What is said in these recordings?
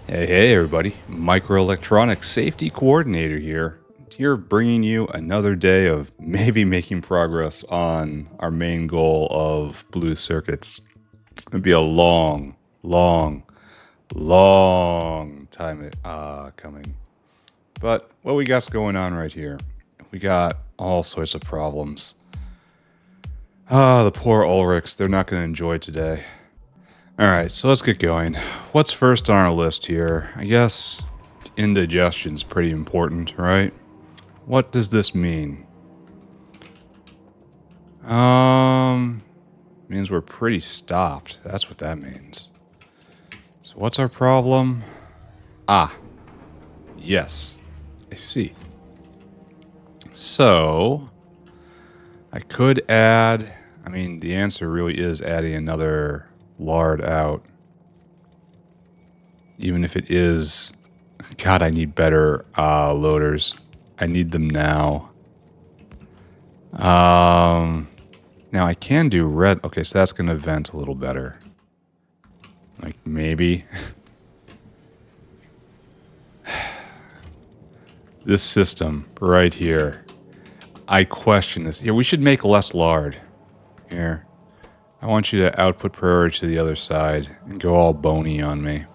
Hey everybody, Microelectronics Safety Coordinator here bringing you another day of maybe making progress on our main goal of blue circuits. It's going to be a long time coming. But what we got's going on right here, we got all sorts of problems. The poor Ulrics, they're not going to enjoy today. Alright, so let's get going. What's first on our list here? I guess indigestion's pretty important, right? What does this mean? Means we're pretty stopped. That's what that means. So what's our problem? Yes. I see. So, I could add... the answer really is adding another lard out. Even if it is... God, I need better loaders. I need them now. Now I can do red. Okay, so that's going to vent a little better. Like, maybe. This system right here. I question this. Yeah, we should make less lard. Here. I want you to output priority to the other side and go all bony on me.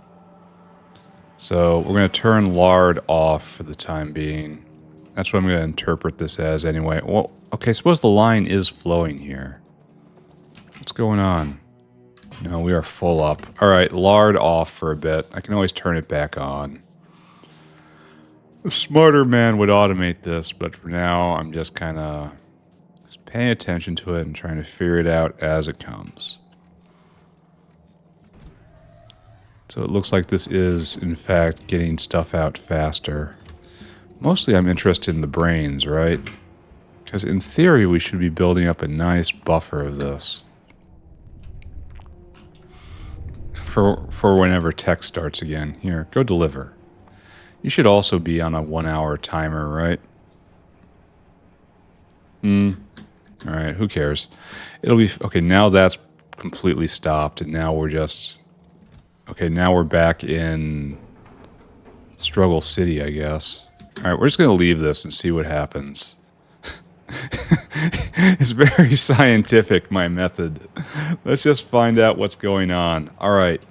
So we're going to turn lard off for the time being. That's what I'm going to interpret this as anyway. Well, okay, suppose the line is flowing here. What's going on? No, we are full up. Alright, lard off for a bit. I can always turn it back on. A smarter man would automate this, but for now, I'm just kind of paying attention to it and trying to figure it out as it comes. So it looks like this is, in fact, getting stuff out faster. Mostly I'm interested in the brains, right? Because in theory, we should be building up a nice buffer of this. For whenever tech starts again. Here, go deliver. You should also be on a 1 hour timer, right? Alright, who cares? It'll be... Okay, now that's completely stopped, and now we're just... Okay, now we're back in Struggle City, I guess. Alright, we're just going to leave this and see what happens. It's very scientific, my method. Let's just find out what's going on. Alright.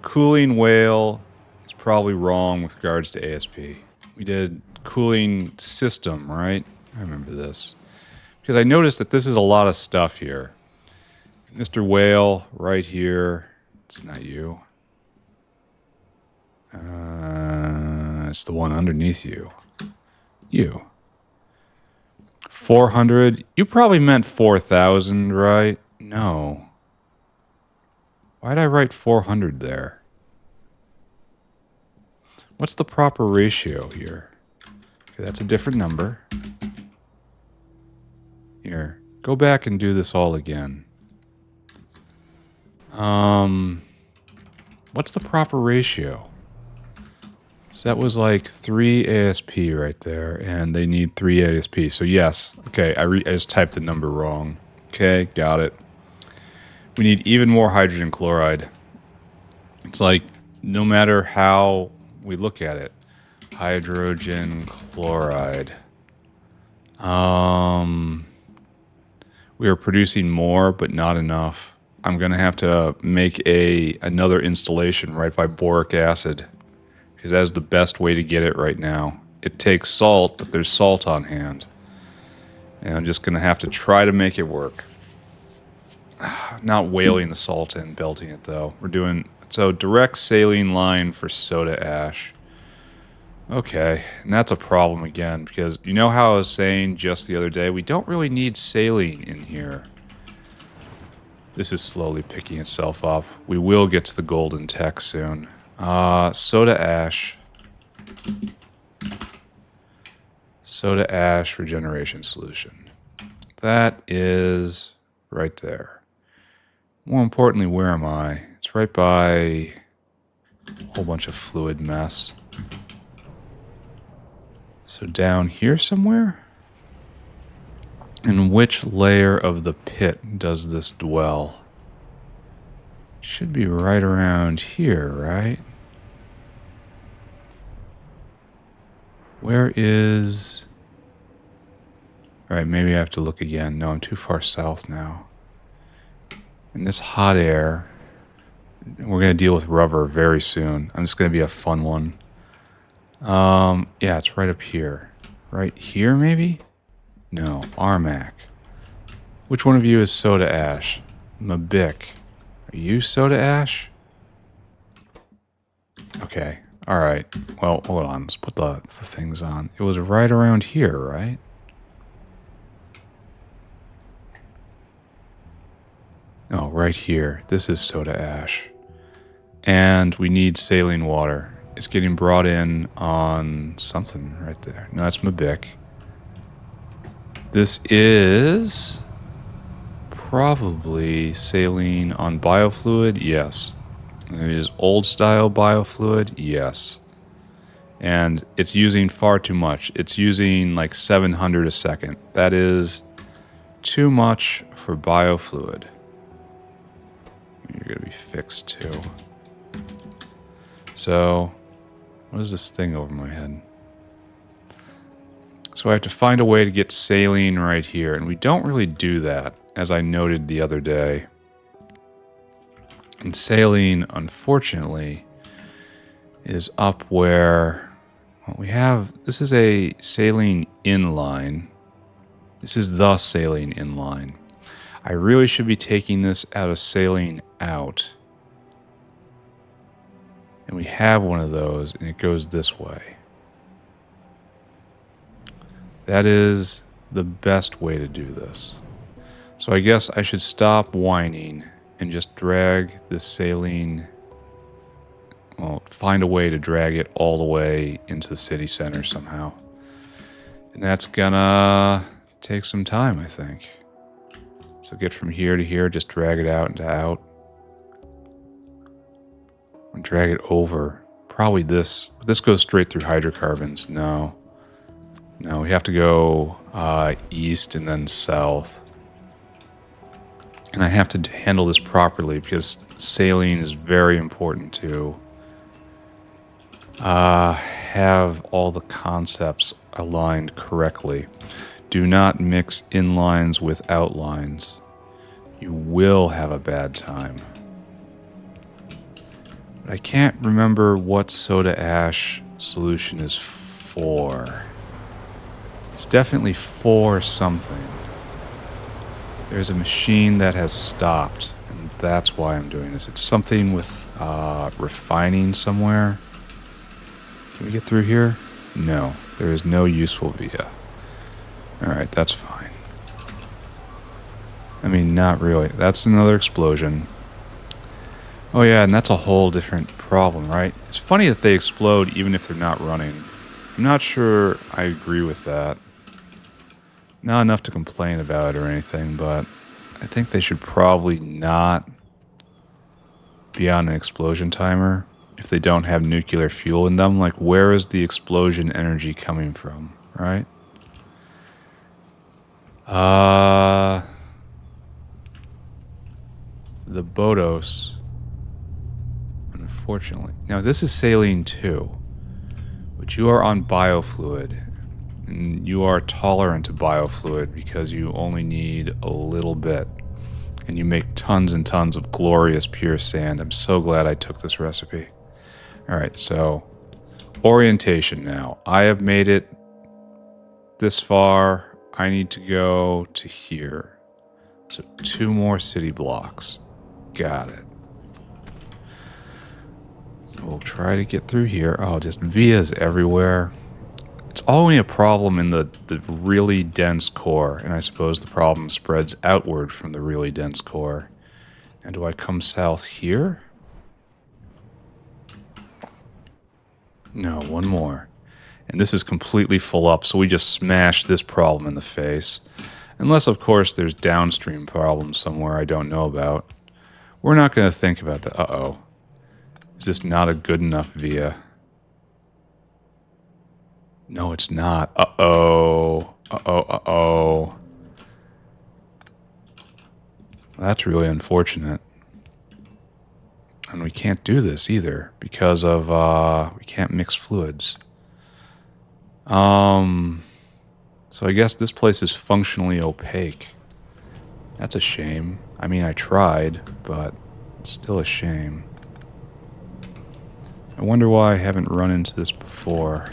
Cooling whale is probably wrong with regards to ASP. We did cooling system, right? I remember this. Because I noticed that this is a lot of stuff here. Mr. Whale, right here. It's not you. It's the one underneath you. You. 400. You probably meant 4,000, right? No. Why'd I write 400 there? What's the proper ratio here? Okay, that's a different number. Here, go back and do this all again. What's the proper ratio? So that was like 3 ASP right there, and they need 3 ASP. So yes, okay, I just typed the number wrong. Okay, got it. We need even more hydrogen chloride. It's like, no matter how we look at it, hydrogen chloride. We are producing more, but not enough. I'm going to have to make another installation right by boric acid. Because that's the best way to get it right now. It takes salt, but there's salt on hand. And I'm just going to have to try to make it work. Not whaling the salt in, belting it though. We're doing... So, direct saline line for soda ash. Okay, and that's a problem again, because you know how I was saying just the other day, we don't really need saline in here. This is slowly picking itself up. We will get to the golden tech soon. Soda ash. Soda ash regeneration solution. That is right there. More importantly, where am I? It's right by a whole bunch of fluid mess. So down here somewhere? In which layer of the pit does this dwell? Should be right around here, right? Where is... Alright, maybe I have to look again. No, I'm too far south now. And this hot air... We're going to deal with rubber very soon. I'm just going to be a fun one. Yeah, it's right up here. Right here, maybe? No, Armac. Which one of you is soda ash? Mabic. Are you soda ash? Okay. Alright. Well, hold on. Let's put the things on. It was right around here, right? Oh, right here. This is soda ash. And we need saline water. It's getting brought in on something right there. No, that's Mabic. This is probably saline on biofluid. Yes. And it is old style biofluid. Yes. And it's using far too much. It's using like 700 a second. That is too much for biofluid. You're going to be fixed too. So, what is this thing over my head? So I have to find a way to get saline right here. And we don't really do that, as I noted the other day. And saline, unfortunately, is up where... Well, we have... This is a saline inline. This is the saline inline. I really should be taking this out of saline out. And we have one of those, and it goes this way. That is the best way to do this. So I guess I should stop whining and just drag this saline... Well, find a way to drag it all the way into the city center somehow. And that's gonna take some time, I think. So get from here to here, just drag it out into out. And drag it over. Probably this. This goes straight through hydrocarbons. No. No, we have to go east and then south. And I have to handle this properly because saline is very important to have all the concepts aligned correctly. Do not mix inlines with outlines. You will have a bad time. But I can't remember what soda ash solution is for. It's definitely for something. There's a machine that has stopped, and that's why I'm doing this. It's something with refining somewhere. Can we get through here? No, there is no useful via. Alright, that's fine. I mean, not really. That's another explosion. Oh yeah, and that's a whole different problem, right? It's funny that they explode even if they're not running. I'm not sure I agree with that. Not enough to complain about it or anything, but I think they should probably not be on an explosion timer if they don't have nuclear fuel in them. Like, where is the explosion energy coming from, right? The Bodos, unfortunately. Now, this is saline too, but you are on biofluid, and you are tolerant to biofluid because you only need a little bit, and you make tons and tons of glorious pure sand. I'm so glad I took this recipe. Alright, so orientation now. I have made it this far. I need to go to here. So 2 more city blocks. Got it. We'll try to get through here. Oh, just vias everywhere. It's only a problem in the really dense core, and I suppose the problem spreads outward from the really dense core. And do I come south here? No, one more. And this is completely full up, so we just smash this problem in the face. Unless, of course, there's downstream problems somewhere I don't know about. We're not going to think about that. Uh-oh. Is this not a good enough via? No, it's not. Uh-oh. Uh-oh, uh-oh. That's really unfortunate. And we can't do this either because of, we can't mix fluids. So I guess this place is functionally opaque. That's a shame. I mean, I tried, but it's still a shame. I wonder why I haven't run into this before.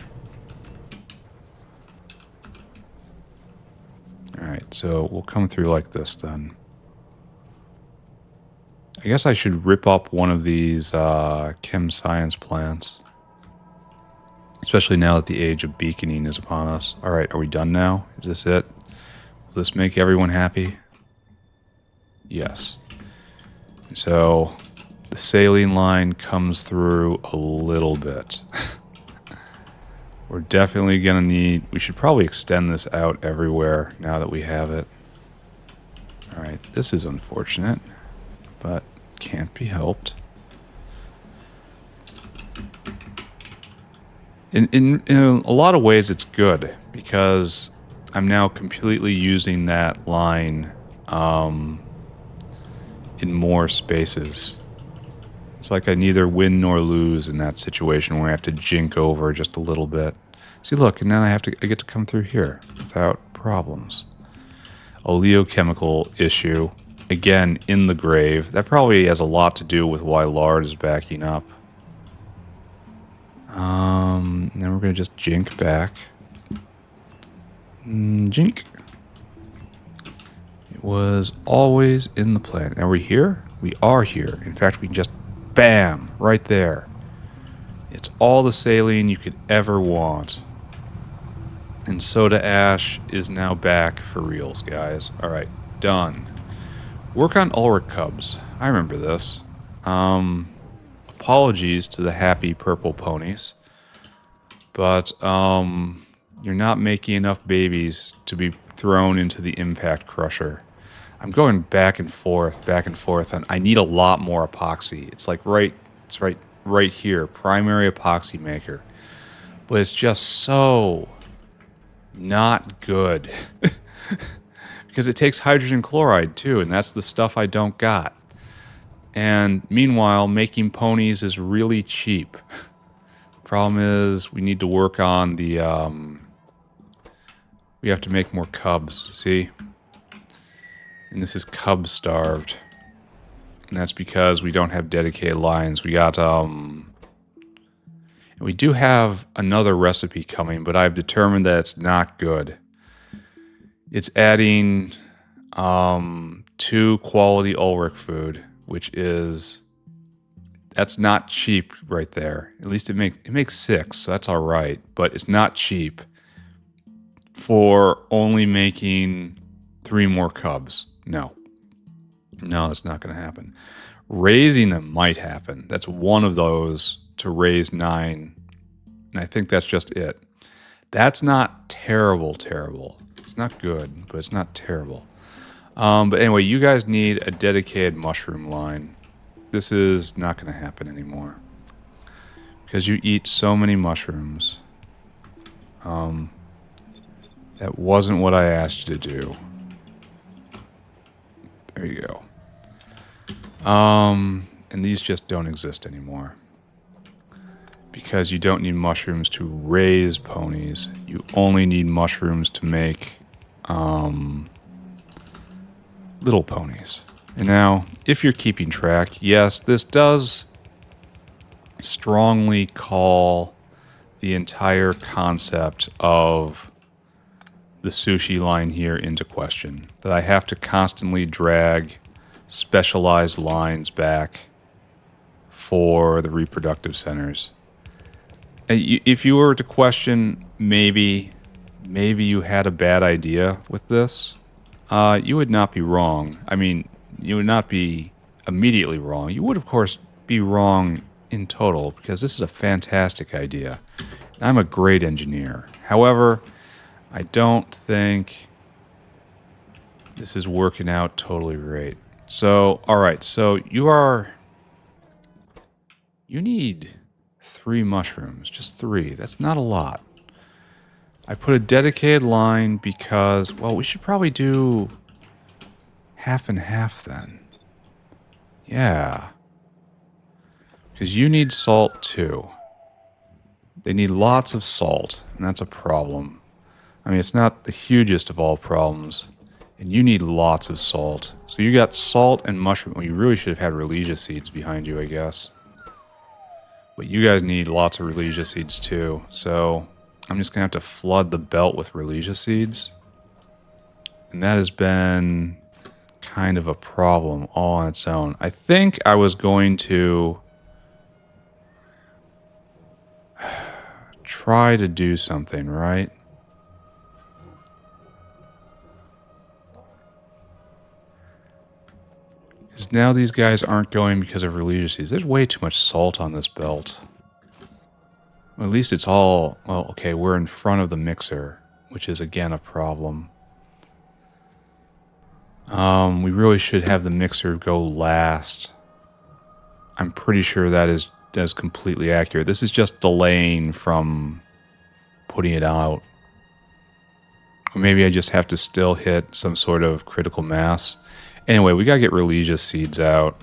Alright, so we'll come through like this then. I guess I should rip up one of these chem science plants. Especially now that the age of beaconing is upon us. Alright, are we done now? Is this it? Will this make everyone happy? Yes. So, the saline line comes through a little bit. We're definitely going to need... We should probably extend this out everywhere now that we have it. Alright, this is unfortunate, but can't be helped. In a lot of ways, it's good, because I'm now completely using that line in more spaces. It's like I neither win nor lose in that situation where I have to jink over just a little bit. See, look, and then I get to come through here without problems. Oleochemical issue, again, in the grave. That probably has a lot to do with why lard is backing up. Then we're going to just jink back. Jink. It was always in the plan. Are we here? We are here. In fact, we can just, bam, right there. It's all the saline you could ever want. And soda ash is now back for reals, guys. Alright, done. Work on Ulric cubs. I remember this. Apologies to the happy purple ponies. But, you're not making enough babies to be thrown into the impact crusher. I'm going back and forth, and I need a lot more epoxy. It's like right here, primary epoxy maker. But it's just so not good. Because it takes hydrogen chloride too, and that's the stuff I don't got. And meanwhile, making ponies is really cheap. Problem is, we need to work on the, we have to make more cubs, see? And this is cub starved. And that's because we don't have dedicated lines. We got, we do have another recipe coming, but I've determined that it's not good. It's adding, 2 quality Ulric food, which is... That's not cheap right there. At least it makes 6, so that's all right. But it's not cheap for only making 3 more cubs. No, that's not going to happen. Raising them might happen. That's one of those to raise 9, and I think that's just it. That's not terrible. It's not good, but it's not terrible. But anyway, you guys need a dedicated mushroom line. This is not going to happen anymore. Because you eat so many mushrooms. That wasn't what I asked you to do. There you go. And these just don't exist anymore. Because you don't need mushrooms to raise ponies. You only need mushrooms to make little ponies. And now, if you're keeping track, yes, this does strongly call the entire concept of the sushi line here into question. That I have to constantly drag specialized lines back for the reproductive centers. And if you were to question, maybe you had a bad idea with this, you would not be wrong. I mean, you would not be immediately wrong. You would, of course, be wrong in total, because this is a fantastic idea. I'm a great engineer. However, I don't think this is working out totally right. So, alright, so you need 3 mushrooms, just 3. That's not a lot. I put a dedicated line because, well, we should probably do half and half then. Yeah. Because you need salt too. They need lots of salt, and that's a problem. I mean, it's not the hugest of all problems, and you need lots of salt. So you got salt and mushroom. Well, you really should have had Relegia seeds behind you, I guess. But you guys need lots of Relegia seeds too. So I'm just going to have to flood the belt with Relegia seeds. And that has been kind of a problem all on its own. I think I was going to try to do something, right? Because now these guys aren't going because of Relegia seeds. There's way too much salt on this belt. Well, at least it's all... Well, okay, we're in front of the mixer, which is, again, a problem. We really should have the mixer go last. I'm pretty sure that's completely accurate. This is just delaying from putting it out. Or maybe I just have to still hit some sort of critical mass. Anyway, we gotta get Relegia seeds out.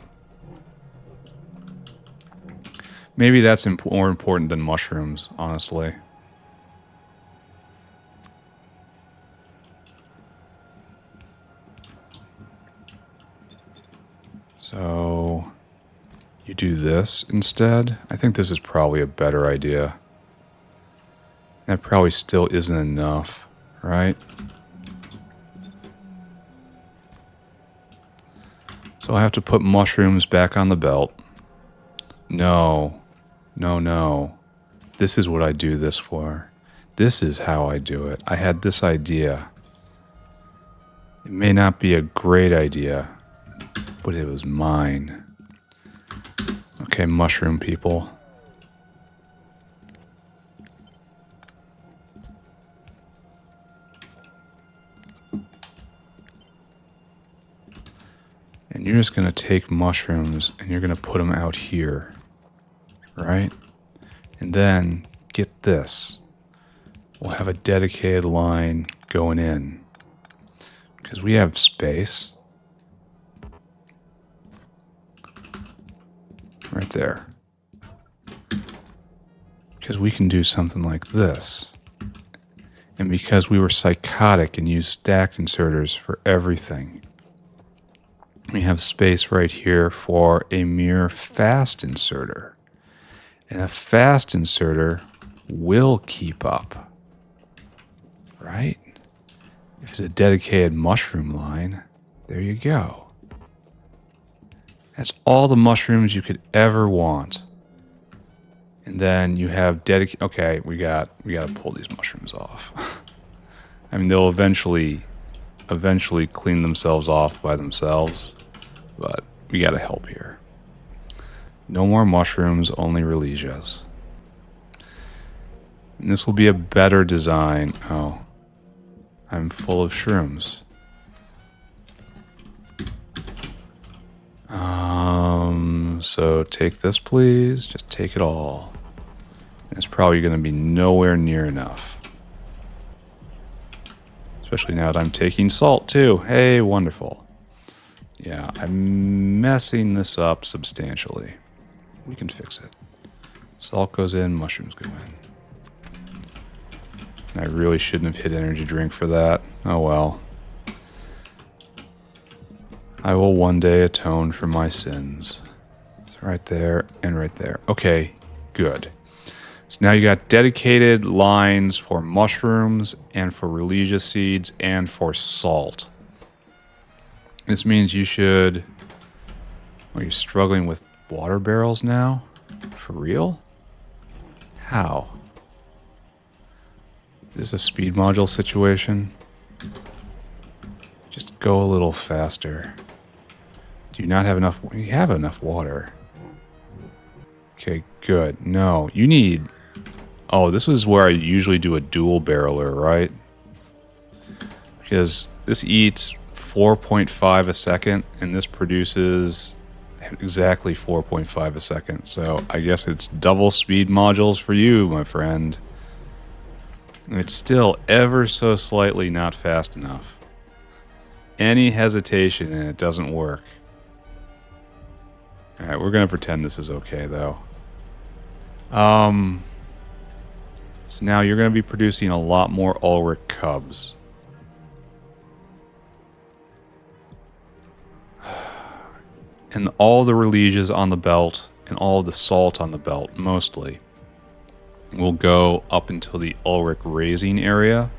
Maybe that's more important than mushrooms, honestly. So you do this instead. I think this is probably a better idea. That probably still isn't enough, right? So I have to put mushrooms back on the belt. No. No, no. This is what I do this for. This is how I do it. I had this idea. It may not be a great idea, but it was mine. Okay, mushroom people. And you're just going to take mushrooms and you're going to put them out here. Right? And then, get this. We'll have a dedicated line going in. Because we have space. Right there. Because we can do something like this. And because we were psychotic and used stacked inserters for everything, we have space right here for a mere fast inserter. And a fast inserter will keep up. Right? If it's a dedicated mushroom line, there you go. That's all the mushrooms you could ever want. And then you have dedicated... Okay, we got to pull these mushrooms off. I mean, they'll eventually clean themselves off by themselves. But we got to help here. No more mushrooms, only Relesias. And this will be a better design. Oh. I'm full of shrooms. So take this, please. Just take it all. And it's probably going to be nowhere near enough. Especially now that I'm taking salt, too. Hey, wonderful. Yeah, I'm messing this up substantially. We can fix it. Salt goes in, mushrooms go in. And I really shouldn't have hit energy drink for that. Oh well. I will one day atone for my sins. It's right there and right there. Okay, good. So now you got dedicated lines for mushrooms and for Relegia seeds and for salt. This means you should... Are you struggling with water barrels now? For real? How? Is this a speed module situation? Just go a little faster. Do you not have enough? You have enough water. Okay, good. No, you need... Oh, this is where I usually do a dual barreler, right? Because this eats 4.5 a second, and this produces exactly 4.5 a second. So I guess it's double speed modules for you, my friend. And it's still ever so slightly not fast enough. Any hesitation and it doesn't work. Alright, we're going to pretend this is okay, though. So now you're going to be producing a lot more Ulric cubs. And all the releases on the belt and all the salt on the belt, mostly, will go up until the Ulric raising area.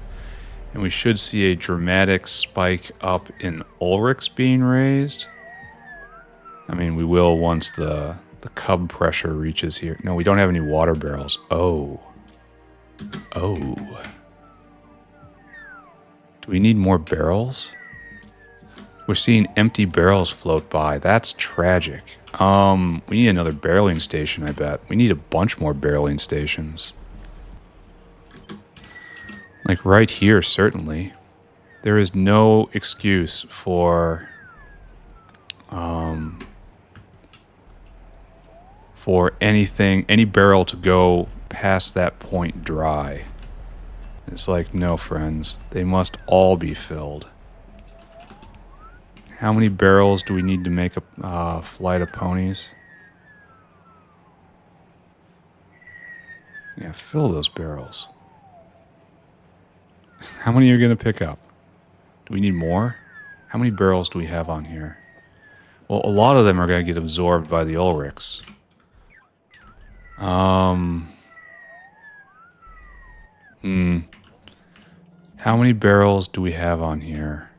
And we should see a dramatic spike up in Ulrics being raised. I mean, we will once the cub pressure reaches here. No, we don't have any water barrels. Oh. Oh. Do we need more barrels? We're seeing empty barrels float by. That's tragic. We need another barreling station, I bet. We need a bunch more barreling stations. Like right here, certainly. There is no excuse for anything, any barrel to go past that point dry. It's like, no, friends. They must all be filled. How many barrels do we need to make a flight of ponies? Yeah, fill those barrels. How many are you going to pick up? Do we need more? How many barrels do we have on here? Well, a lot of them are going to get absorbed by the Ulrics. How many barrels do we have on here?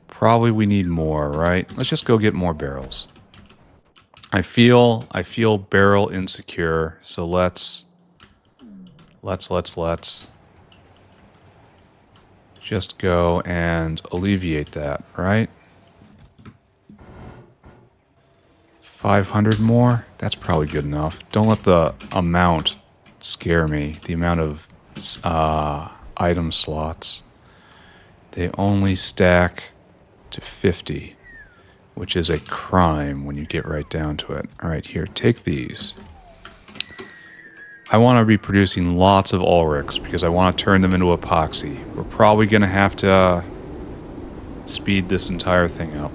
Probably we need more, right? Let's just go get more barrels. I feel barrel insecure, so let's just go and alleviate that, right? 500 more? That's probably good enough. Don't let the amount scare me. The amount of item slots. They only stack to 50, which is a crime when you get right down to it. All right, here, take these. I want to be producing lots of Ulrics because I want to turn them into epoxy. We're probably going to have to speed this entire thing up.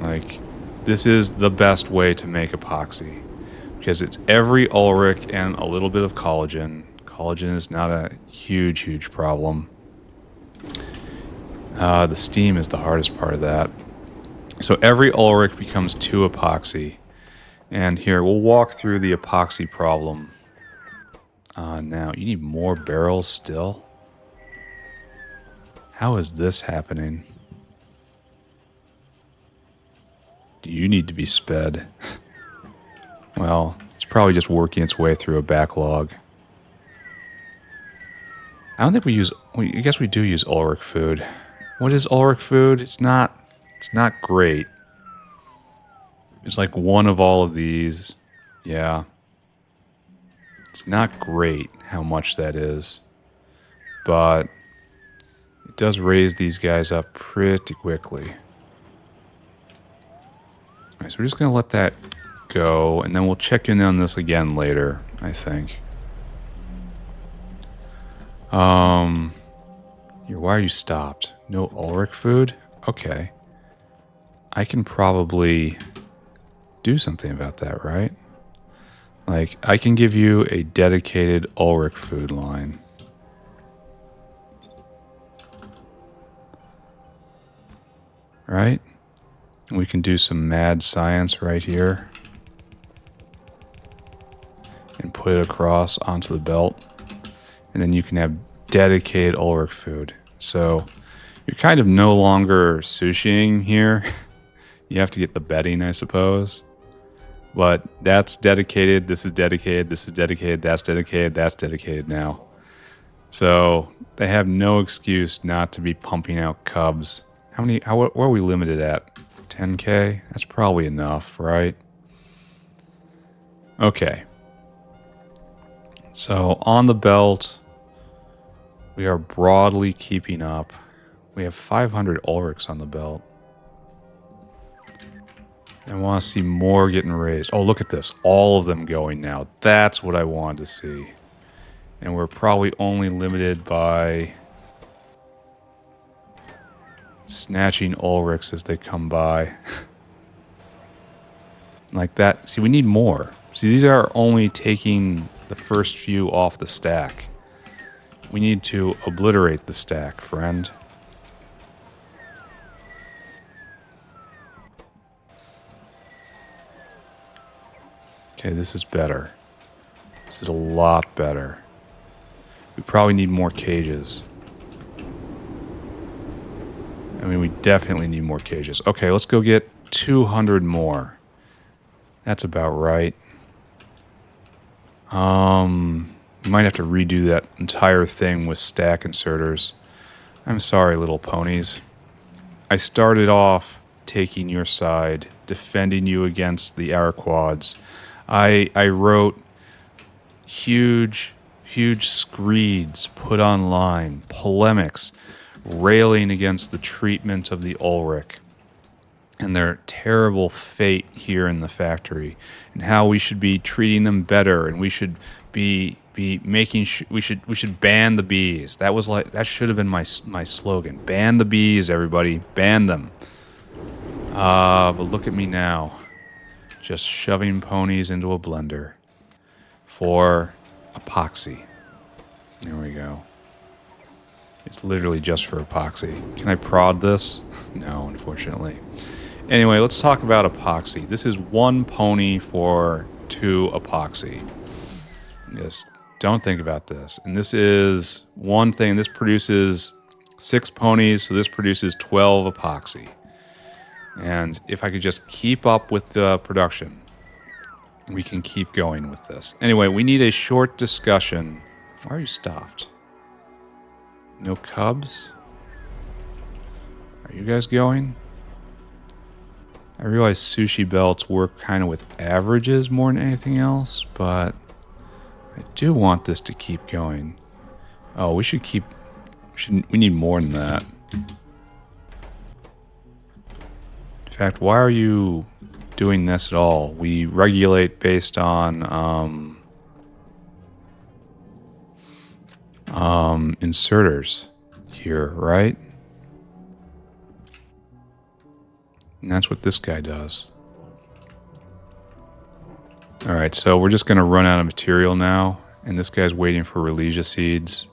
Like, this is the best way to make epoxy because it's every Ulric and a little bit of collagen. Collagen is not a huge problem. The steam is the hardest part of that. So every Ulric becomes 2 epoxy. And here, we'll walk through the epoxy problem. Now, you need more barrels still? How is this happening? Do you need to be sped? Well, it's probably just working its way through a backlog. I don't think we use... I guess we do use Ulric food. What is Ulric food? It's not great. It's like one of all of these. Yeah. It's not great how much that is. But it does raise these guys up pretty quickly. Alright, so we're just going to let that go. And then we'll check in on this again later, I think. Here, why are you stopped? No Ulric food? Okay. I can probably do something about that, right? Like, I can give you a dedicated Ulric food line. Right? And we can do some mad science right here. And put it across onto the belt. And then you can have dedicated Ulric food. So, you're kind of no longer sushiing here. You have to get the bedding, I suppose. But that's dedicated, this is dedicated, this is dedicated, that's dedicated now. So they have no excuse not to be pumping out cubs. What are we limited at? 10K? That's probably enough, right? Okay. So on the belt, we are broadly keeping up. We have 500 Ulrics on the belt. I want to see more getting raised. Oh, look at this. All of them going now. That's what I wanted to see. And we're probably only limited by snatching Ulrics as they come by. Like that. See, we need more. See, these are only taking the first few off the stack. We need to obliterate the stack, friend. Okay, this is better. This is a lot better. We probably need more cages. I mean, we definitely need more cages. Okay, let's go get 200 more. That's about right. We might have to redo that entire thing with stack inserters. I'm sorry, little ponies. I started off taking your side, defending you against the Araquads. I wrote huge screeds put online, polemics, railing against the treatment of the Ulric and their terrible fate here in the factory, and how we should be treating them better, and we should be making we should ban the bees. That should have been my slogan. Ban the bees, everybody, ban them. But look at me now, just shoving ponies into a blender for epoxy. There we go. It's literally just for epoxy. Can I prod this? No, unfortunately. Anyway, let's talk about epoxy. This is 1 pony for 2 epoxy. Just don't think about this. And this is one thing. This produces 6 ponies, so this produces 12 epoxy. And if I could just keep up with the production, we can keep going with this. Anyway, we need a short discussion. Why are you stopped? No cubs? Are you guys going? I realize sushi belts work kind of with averages more than anything else, but I do want this to keep going. Oh, we should keep... We need more than that. In fact, why are you doing this at all? We regulate based on inserters here, right? And that's what this guy does. Alright, so we're just going to run out of material now, and this guy's waiting for Relegia seeds.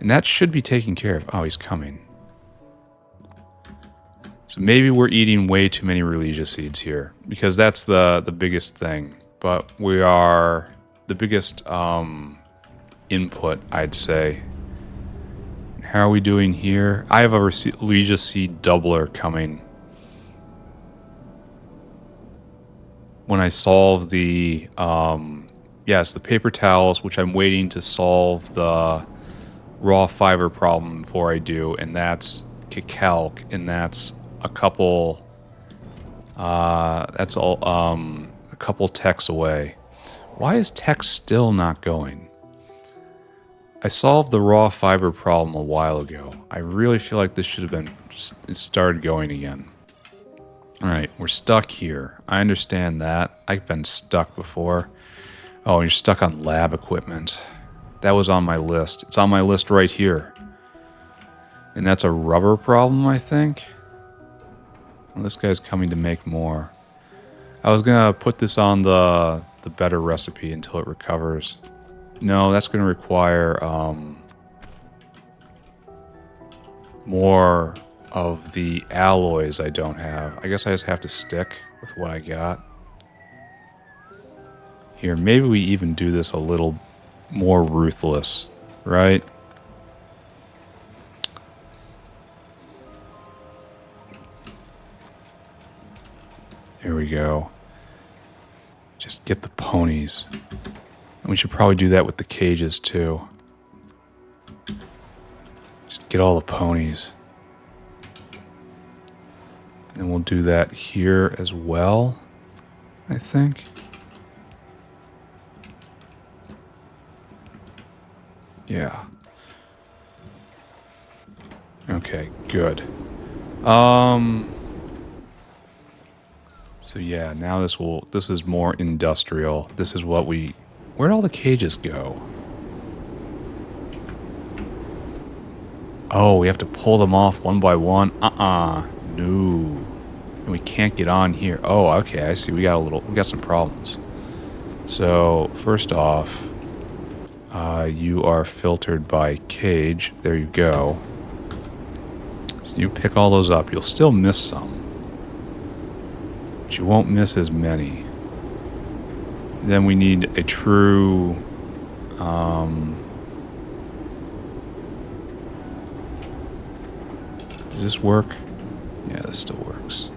And that should be taken care of. Oh, he's coming. So maybe we're eating way too many Relegia seeds here, because that's the biggest thing. But we are the biggest input, I'd say. How are we doing here? I have a Relegia seed doubler coming. When I solve the, yes, the paper towels, which I'm waiting to solve the raw fiber problem before I do, and that's Kicalc, and that's a couple, that's all, a couple techs away. Why is tech still not going? I solved the raw fiber problem a while ago. I really feel like this should have been started going again. Alright, we're stuck here. I understand that. I've been stuck before. Oh, you're stuck on lab equipment. That was on my list. It's on my list right here. And that's a rubber problem, I think. Well, this guy's coming to make more. I was going to put this on the better recipe until it recovers. No, that's going to require more of the alloys I don't have. I guess I just have to stick with what I got. Here, maybe we even do this a little more ruthless, right? There we go. Just get the ponies. And we should probably do that with the cages too. Just get all the ponies. And then we'll do that here as well, I think. Yeah. Okay, good. So yeah, now this is more industrial. This is what where'd all the cages go? Oh, we have to pull them off one by one. No. And we can't get on here. Oh, okay, I see. We got some problems. So, first off, You are filtered by cage. There you go. So you pick all those up. You'll still miss some, but you won't miss as many. Then we need a true... does this work? Yeah, this still works.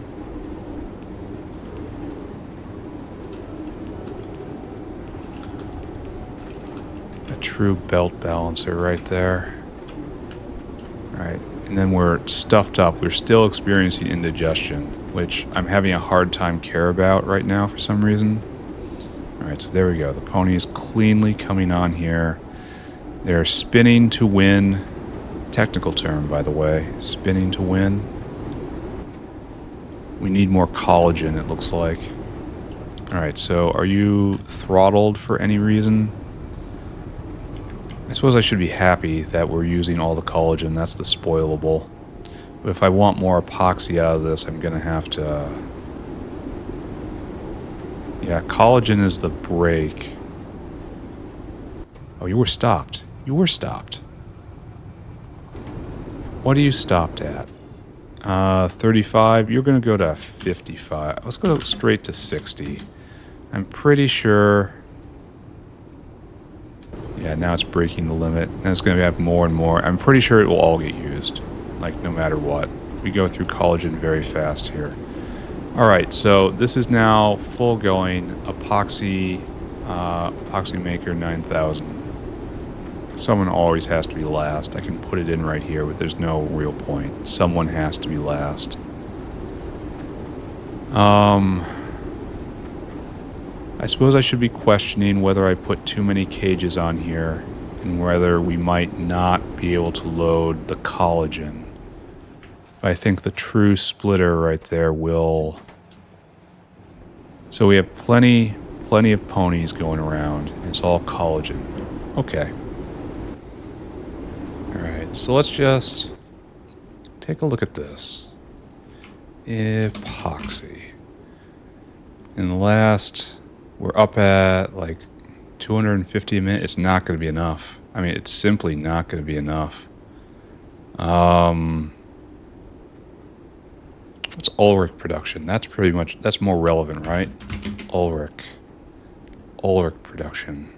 A true belt balancer right there. Alright, and then we're stuffed up. We're still experiencing indigestion, which I'm having a hard time care about right now for some reason. Alright, so there we go. The pony is cleanly coming on here. They're spinning to win. Technical term, by the way. Spinning to win. We need more collagen, it looks like. Alright, so are you throttled for any reason? I suppose I should be happy that we're using all the collagen. That's the spoilable. But if I want more epoxy out of this, I'm going to have to... Yeah, collagen is the break. Oh, you were stopped. You were stopped. What are you stopped at? 35. You're going to go to 55. Let's go straight to 60. I'm pretty sure... Yeah, now it's breaking the limit. And it's going to have more and more. I'm pretty sure it will all get used. Like, no matter what. We go through collagen very fast here. Alright, so this is now full going. Epoxy Maker 9000. Someone always has to be last. I can put it in right here, but there's no real point. Someone has to be last. I suppose I should be questioning whether I put too many cages on here and whether we might not be able to load the collagen. But I think the true splitter right there will... So we have plenty of ponies going around. It's all collagen. Okay. Alright, so let's just take a look at this. Epoxy. In the last... We're up at like 250 a minute. It's not going to be enough. I mean, it's simply not going to be enough. What's Ulric production? That's pretty much, that's more relevant, right? Ulric production.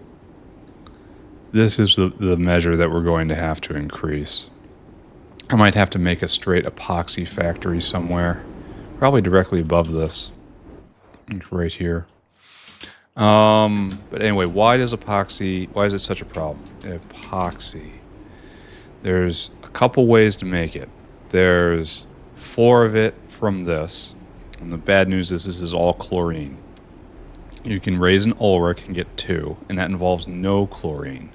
This is the measure that we're going to have to increase. I might have to make a straight epoxy factory somewhere. Probably directly above this. Right here. But anyway, why is it such a problem? Epoxy. There's a couple ways to make it. There's 4 of it from this. And the bad news is this is all chlorine. You can raise an Ulric and get 2, and that involves no chlorine.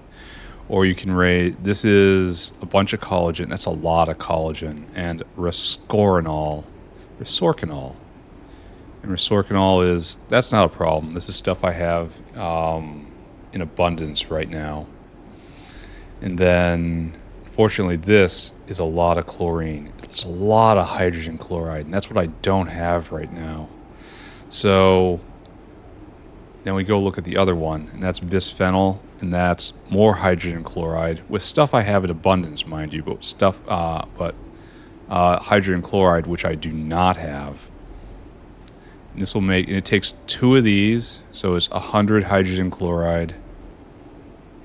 Or you can raise, this is a bunch of collagen, that's a lot of collagen, and resorcinol. And resorcinol is, that's not a problem. This is stuff I have in abundance right now. And then, fortunately, this is a lot of chlorine. It's a lot of hydrogen chloride, and that's what I don't have right now. So, then we go look at the other one, and that's bisphenol, and that's more hydrogen chloride, with stuff I have in abundance, mind you, but hydrogen chloride, which I do not have. And this will make, and it takes 2 of these, so it's 100 hydrogen chloride,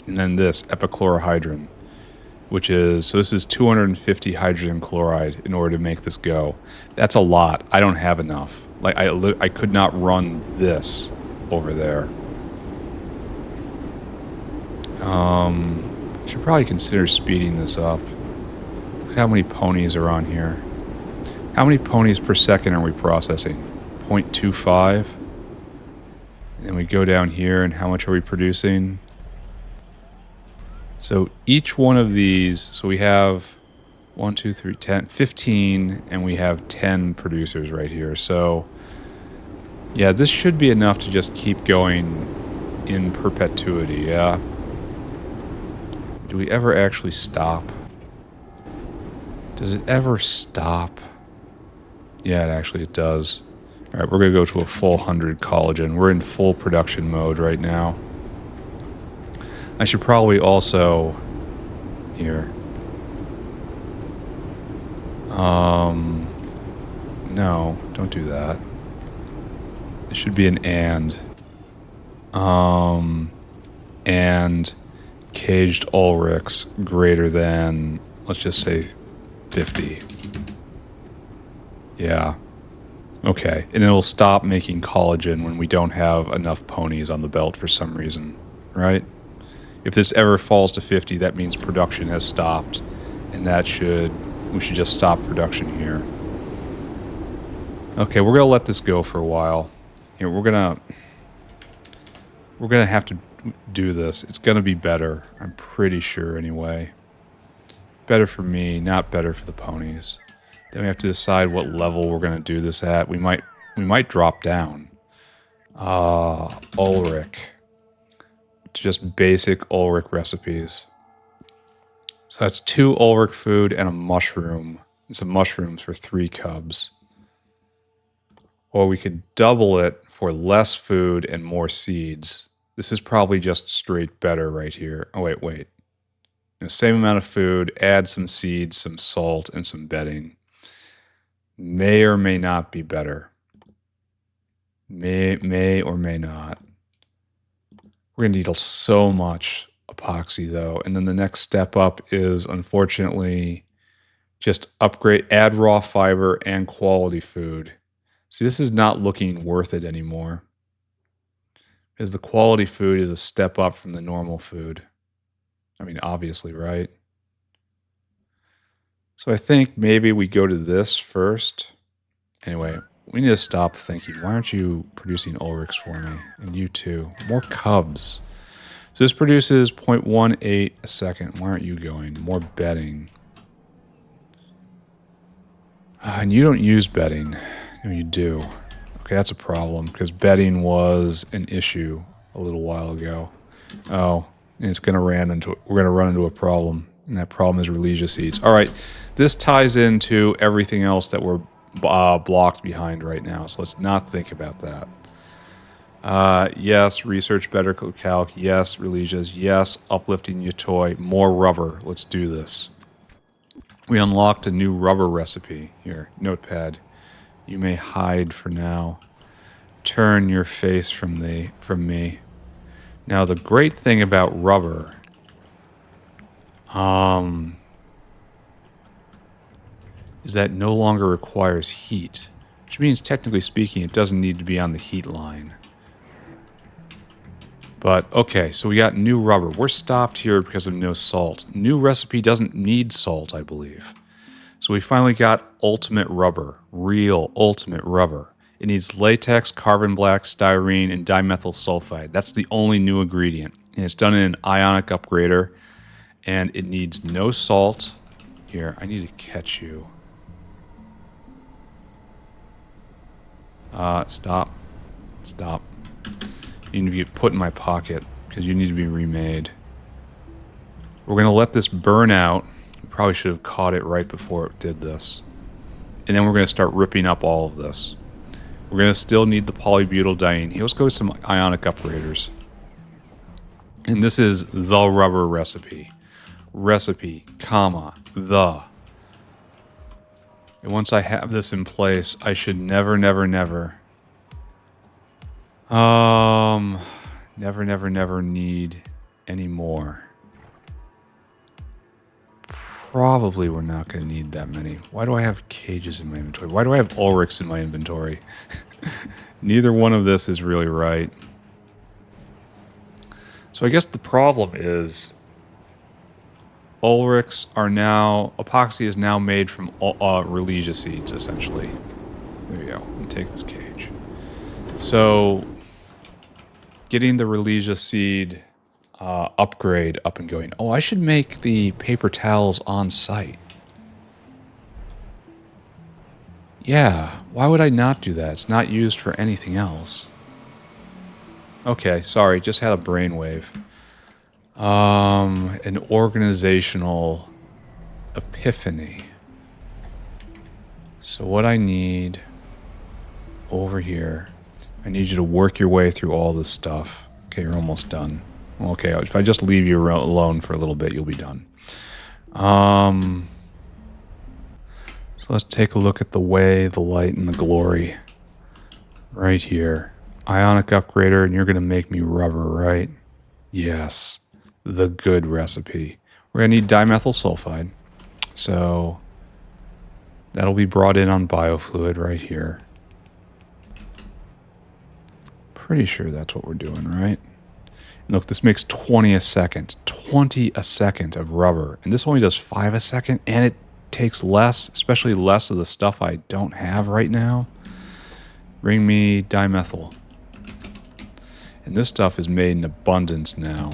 and then this epichlorohydrin, which is, so this is 250 hydrogen chloride in order to make this go. That's a lot. I don't have enough. Like I could not run this over there. Should probably consider speeding this up. Look how many ponies are on here. How many ponies per second are we processing? 0.25. And we go down here, and how much are we producing? So each one of these, so we have 1, 2, 3, 10, 15, and we have 10 producers right here. So yeah, this should be enough to just keep going in perpetuity, yeah. Do we ever actually stop? Does it ever stop? Yeah, it does. All right, we're going to go to a full 100 collagen. We're in full production mode right now. I should probably also... Here. No, don't do that. It should be an and. And caged Ulrics greater than, let's just say, 50. Yeah. Okay. And it'll stop making collagen when we don't have enough ponies on the belt for some reason, right? If this ever falls to 50, that means production has stopped. And we should just stop production here. Okay, we're going to let this go for a while. Here, we're going to have to do this. It's going to be better. I'm pretty sure anyway. Better for me, not better for the ponies. Then we have to decide what level we're going to do this at. We might drop down. Ulric. Just basic Ulric recipes. So that's 2 Ulric food and a mushroom. And some mushrooms for 3 cubs. Or we could double it for less food and more seeds. This is probably just straight better right here. Oh, wait. Same amount of food, add some seeds, some salt, and some bedding. May or may not be better. May or may not. We're going to need so much epoxy, though. And then the next step up is, unfortunately, just add raw fiber and quality food. See, this is not looking worth it anymore. Because the quality food is a step up from the normal food. I mean, obviously, right? So I think maybe we go to this first. Anyway, we need to stop thinking. Why aren't you producing Ulrics for me? And you too. More cubs. So this produces 0.18 a second. Why aren't you going? More bedding. And you don't use bedding. No, you do. Okay, that's a problem, because bedding was an issue a little while ago. Oh, and we're going to run into a problem, and that problem is Relegia seeds. All right, this ties into everything else that we're blocked behind right now, so let's not think about that. Yes, research better calc. Yes, Relegias. Yes, uplifting your toy. More rubber. Let's do this. We unlocked a new rubber recipe. Here, notepad. You may hide for now. Turn your face from me. Now, the great thing about rubber, is that it no longer requires heat, which means, technically speaking, it doesn't need to be on the heat line. But, okay, so we got new rubber. We're stopped here because of no salt. New recipe doesn't need salt, I believe. So we finally got ultimate rubber, real ultimate rubber. It needs latex, carbon black, styrene, and dimethyl sulfide. That's the only new ingredient. And it's done in an ionic upgrader. And it needs no salt. Here, I need to catch you. Stop. You need to be put in my pocket, because you need to be remade. We're going to let this burn out. We probably should have caught it right before it did this. And then we're going to start ripping up all of this. We're going to still need the polybutadiene. Let's go with some ionic upgraders. And this is the rubber recipe. Recipe, comma, the. And once I have this in place, I should never need any more. Probably we're not going to need that many. Why do I have cages in my inventory? Why do I have Ulrics in my inventory? Neither one of this is really right. So I guess the problem is Ulrics are now... Epoxy is now made from Relegia seeds, essentially. There you go. Let me take this cage. So getting the Relegia seed upgrade up and going. Oh, I should make the paper towels on site. Yeah, why would I not do that? It's not used for anything else. Okay, sorry, just had a brainwave. An organizational epiphany. So what I need over here, I need you to work your way through all this stuff. Okay, you're almost done. Okay, if I just leave you alone for a little bit, you'll be done. So let's take a look at the way, the light, and the glory. Right here. Ionic upgrader, and you're going to make me rubber, right? Yes. The good recipe. We're going to need dimethyl sulfide. So that'll be brought in on biofluid right here. Pretty sure that's what we're doing, right? And look, this makes 20 a second. 20 a second of rubber. And this only does 5 a second, and it takes less, especially less of the stuff I don't have right now. Bring me dimethyl. And this stuff is made in abundance now.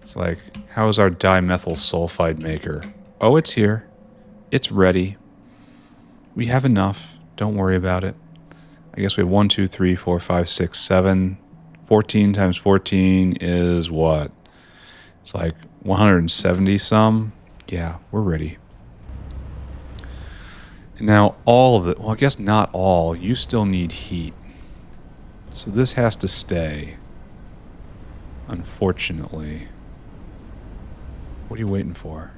It's like, how is our dimethyl sulfide maker? Oh, it's here. It's ready. We have enough. Don't worry about it. I guess we have 1, 2, 3, 4, 5, 6, 7. 14 times 14 is what? It's like 170 some. Yeah, we're ready. And now all of it, well, I guess not all. You still need heat. So this has to stay. Unfortunately. What are you waiting for?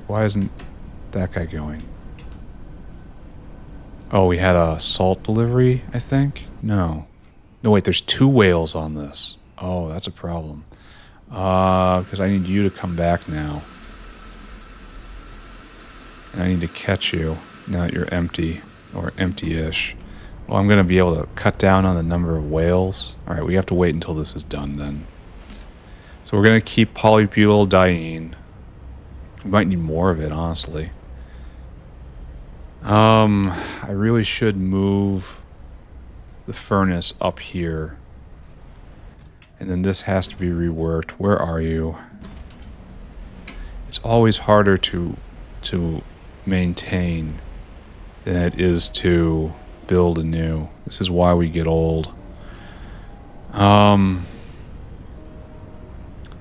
Why isn't that guy going? Oh, we had a salt delivery, I think? No. No, wait, there's 2 whales on this. Oh, that's a problem. Because I need you to come back now. And I need to catch you now that you're empty, or empty-ish. Well, I'm going to be able to cut down on the number of whales. Alright, we have to wait until this is done then. So we're going to keep polybutyldiene. We might need more of it, honestly. I really should move the furnace up here. And then this has to be reworked. Where are you? It's always harder to maintain than it is to build anew. This is why we get old.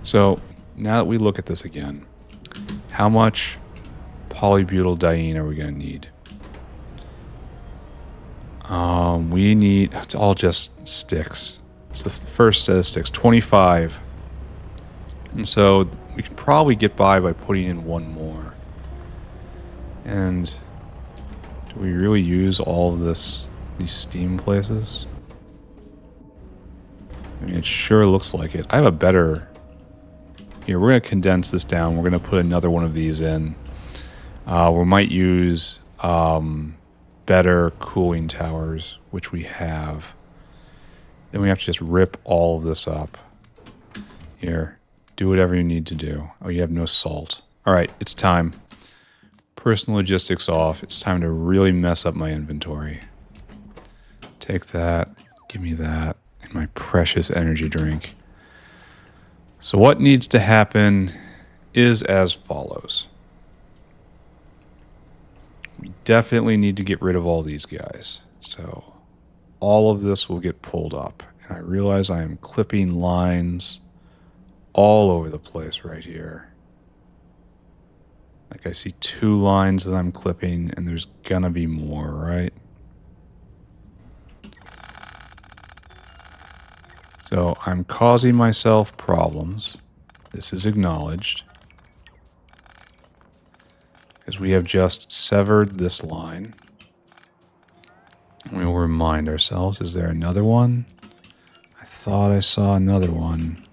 So now that we look at this again, how much polybutyldiene are we going to need? We need, it's all just sticks. It's the first set of sticks, 25. And so we can probably get by putting in 1 more. And do we really use all of these steam places? I mean, it sure looks like it. I have a better... Here, we're going to condense this down. We're going to put another one of these in. We might use better cooling towers, which we have. Then we have to just rip all of this up. Here, do whatever you need to do. Oh, you have no salt. All right, it's time. Personal logistics off. It's time to really mess up my inventory. Take that. Give me that. And my precious energy drink. So what needs to happen is as follows. We definitely need to get rid of all these guys. So all of this will get pulled up. And I realize I am clipping lines all over the place right here. Like I see 2 lines that I'm clipping, and there's gonna be more, right? So I'm causing myself problems. This is acknowledged. Because we have just severed this line. We will remind ourselves, is there another one? I thought I saw another one.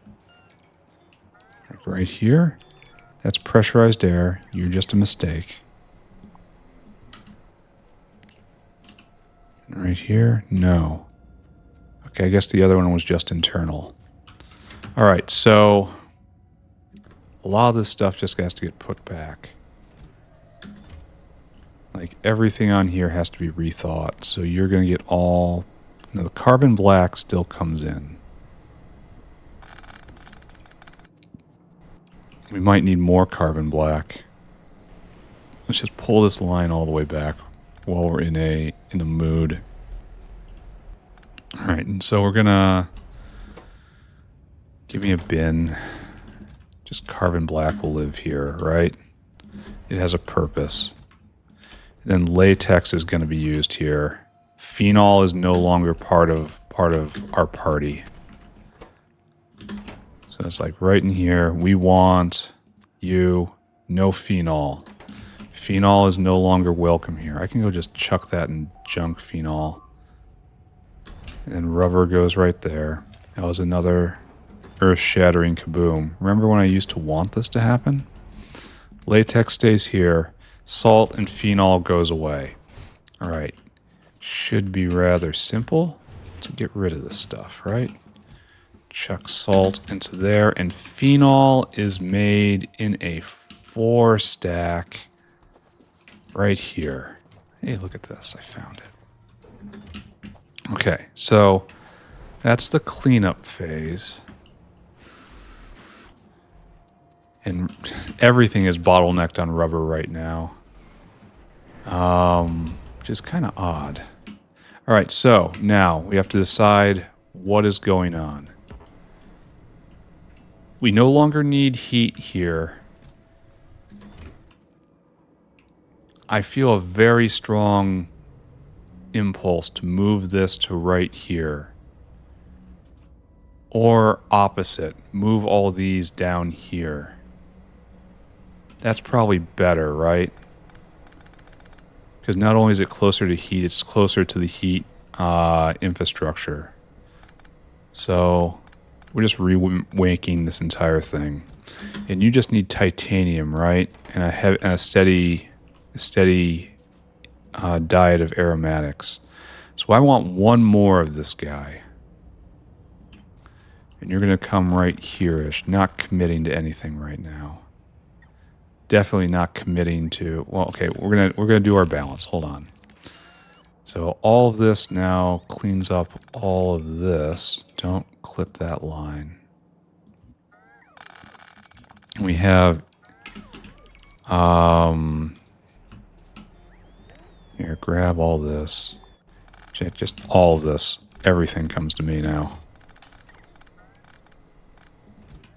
Like right here? That's pressurized air. You're just a mistake. And right here? No. Okay, I guess the other one was just internal. Alright, so a lot of this stuff just has to get put back. Like everything on here has to be rethought. So you're going to get all... Now the carbon black still comes in. We might need more carbon black. Let's just pull this line all the way back while we're in the mood. Alright, and so we're gonna give me a bin. Just carbon black will live here, right? It has a purpose. And then latex is going to be used here. Phenol is no longer part of our party. So it's like right in here, we want you, no phenol. Phenol is no longer welcome here. I can go just chuck that in junk phenol. And then rubber goes right there. That was another earth-shattering kaboom. Remember when I used to want this to happen? Latex stays here. Salt and phenol goes away. All right. Should be rather simple to get rid of this stuff, right? Chuck salt into there, and phenol is made in a 4-stack right here. Hey, look at this. I found it. Okay, so that's the cleanup phase. And everything is bottlenecked on rubber right now. Which is kind of odd. All right, so now we have to decide what is going on. We no longer need heat here. I feel a very strong impulse to move this to right here. Or opposite, move all these down here. That's probably better, right? Because not only is it closer to heat, it's closer to the heat infrastructure. So we're just rewanking this entire thing. And you just need titanium, right? And a steady diet of aromatics. So I want one more of this guy. And you're going to come right here-ish, not committing to anything right now. Definitely not committing to... Well, okay, we're gonna do our balance. Hold on. So all of this now cleans up all of this. Don't clip that line. We have... Here, grab all this. Just all of this. Everything comes to me now.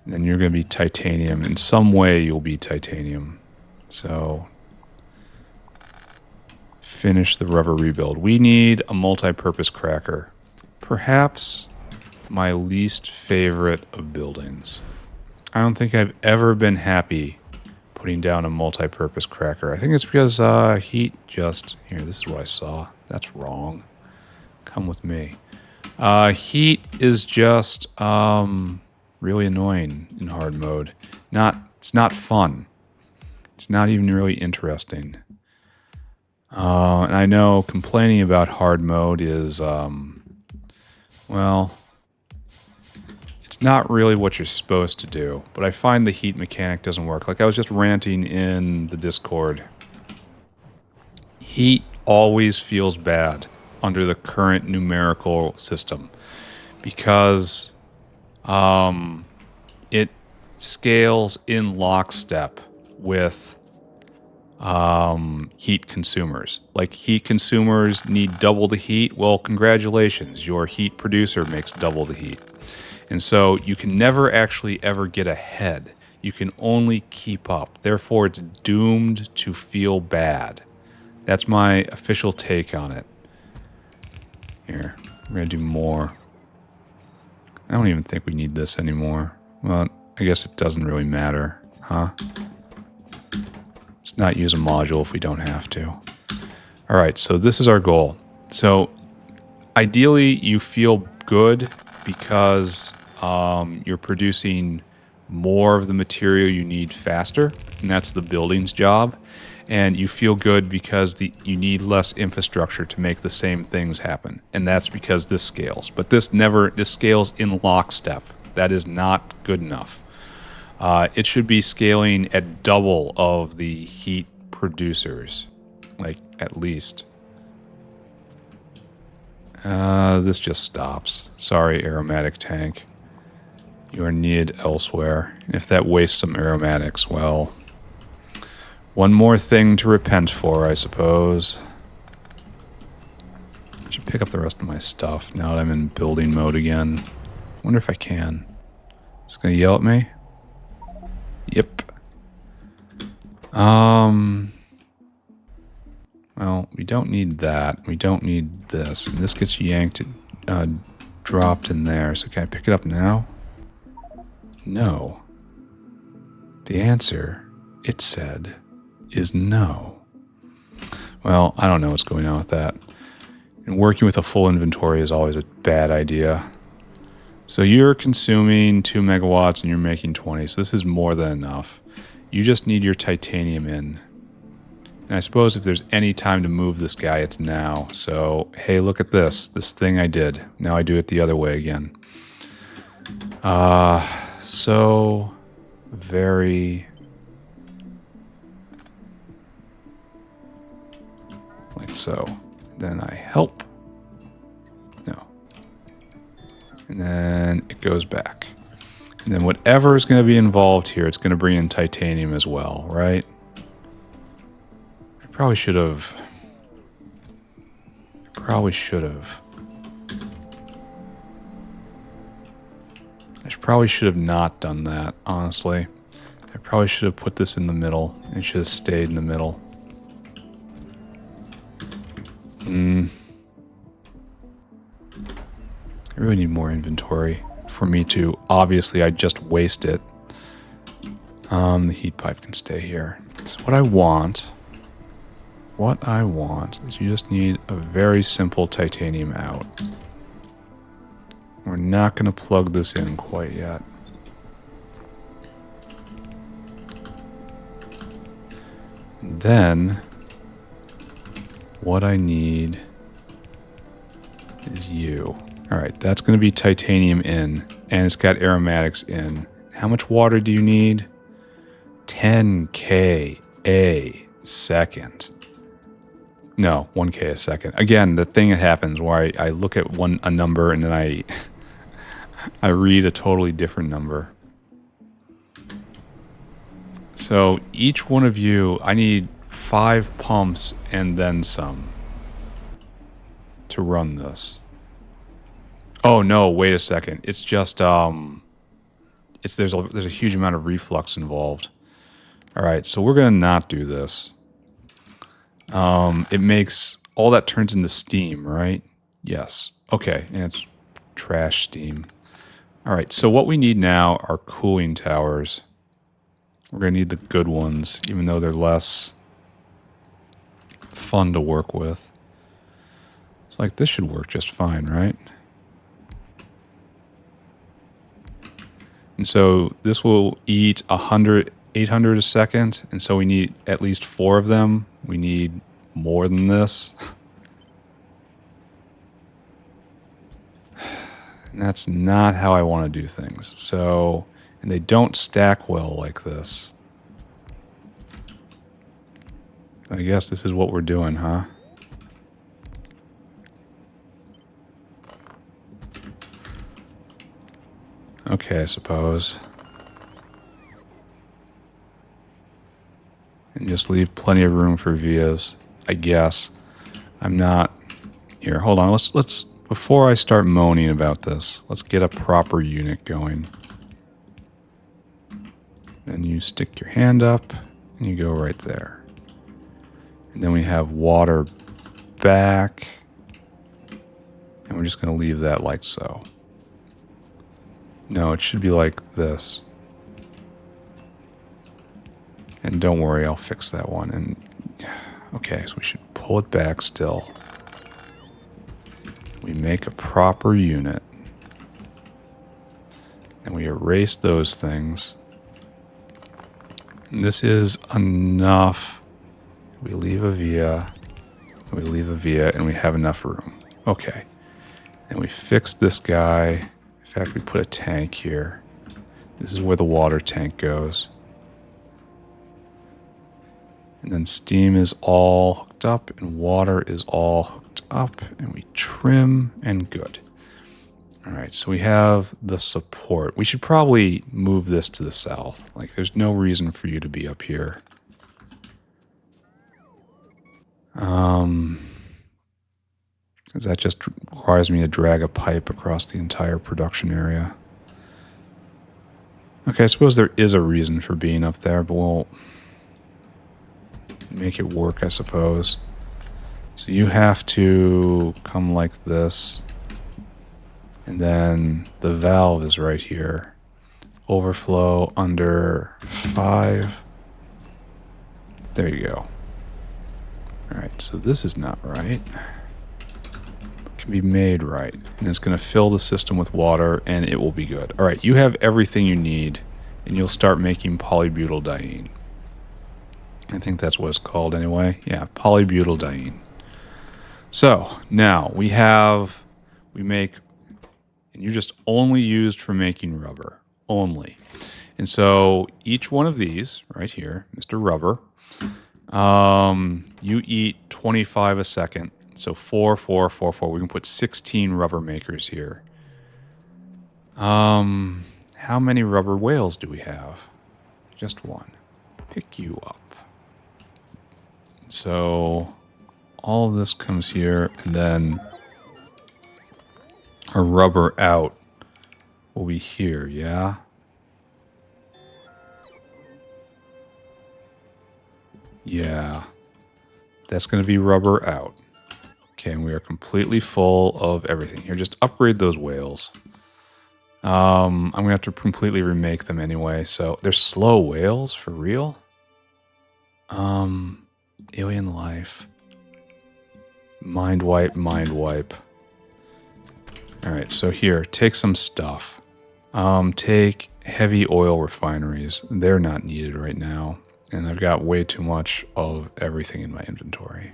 Then you're going to be titanium. In some way, you'll be titanium. So, finish the rubber rebuild. We need a multi-purpose cracker. Perhaps my least favorite of buildings. I don't think I've ever been happy putting down a multi-purpose cracker. I think it's because heat just... Here, this is what I saw. That's wrong. Come with me. Heat is just... really annoying in hard mode. It's not fun. It's not even really interesting. And I know complaining about hard mode is, well, it's not really what you're supposed to do. But I find the heat mechanic doesn't work. Like I was just ranting in the Discord. Heat always feels bad under the current numerical system. Because... it scales in lockstep with heat consumers. Like heat consumers need double the heat. Well, congratulations, your heat producer makes double the heat. And so you can never actually ever get ahead. You can only keep up. Therefore, it's doomed to feel bad. That's my official take on it. Here, we're going to do more. I don't even think we need this anymore. Well, I guess it doesn't really matter, huh? Let's not use a module if we don't have to. All right, so this is our goal. So ideally, you feel good because you're producing more of the material you need faster, and that's the building's job. And you feel good because you need less infrastructure to make the same things happen. And that's because this scales. But this scales in lockstep. That is not good enough. It should be scaling at double of the heat producers. Like, at least. This just stops. Sorry, aromatic tank. You are needed elsewhere. If that wastes some aromatics, well... One more thing to repent for, I suppose. I should pick up the rest of my stuff now that I'm in building mode again. Wonder if I can. It's gonna yell at me? Yep. Well, we don't need that. We don't need this. And this gets yanked, dropped in there. So can I pick it up now? No. The answer, it said, is no. Well, I don't know what's going on with that. And working with a full inventory is always a bad idea. So you're consuming 2 megawatts and you're making 20. So this is more than enough. You just need your titanium in. And I suppose if there's any time to move this guy, it's now. So, hey, look at this. This thing I did. Now I do it the other way again. So very... like so. Then I help. No. And then it goes back. And then whatever is going to be involved here, it's going to bring in titanium as well, right? Probably should have. I probably should have not done that, honestly. I probably should have put this in the middle. It should have stayed in the middle. I really need more inventory for me to. Obviously, I just waste it. The heat pipe can stay here. So what I want is you just need a very simple titanium out. We're not going to plug this in quite yet. And then, what I need is you. Alright, that's going to be titanium in, and it's got aromatics in. How much water do you need? 10K a second. No, 1K a second. Again, the thing that happens where I look at a number and then I read a totally different number. So each one of you, I need 5 pumps and then some to run this. Oh no, wait a second. It's just there's a huge amount of reflux involved. All right, so we're going to not do this. It makes all that turns into steam, right? Yes. Okay, and it's trash steam. All right, so what we need now are cooling towers. We're going to need the good ones, even though they're less fun to work with. It's like this should work just fine, right? And so this will eat 800 a second, and so we need at least 4 of them. We need more than this. And that's not how I want to do things. So, and they don't stack well like this. I guess this is what we're doing, huh? Okay, I suppose. And just leave plenty of room for vias, I guess. I'm not... Here, hold on. Let's before I start moaning about this, let's get a proper unit going. Then you stick your hand up, and you go right there. And then we have water back. And we're just going to leave that like so. No, it should be like this. And don't worry, I'll fix that one. And okay, so we should pull it back still. We make a proper unit. And we erase those things. And this is enough. We leave a via. We leave a via, and we have enough room. Okay. And we fix this guy. In fact, we put a tank here. This is where the water tank goes. And then steam is all hooked up, and water is all hooked up, and we trim, and good. All right, so we have the support. We should probably move this to the south. Like, there's no reason for you to be up here. Because that just requires me to drag a pipe across the entire production area. Okay, I suppose there is a reason for being up there, but we'll make it work, I suppose. So you have to come like this, and then the valve is right here. Overflow under 5. There you go. All right, so this is not right. It can be made right. And it's going to fill the system with water, and it will be good. All right, you have everything you need, and you'll start making polybutyldiene. I think that's what it's called anyway. Yeah, polybutyldiene. So now we make, and you're just only used for making rubber, only. And so each one of these right here, Mr. Rubber, you eat 25 a second. So 4, 4, 4, 4. We can put 16 rubber makers here. How many rubber whales do we have? Just one. Pick you up. So all of this comes here, and then our rubber out will be here, yeah? Yeah. That's going to be rubber out. Okay, and we are completely full of everything. Here, just upgrade those whales. I'm going to have to completely remake them anyway, so they're slow whales, for real? Alien life. Mind wipe, mind wipe. Alright, so here, take some stuff. Take heavy oil refineries. They're not needed right now. And I've got way too much of everything in my inventory.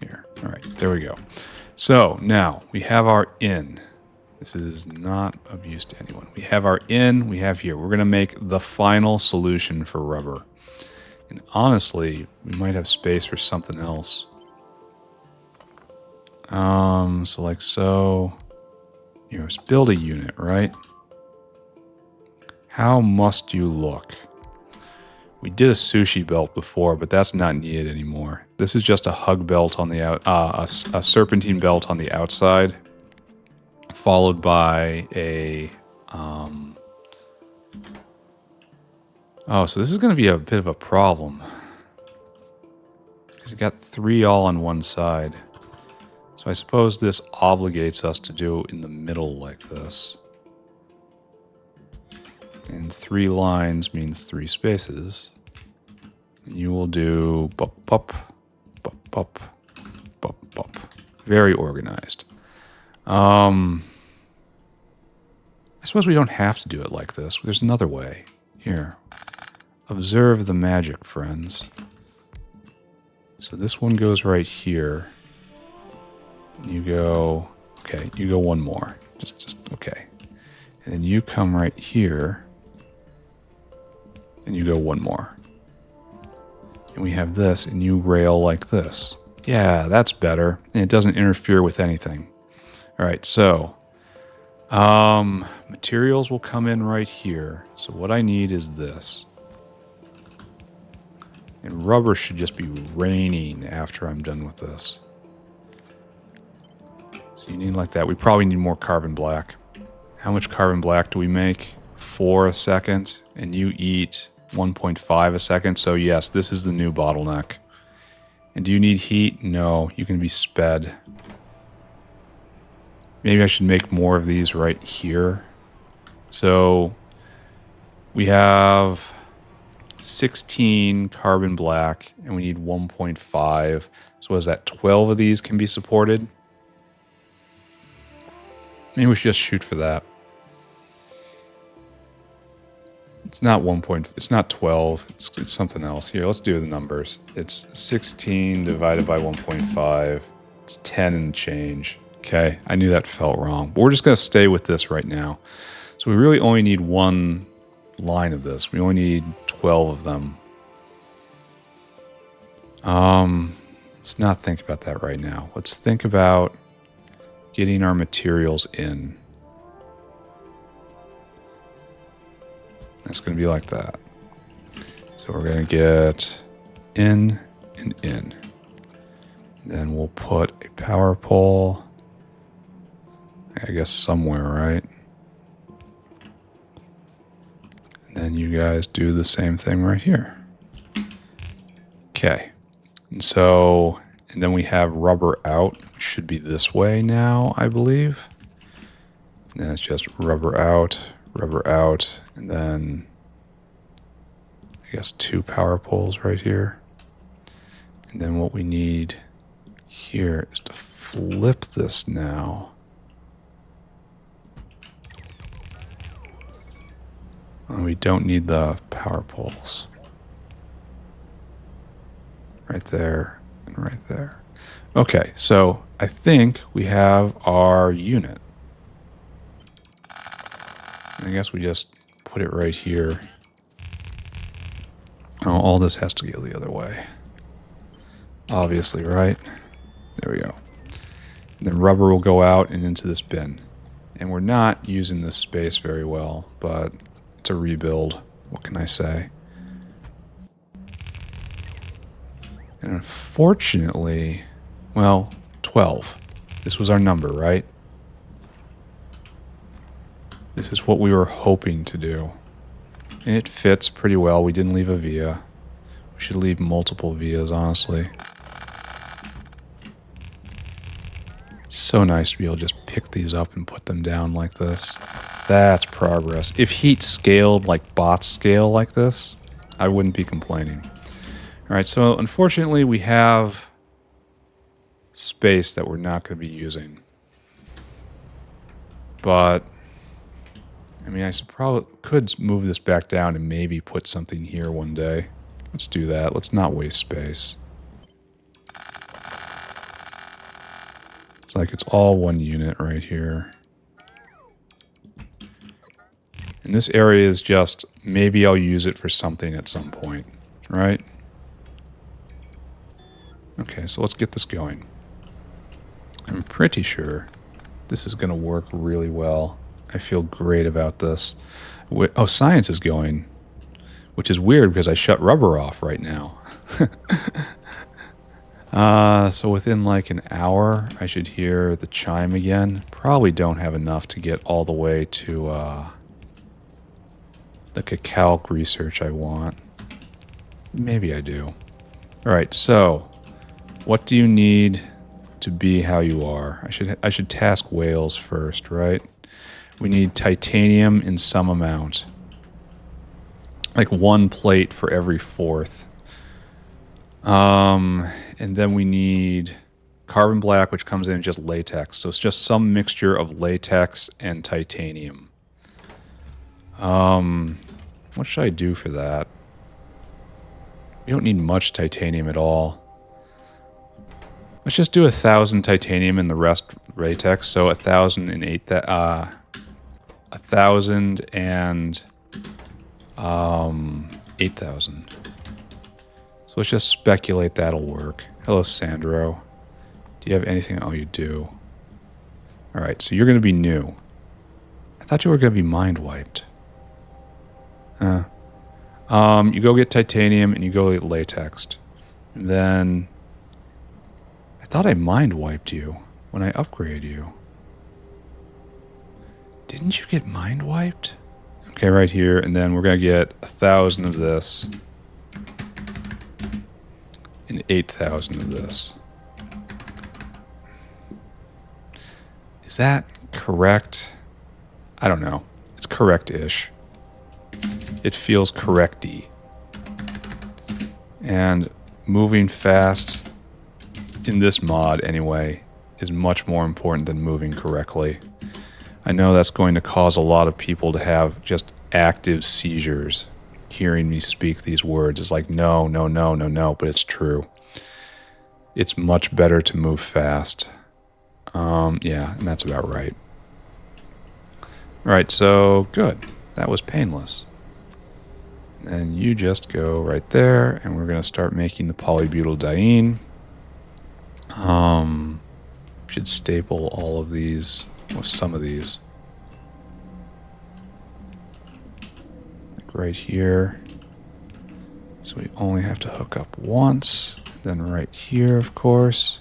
Here. Alright, there we go. So, now, we have our in. This is not of use to anyone. We have our in, we have here. We're going to make the final solution for rubber. And honestly, we might have space for something else. So like so. You know, let's build a unit, right? How must you look? We did a sushi belt before, but that's not needed anymore. This is just a hug belt on the out, a serpentine belt on the outside, followed by a. Oh, so this is going to be a bit of a problem because you got 3 all on one side. So I suppose this obligates us to do in the middle like this. And 3 lines means 3 spaces. And you will do bup, bup, bup, bup, bup, bup. Very organized. I suppose we don't have to do it like this. There's another way. Here. Observe the magic, friends. So this one goes right here. You go, okay, you go one more. Just, okay. And then you come right here. And you go one more. And we have this, and you rail like this. Yeah, that's better. And it doesn't interfere with anything. All right, so materials will come in right here. So what I need is this. And rubber should just be raining after I'm done with this. So you need like that. We probably need more carbon black. How much carbon black do we make? 4 a second. And you eat 1.5 a second. So yes, this is the new bottleneck. And do you need heat? No, you can be sped. Maybe I should make more of these right here. So we have 16 carbon black and we need 1.5. So what is that? 12 of these can be supported. Maybe we should just shoot for that. It's not 1. It's not 12. It's something else. Here, let's do the numbers. It's 16 divided by 1.5. It's 10 and change. Okay, I knew that felt wrong. But we're just going to stay with this right now. So we really only need 1 line of this. We only need 12 of them. Let's not think about that right now. Let's think about getting our materials in. That's going to be like that. So we're going to get in and in. Then we'll put a power pole, I guess somewhere, right? And then you guys do the same thing right here. Okay. And so, and then we have rubber out, which should be this way now, I believe. And then it's just rubber out, and then I guess 2 power poles right here. And then what we need here is to flip this now. And we don't need the power poles. Right there and right there. Okay, so I think we have our unit. And I guess we just put it right here. Oh, all this has to go the other way. Obviously, right? There we go. And then rubber will go out and into this bin. And we're not using this space very well, but it's a rebuild. What can I say? And unfortunately, well, 12. This was our number, right? This is what we were hoping to do. And it fits pretty well. We didn't leave a via. We should leave multiple vias, honestly. So nice to be able to just pick these up and put them down like this. That's progress. If heat scaled like bots scale like this, I wouldn't be complaining. Alright, so unfortunately we have space that we're not going to be using. But, I mean, I probably could move this back down and maybe put something here one day. Let's do that. Let's not waste space. It's like it's all one unit right here. And this area is just, maybe I'll use it for something at some point, right? Okay, so let's get this going. I'm pretty sure this is going to work really well. I feel great about this. Oh, science is going, which is weird because I shut rubber off right now. So within like an hour, I should hear the chime again. Probably don't have enough to get all the way to the calc research I want. Maybe I do. All right, so what do you need to be how you are? I should task whales first, right? We need titanium in some amount. Like 1 plate for every 4th. And then we need carbon black, which comes in just latex. So it's just some mixture of latex and titanium. What should I do for that? We don't need much titanium at all. Let's just do 1,000 titanium and the rest latex. So 1,008 that 1,000 and 8,000. So let's just speculate that'll work. Hello, Sandro. Do you have anything? Oh, you do. All right, so you're going to be new. I thought you were going to be mind wiped. You go get titanium and you go get latex. And then I thought I mind wiped you when I upgraded you. Didn't you get mind wiped? Okay, right here, and then we're gonna get 1,000 of this and 8,000 of this. Is that correct? I don't know. It's correct-ish. It feels correct-y. And moving fast, in this mod anyway, is much more important than moving correctly. I know that's going to cause a lot of people to have just active seizures hearing me speak these words. It's like, no, no, no, no, no, but it's true. It's much better to move fast. Yeah, and that's about right. All right, so good. That was painless. And you just go right there, and we're going to start making the polybutyldiene. Should staple all of these, or some of these. Like right here. So we only have to hook up once. Then right here, of course.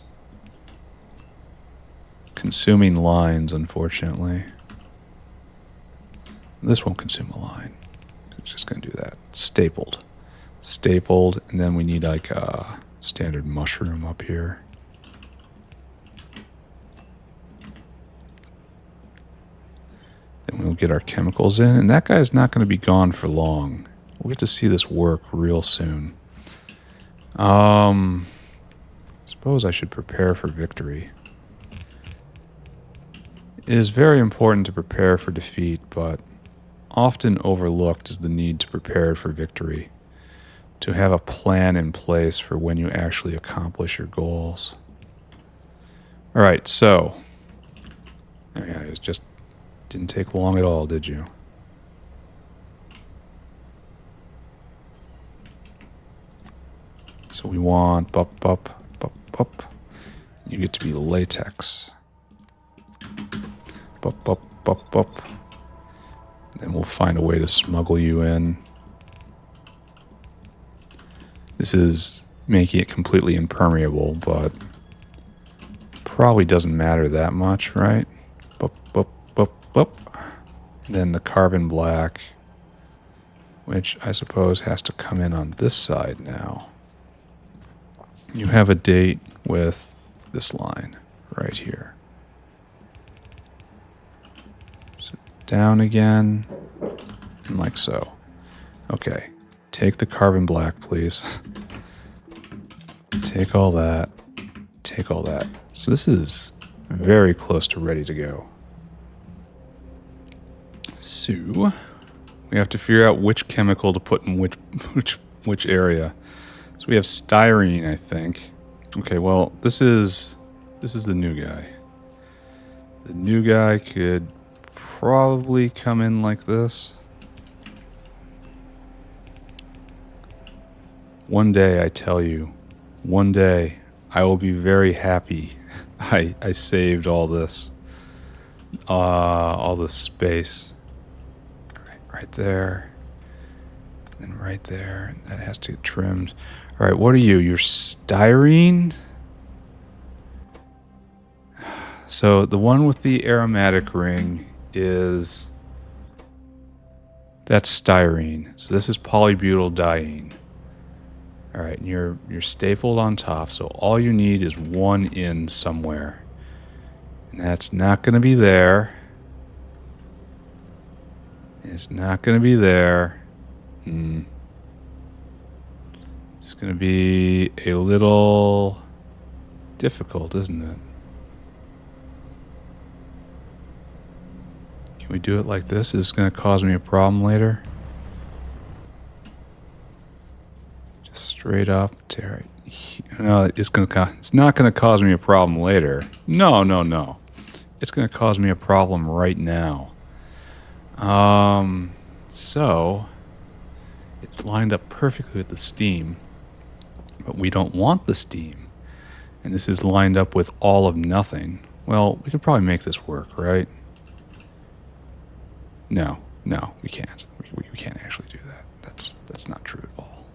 Consuming lines, unfortunately. This won't consume a line. It's just going to do that. Stapled. Stapled, and then we need like standard mushroom up here. Then we'll get our chemicals in, and that guy's not going to be gone for long. We'll get to see this work real soon. Suppose I should prepare for victory. It is very important to prepare for defeat, but often overlooked is the need to prepare for victory, to have a plan in place for when you actually accomplish your goals. All right, so, yeah, it was just didn't take long at all, did you? So we want bup, bup, bup, bup. You get to be latex. Bup, bup, bup, bup. Then we'll find a way to smuggle you in. This is making it completely impermeable, but probably doesn't matter that much, right? Bup, bup, bup, bup. And then the carbon black, which I suppose has to come in on this side now. You have a date with this line right here. So down again, and like so. Okay, take the carbon black, please. Take all that. Take all that. So this is very close to ready to go. So we have to figure out which chemical to put in which area. So we have styrene, I think. Okay, well, this is the new guy. The new guy could probably come in like this. One day, I tell you, one day I will be very happy I saved all this space. Right there. And right there. That has to get trimmed. All right, what are you? You're styrene? So the one with the aromatic ring is... that's styrene. So this is polybutyldiene. All right, and you're stapled on top, so all you need is one in somewhere. And that's not going to be there. It's not going to be there. It's going to be a little difficult, isn't it? Can we do it like this? Is this going to cause me a problem later? Just straight up. No, it's not going to cause me a problem later. No. It's going to cause me a problem right now. So it's lined up perfectly with the steam, but we don't want the steam. And this is lined up with all of nothing. Well, we could probably make this work, right? No, we can't. We can't actually do that. That's not true at all.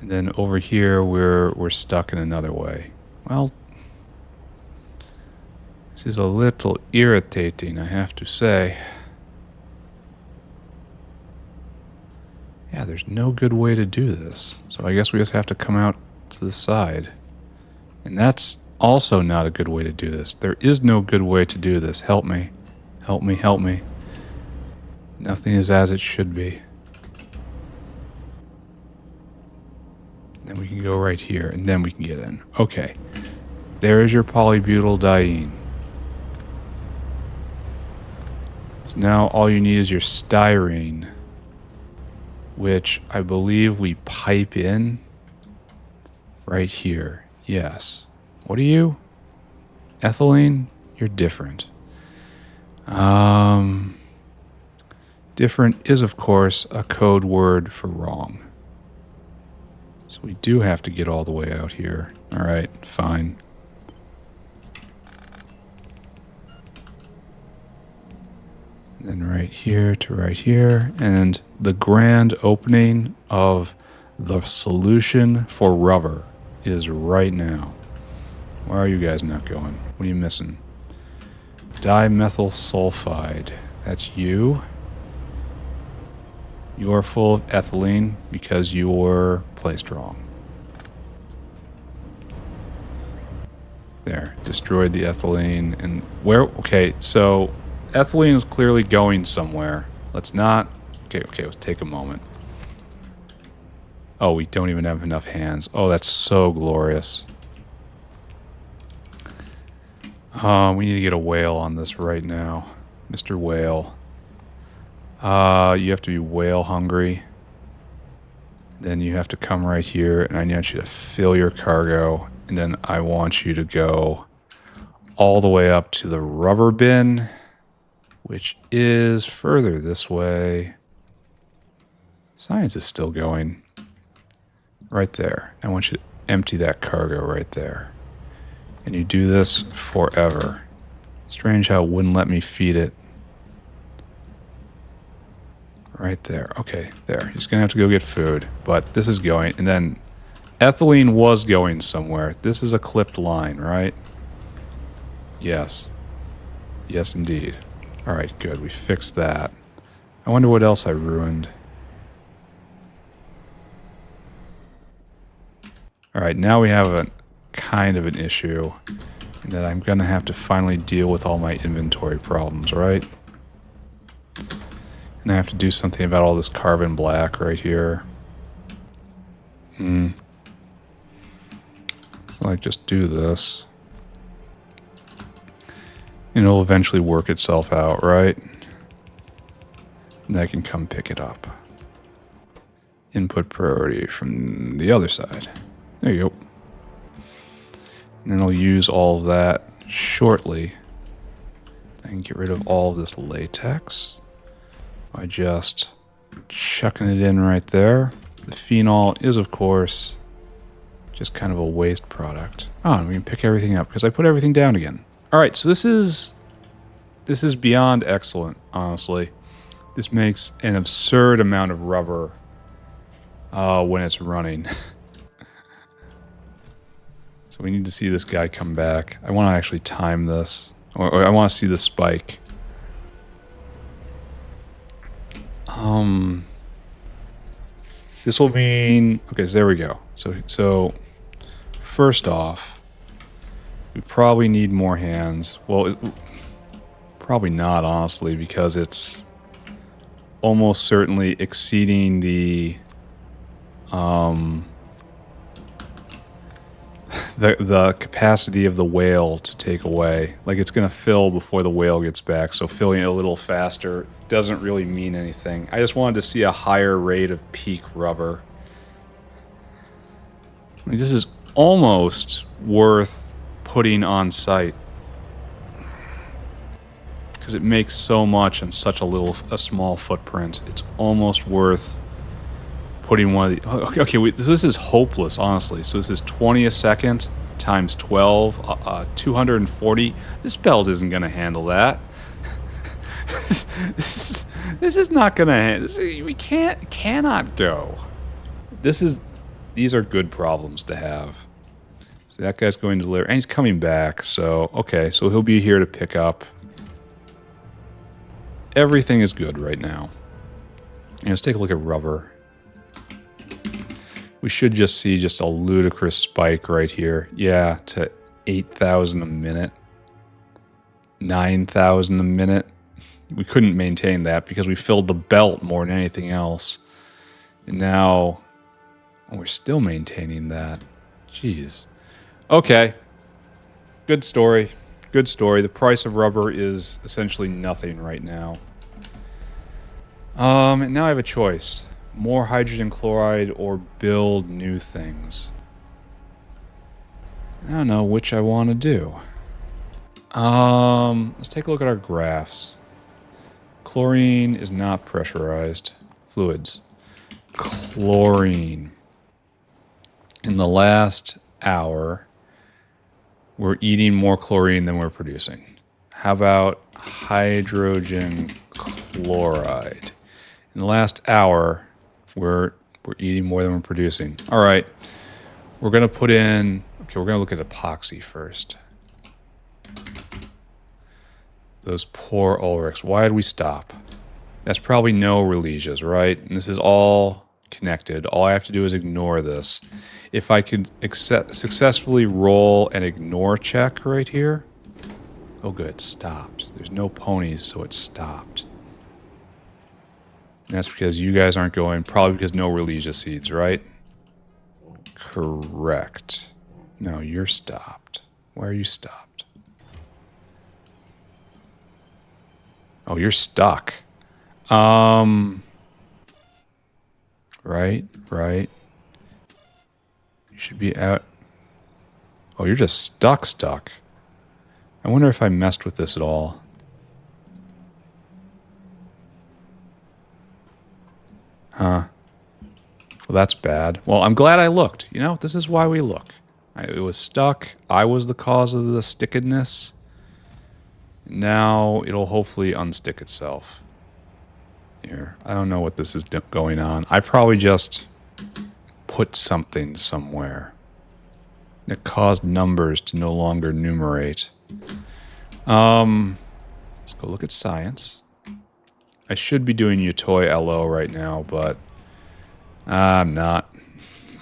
And then over here, we're stuck in another way. Well, this is a little irritating, I have to say. Yeah, there's no good way to do this. So I guess we just have to come out to the side. And that's also not a good way to do this. There is no good way to do this. Help me. Help me, help me. Nothing is as it should be. Then we can go right here, and then we can get in. Okay. There is your polybutyldiene. So now all you need is your styrene, which I believe we pipe in right here. Yes. What are you? Ethylene? You're different. Different is, of course, a code word for wrong. So we do have to get all the way out here. All right, fine. And then right here to right here. And the grand opening of the solution for rubber is right now. Where are you guys not going? What are you missing? Dimethyl sulfide. That's you. You're full of ethylene because you were placed wrong. There, destroyed the ethylene. And where? Okay, so ethylene is clearly going somewhere. Let's not... Okay, let's take a moment. Oh, we don't even have enough hands. Oh, that's so glorious. We need to get a whale on this right now. Mr. Whale. You have to be whale hungry. Then you have to come right here, and I want you to fill your cargo. And then I want you to go all the way up to the rubber bin, which is further this way. Science is still going. Right there. I want you to empty that cargo right there. And you do this forever. Strange how it wouldn't let me feed it. Right there. Okay, there. He's going to have to go get food. But this is going. And then ethylene was going somewhere. This is a clipped line, right? Yes. Yes, indeed. All right, good. We fixed that. I wonder what else I ruined. All right, now we have a kind of an issue in that I'm going to have to finally deal with all my inventory problems, right? And I have to do something about all this carbon black right here. So I just do this. And it'll eventually work itself out, right? And I can come pick it up. Input priority from the other side. There you go. And then I'll use all of that shortly. And get rid of all of this latex by just chucking it in right there. The phenol is, of course, just kind of a waste product. Oh, and we can pick everything up because I put everything down again. All right, so this is beyond excellent, honestly. This makes an absurd amount of rubber when it's running. So we need to see this guy come back. I want to actually time this. Or I want to see the spike. This will mean... Okay, so there we go. So first off, we probably need more hands. Well, probably not, honestly, because it's almost certainly exceeding the capacity of the whale to take away. Like, it's going to fill before the whale gets back, so filling it a little faster doesn't really mean anything. I just wanted to see a higher rate of peak rubber. I mean, this is almost worth putting on site because it makes so much in such a small footprint. It's almost worth putting one of the... Okay, this is hopeless, honestly. So this is 20 a second times 12, 240. This belt isn't going to handle that. This is not going to handle... We cannot go. These are good problems to have. So that guy's going to deliver, and he's coming back. So, okay, so he'll be here to pick up. Everything is good right now. And let's take a look at rubber. We should just see just a ludicrous spike right here. Yeah, to 8,000 a minute. 9,000 a minute. We couldn't maintain that because we filled the belt more than anything else. And now we're still maintaining that. Jeez. Okay. Good story. Good story. The price of rubber is essentially nothing right now. And now I have a choice. More hydrogen chloride or build new things. I don't know which I want to do. Let's take a look at our graphs. Chlorine is not pressurized. Fluids. Chlorine. In the last hour, we're eating more chlorine than we're producing. How about hydrogen chloride? In the last hour, we're eating more than we're producing. All right, we're going to put in... Okay, we're going to look at epoxy first. Those poor Ulrics. Why did we stop? That's probably no releases, right? And this is all connected. All I have to do is ignore this. If I can successfully roll an ignore check right here. Oh, good. Stopped. There's no ponies, so it stopped. And that's because you guys aren't going, probably because no Relegia seeds, right? Correct. No, you're stopped. Why are you stopped? Oh, you're stuck. Right. You should be out. Oh, you're just stuck. I wonder if I messed with this at all. Huh. Well, that's bad. Well, I'm glad I looked. You know, this is why we look. It was stuck. I was the cause of the stickedness. Now it'll hopefully unstick itself. Here. I don't know what this is going on. I probably just put something somewhere that caused numbers to no longer numerate. Let's go look at science. I should be doing Utoi LO right now, but I'm not.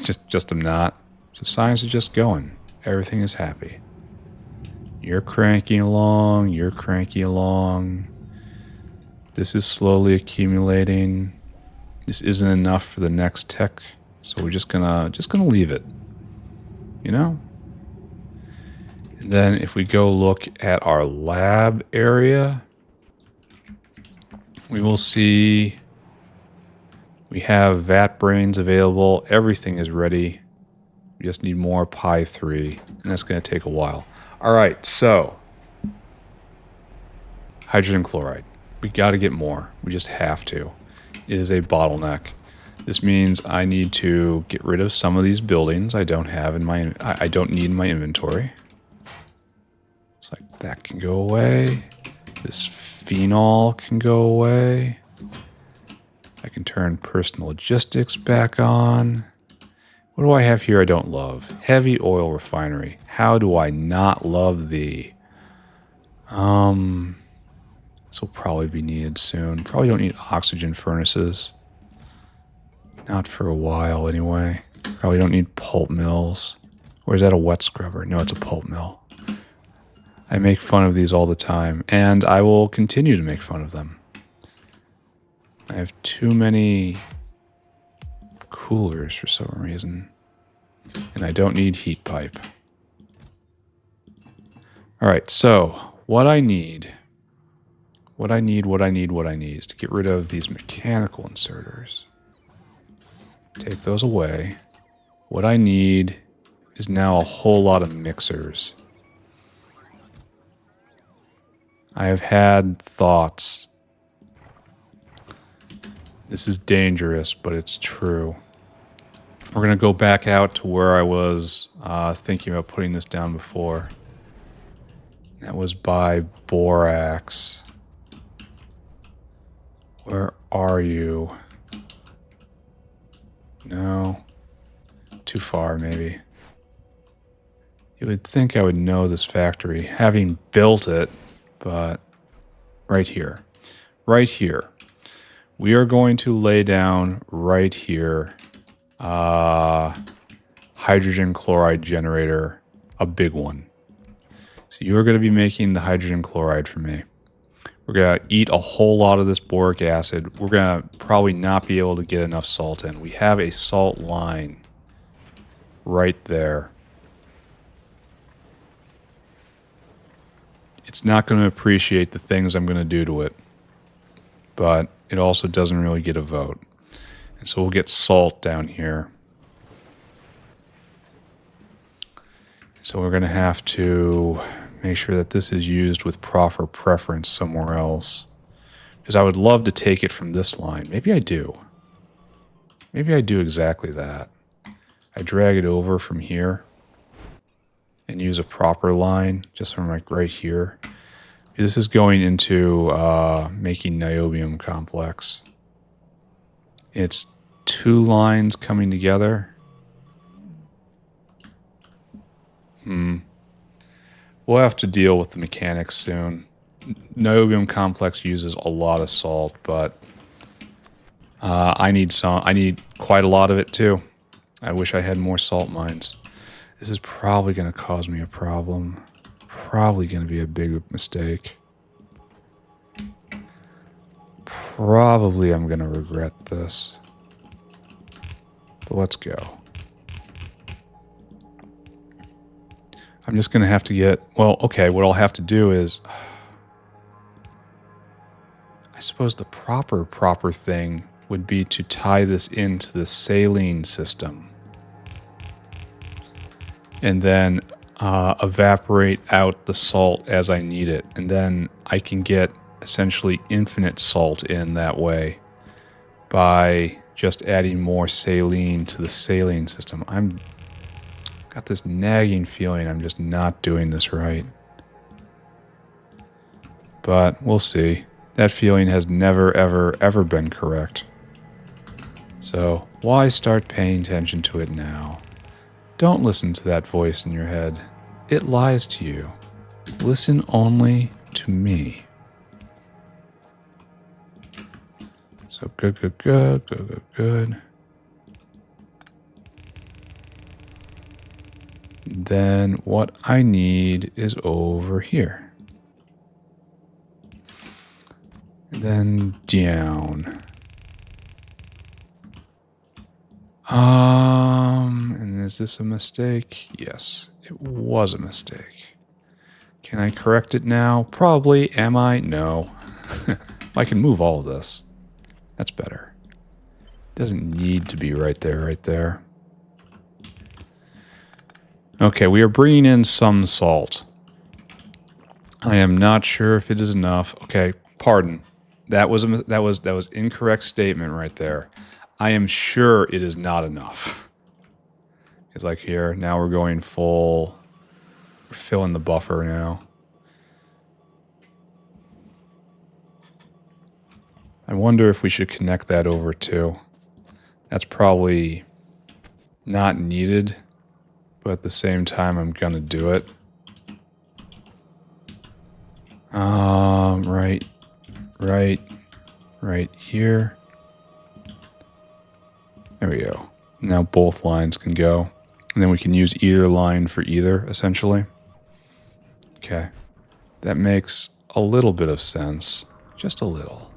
Just I'm not. So science is just going. Everything is happy. You're cranking along. You're cranking along. This is slowly accumulating. This isn't enough for the next tech, so we're just gonna leave it. You know? And then if we go look at our lab area, we will see we have vat brains available. Everything is ready. We just need more pi3, and that's going to take a while. All right, so hydrogen chloride. We got to get more. We just have to. It is a bottleneck. This means I need to get rid of some of these buildings I don't have in my I don't need in my inventory. It's like that can go away. This phenol can go away. I can turn personal logistics back on. What do I have here I don't love? Heavy oil refinery. How do I not love thee? This will probably be needed soon. Probably don't need oxygen furnaces. Not for a while anyway. Probably don't need pulp mills. Or is that a wet scrubber? No, it's a pulp mill. I make fun of these all the time, and I will continue to make fun of them. I have too many coolers for some reason, and I don't need heat pipe. All right, so what I need is to get rid of these mechanical inserters. Take those away. What I need is now a whole lot of mixers. I have had thoughts. This is dangerous, but it's true. We're going to go back out to where I was thinking about putting this down before. That was by borax. Where are you? No. Too far, maybe. You would think I would know this factory, having built it, but right here. Right here. We are going to lay down right here hydrogen chloride generator, a big one. So you are going to be making the hydrogen chloride for me. We're going to eat a whole lot of this boric acid. We're going to probably not be able to get enough salt in. We have a salt line right there. It's not going to appreciate the things I'm going to do to it, but it also doesn't really get a vote. And so we'll get salt down here. So we're going to have to make sure that this is used with proper preference somewhere else. Because I would love to take it from this line. Maybe I do. Maybe I do exactly that. I drag it over from here and use a proper line just from like right here. This is going into making niobium complex. It's two lines coming together. We'll have to deal with the mechanics soon. Niobium complex uses a lot of salt, but I need quite a lot of it too. I wish I had more salt mines. This is probably going to cause me a problem. Probably going to be a big mistake. Probably I'm going to regret this. But let's go. I'm just going to have to get... Well, okay, what I'll have to do is... I suppose the proper thing would be to tie this into the saline system. And then evaporate out the salt as I need it. And then I can get essentially infinite salt in that way by just adding more saline to the saline system. I'm got this nagging feeling I'm just not doing this right. But we'll see. That feeling has never, ever been correct. So why start paying attention to it now? Don't listen to that voice in your head. It lies to you. Listen only to me. So good. Then what I need is over here. And then down. And is this a mistake? Yes, it was a mistake. Can I correct it now? Probably. Am I? No. I can move all of this. That's better. Doesn't need to be right there. Okay, we are bringing in some salt. I am not sure if it is enough. Okay, pardon. That was incorrect statement right there. I am sure it is not enough. It's like here, now we're going full. We're filling the buffer now. I wonder if we should connect that over too. That's probably not needed, but at the same time, I'm gonna do it. Right here. There we go. Now both lines can go. And then we can use either line for either, essentially. Okay. That makes a little bit of sense. Just a little.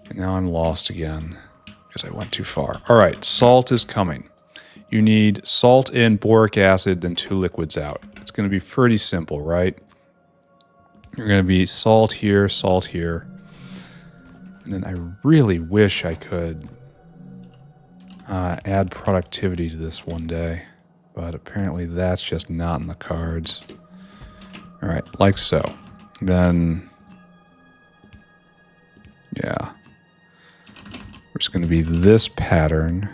And now I'm lost again because I went too far. All right, salt is coming. You need salt in, boric acid, then 2 liquids out. It's going to be pretty simple, right? You're going to be salt here, and then I really wish I could add productivity to this one day, but apparently that's just not in the cards. All right, like so. Then, yeah. It's going to be this pattern,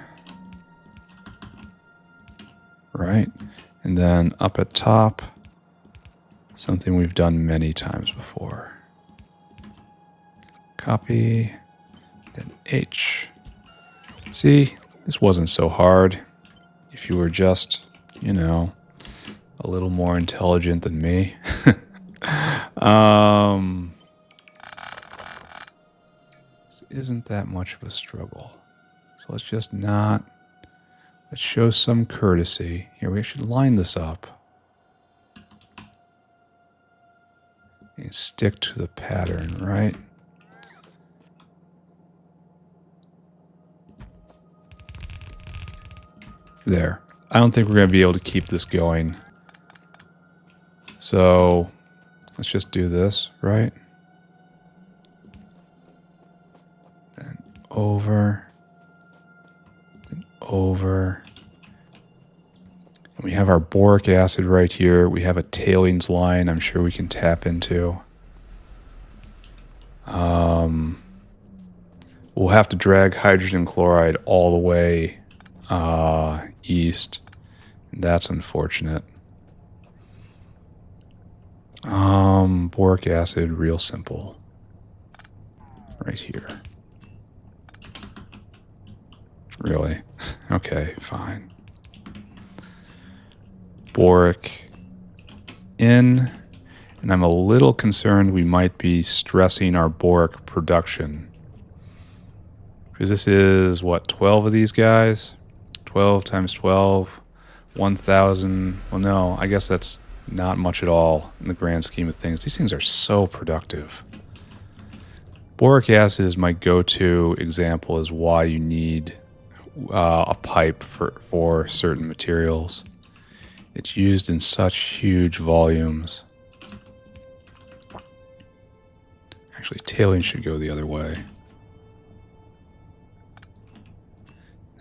right? And then up at top, something we've done many times before. Copy, then H. See, this wasn't so hard if you were just, you know, a little more intelligent than me. This isn't that much of a struggle. So let's just not, let's show some courtesy. Here, we should line this up. And stick to the pattern, right? There. I don't think we're going to be able to keep this going. So let's just do this, right? Then over. Then over. And we have our boric acid right here. We have a tailings line I'm sure we can tap into. We'll have to drag hydrogen chloride all the way east. That's unfortunate. Boric acid, real simple. Right here. Really? Okay, fine. Boric in, And I'm a little concerned we might be stressing our boric production. Because this is, what, 12 of these guys? 12 times 12, 1,000. Well, no, I guess that's not much at all in the grand scheme of things. These things are so productive. Boric acid is my go-to example as why you need a pipe for certain materials. It's used in such huge volumes. Actually, tailing should go the other way.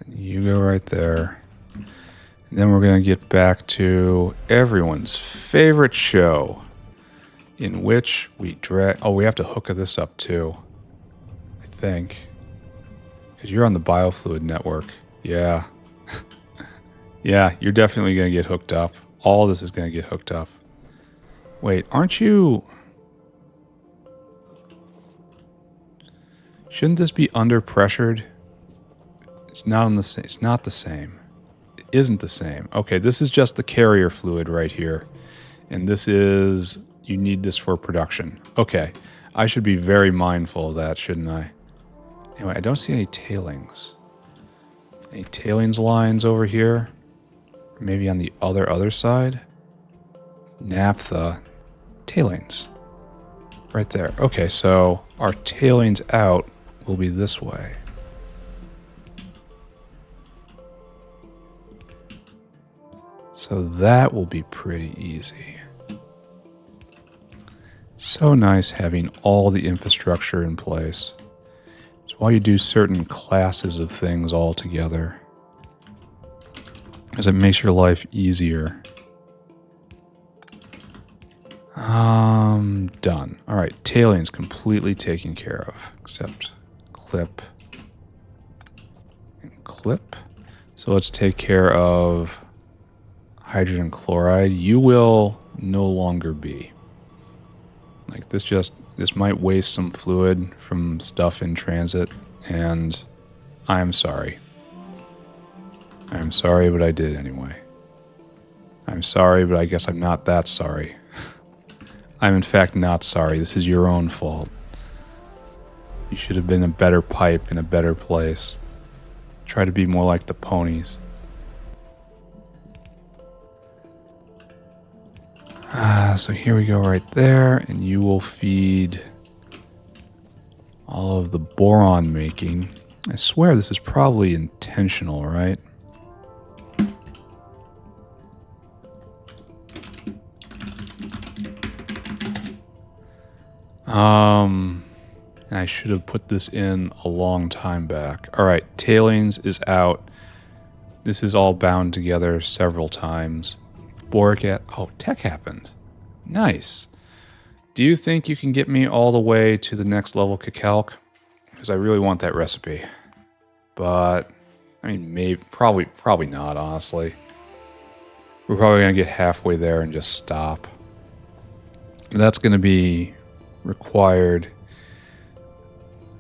And you go right there. And then we're going to get back to everyone's favorite show, in which we drag... Oh, we have to hook this up too, I think. Because you're on the biofluid network. Yeah. Yeah, you're definitely going to get hooked up. All this is going to get hooked up. Wait, aren't you... Shouldn't this be under pressured? It's not on the same. It's not the same. It isn't the same. Okay, this is just the carrier fluid right here. And this is... You need this for production. Okay, I should be very mindful of that, shouldn't I? Anyway, I don't see any tailings. Any tailings lines over here? Maybe on the other side? Naphtha. Tailings. Right there. Okay, so our tailings out will be this way. So that will be pretty easy. So nice having all the infrastructure in place. It's why you do certain classes of things all together, because it makes your life easier. Done. All right, tailings completely taken care of, except clip and clip. So let's take care of hydrogen chloride. You will no longer be. Like this might waste some fluid from stuff in transit, and I'm sorry. I'm sorry, but I did anyway. I'm sorry, but I guess I'm not that sorry. I'm in fact not sorry. This is your own fault. You should have been a better pipe in a better place. Try to be more like the ponies. So here we go right there, and you will feed all of the boron making. I swear this is probably intentional, right? I should have put this in a long time back. All right, tailings is out. This is all bound together several times. Boric at... Oh, tech happened. Nice. Do you think you can get me all the way to the next level Cacalc? Because I really want that recipe. But, I mean, maybe, probably not, honestly. We're probably going to get halfway there and just stop. That's going to be required.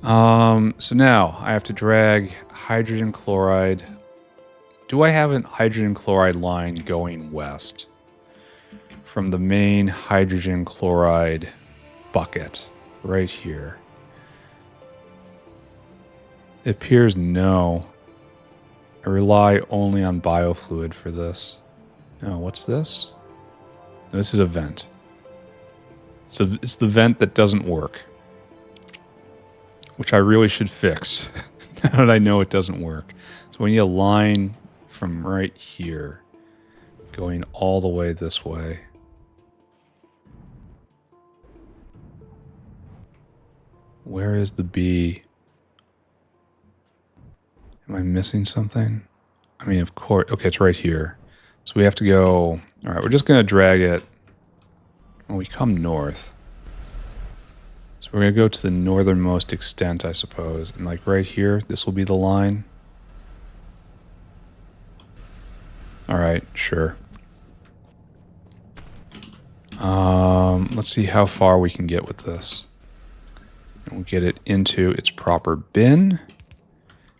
So now I have to drag hydrogen chloride. Do I have a hydrogen chloride line going west from the main hydrogen chloride bucket right here? It appears no. I rely only on biofluid for this. No, what's this? No, this is a vent. So it's the vent that doesn't work, which I really should fix now that I know it doesn't work. So we need a line from right here going all the way this way. Where is the B? Am I missing something? I mean, of course. Okay, it's right here. So we have to go... All right, we're just going to drag it when we come north. So we're going to go to the northernmost extent, I suppose. And like right here, this will be the line. All right, sure. Let's see how far we can get with this. And we'll get it into its proper bin.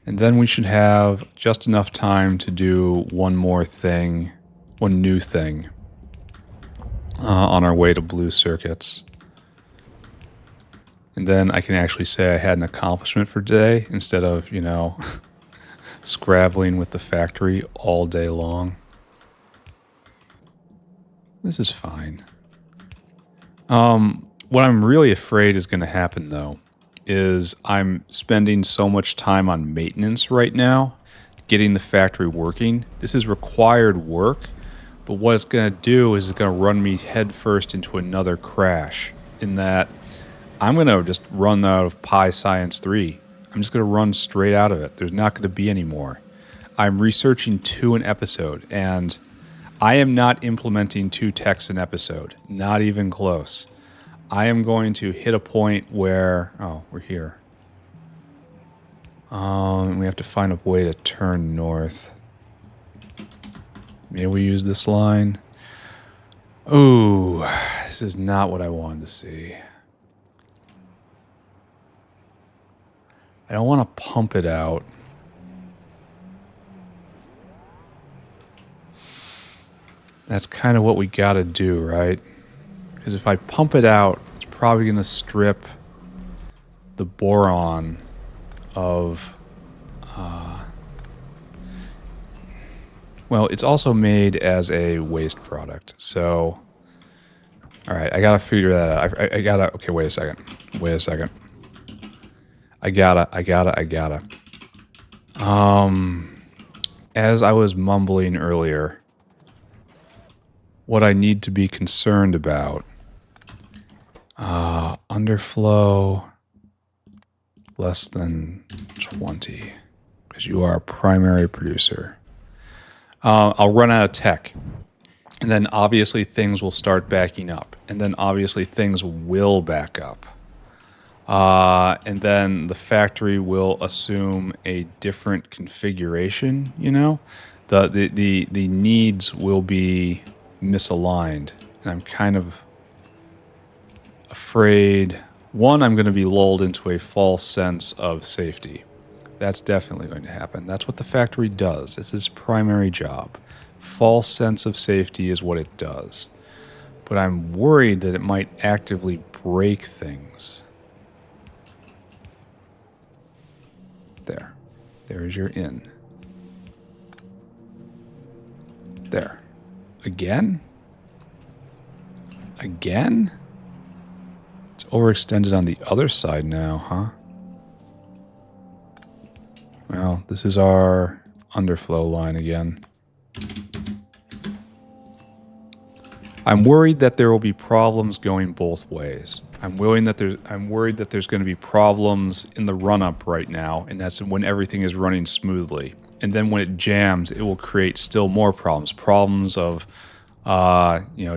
And then we should have just enough time to do one more thing, one new thing. on our way to blue circuits. And then I can actually say I had an accomplishment for today instead of, you know, scrabbling with the factory all day long. This is fine. What I'm really afraid is going to happen, though, is I'm spending so much time on maintenance right now, getting the factory working. This is required work, but what it's going to do is it's going to run me headfirst into another crash in that I'm going to just run out of Pi Science 3. I'm just going to run straight out of it. There's not going to be any more. I'm researching 2 an episode, and I am not implementing 2 texts an episode. Not even close. I am going to hit a point where... Oh, we're here. We have to find a way to turn north. Maybe we use this line. Ooh, this is not what I wanted to see. I don't want to pump it out. That's kind of what we got to do, right? Because if I pump it out, it's probably going to strip the boron of... well, it's also made as a waste product, so... Alright, I got to figure that out. I got to... Okay, wait a second. I gotta. As I was mumbling earlier, what I need to be concerned about, underflow less than 20, because you are a primary producer. I'll run out of tech, and then obviously things will start backing up, and then obviously things will back up. And then the factory will assume a different configuration, you know? The needs will be misaligned. And I'm kind of afraid, one, I'm going to be lulled into a false sense of safety. That's definitely going to happen. That's what the factory does. It's its primary job. False sense of safety is what it does. But I'm worried that it might actively break things. There. There's your in. There. Again? Again? It's overextended on the other side now, huh? Well, this is our underflow line again. I'm worried that there will be problems going both ways. I'm worried that there's going to be problems in the run-up right now, and that's when everything is running smoothly. And then when it jams, it will create still more problems. Problems of,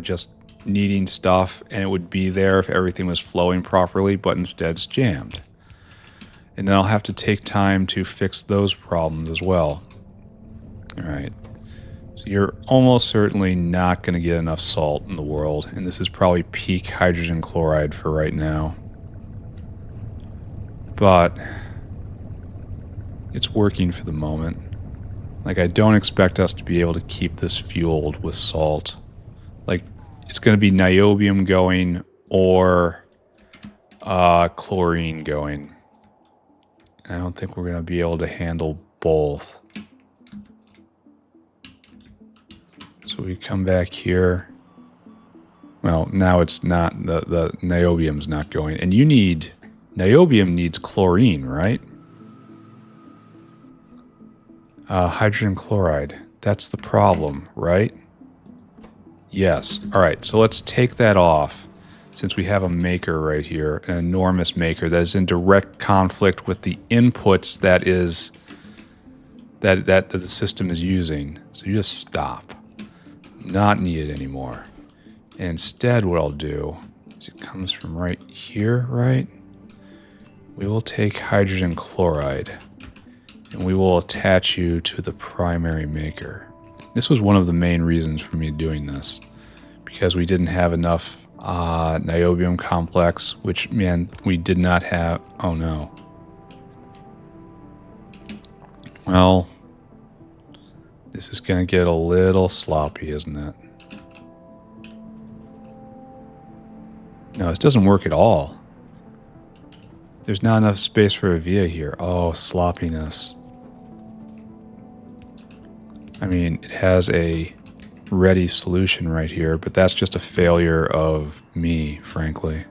just needing stuff, and it would be there if everything was flowing properly, but instead it's jammed. And then I'll have to take time to fix those problems as well. All right. So you're almost certainly not going to get enough salt in the world, and this is probably peak hydrogen chloride for right now. But it's working for the moment. Like, I don't expect us to be able to keep this fueled with salt. Like, it's going to be niobium going or chlorine going. I don't think we're going to be able to handle both. So we come back here. Well, now it's not, the niobium's not going. And niobium needs chlorine, right? Hydrogen chloride. That's the problem, right? Yes. All right, so let's take that off, since we have a maker right here, an enormous maker that is in direct conflict with the inputs that the system is using. So you just stop. Not needed anymore. And instead, what I'll do is it comes from right here, right? We will take hydrogen chloride and we will attach you to the primary maker. This was one of the main reasons for me doing this, because we didn't have enough niobium complex, which, man, we did not have. Oh no. Well, this is going to get a little sloppy, isn't it? No, this doesn't work at all. There's not enough space for a via here. Oh, sloppiness. I mean, it has a ready solution right here, but that's just a failure of me, frankly.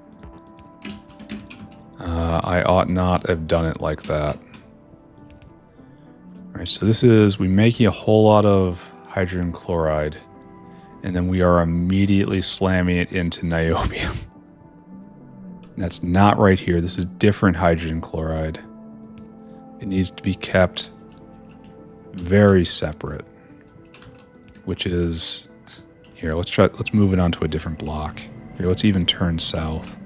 I ought not have done it like that. All right, so this is, we're making a whole lot of hydrogen chloride, and then we are immediately slamming it into niobium. That's not right here. This is different hydrogen chloride. It needs to be kept very separate, which is, here, let's move it onto a different block. Here, let's even turn south.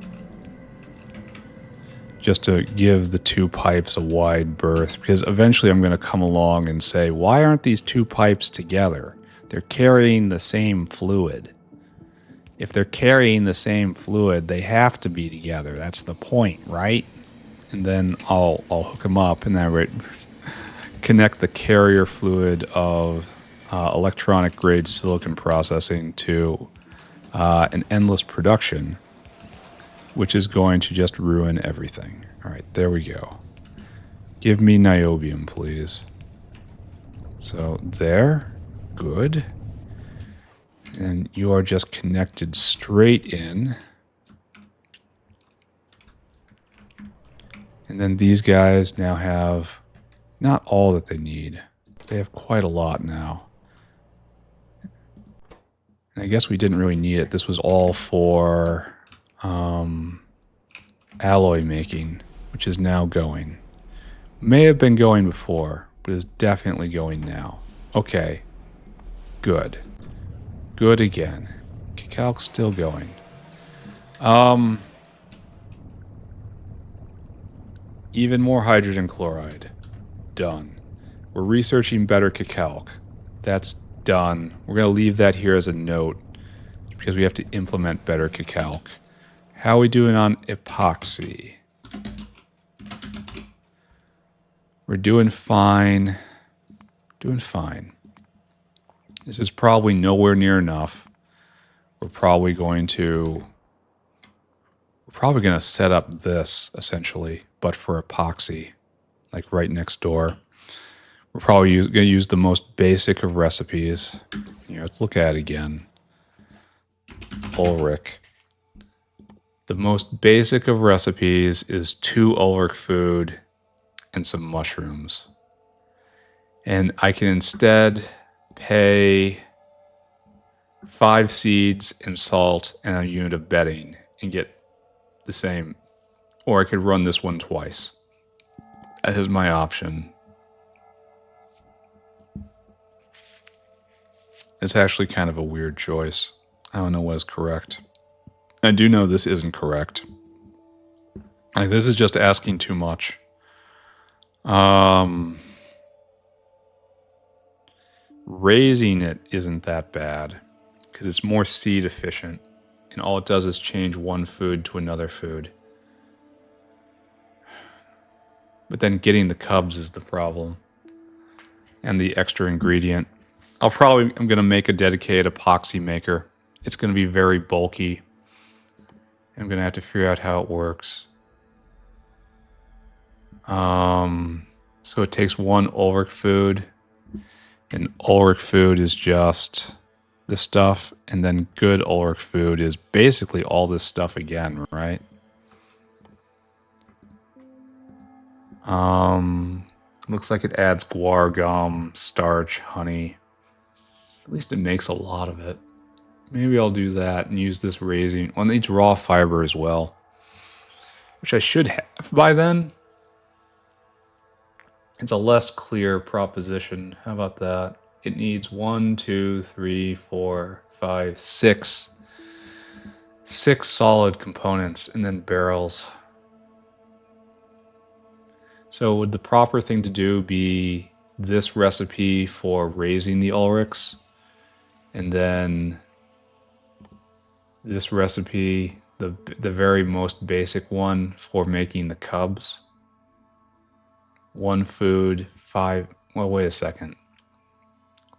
Just to give the two pipes a wide berth, because eventually I'm going to come along and say, why aren't these two pipes together? They're carrying the same fluid. If they're carrying the same fluid, they have to be together. That's the point, right? And then I'll hook them up, and then I connect the carrier fluid of electronic grade silicon processing to an endless production, which is going to just ruin everything. All right, there we go. Give me niobium, please. So there, good. And you are just connected straight in. And then these guys now have not all that they need. They have quite a lot now. And I guess we didn't really need it. This was all for alloy making, which is now going. May have been going before, but is definitely going now. Okay, good. Good again. Calc's still going. Even more hydrogen chloride. Done. We're researching better calc. That's done. We're going to leave that here as a note because we have to implement better calc. How are we doing on epoxy? We're doing fine. Doing fine. This is probably nowhere near enough. We're probably going to set up this, essentially, but for epoxy, like right next door. We're probably going to use the most basic of recipes. Here, let's look at it again. Ulric. The most basic of recipes is 2 Ulric food and some mushrooms. And I can instead pay 5 seeds and salt and a unit of bedding and get the same. Or I could run this one twice. That is my option. It's actually kind of a weird choice. I don't know what is correct. I do know this isn't correct. Like, this is just asking too much. Raising it isn't that bad because it's more seed efficient, and all it does is change one food to another food. But then getting the cubs is the problem, and the extra ingredient. I'm going to make a dedicated epoxy maker. It's going to be very bulky. I'm going to have to figure out how it works. So it takes 1 Ulric food, and Ulric food is just this stuff, and then good Ulric food is basically all this stuff again, right? Looks like it adds guar gum, starch, honey. At least it makes a lot of it. Maybe I'll do that and use this raising. Well, it needs raw fiber as well, which I should have by then. It's a less clear proposition. How about that? It needs 1, 2, 3, 4, 5, 6. 6 solid components and then barrels. So would the proper thing to do be this recipe for raising the Ulrics, and then this recipe, the very most basic one for making the cubs? 1 food, 5... Well, wait a second.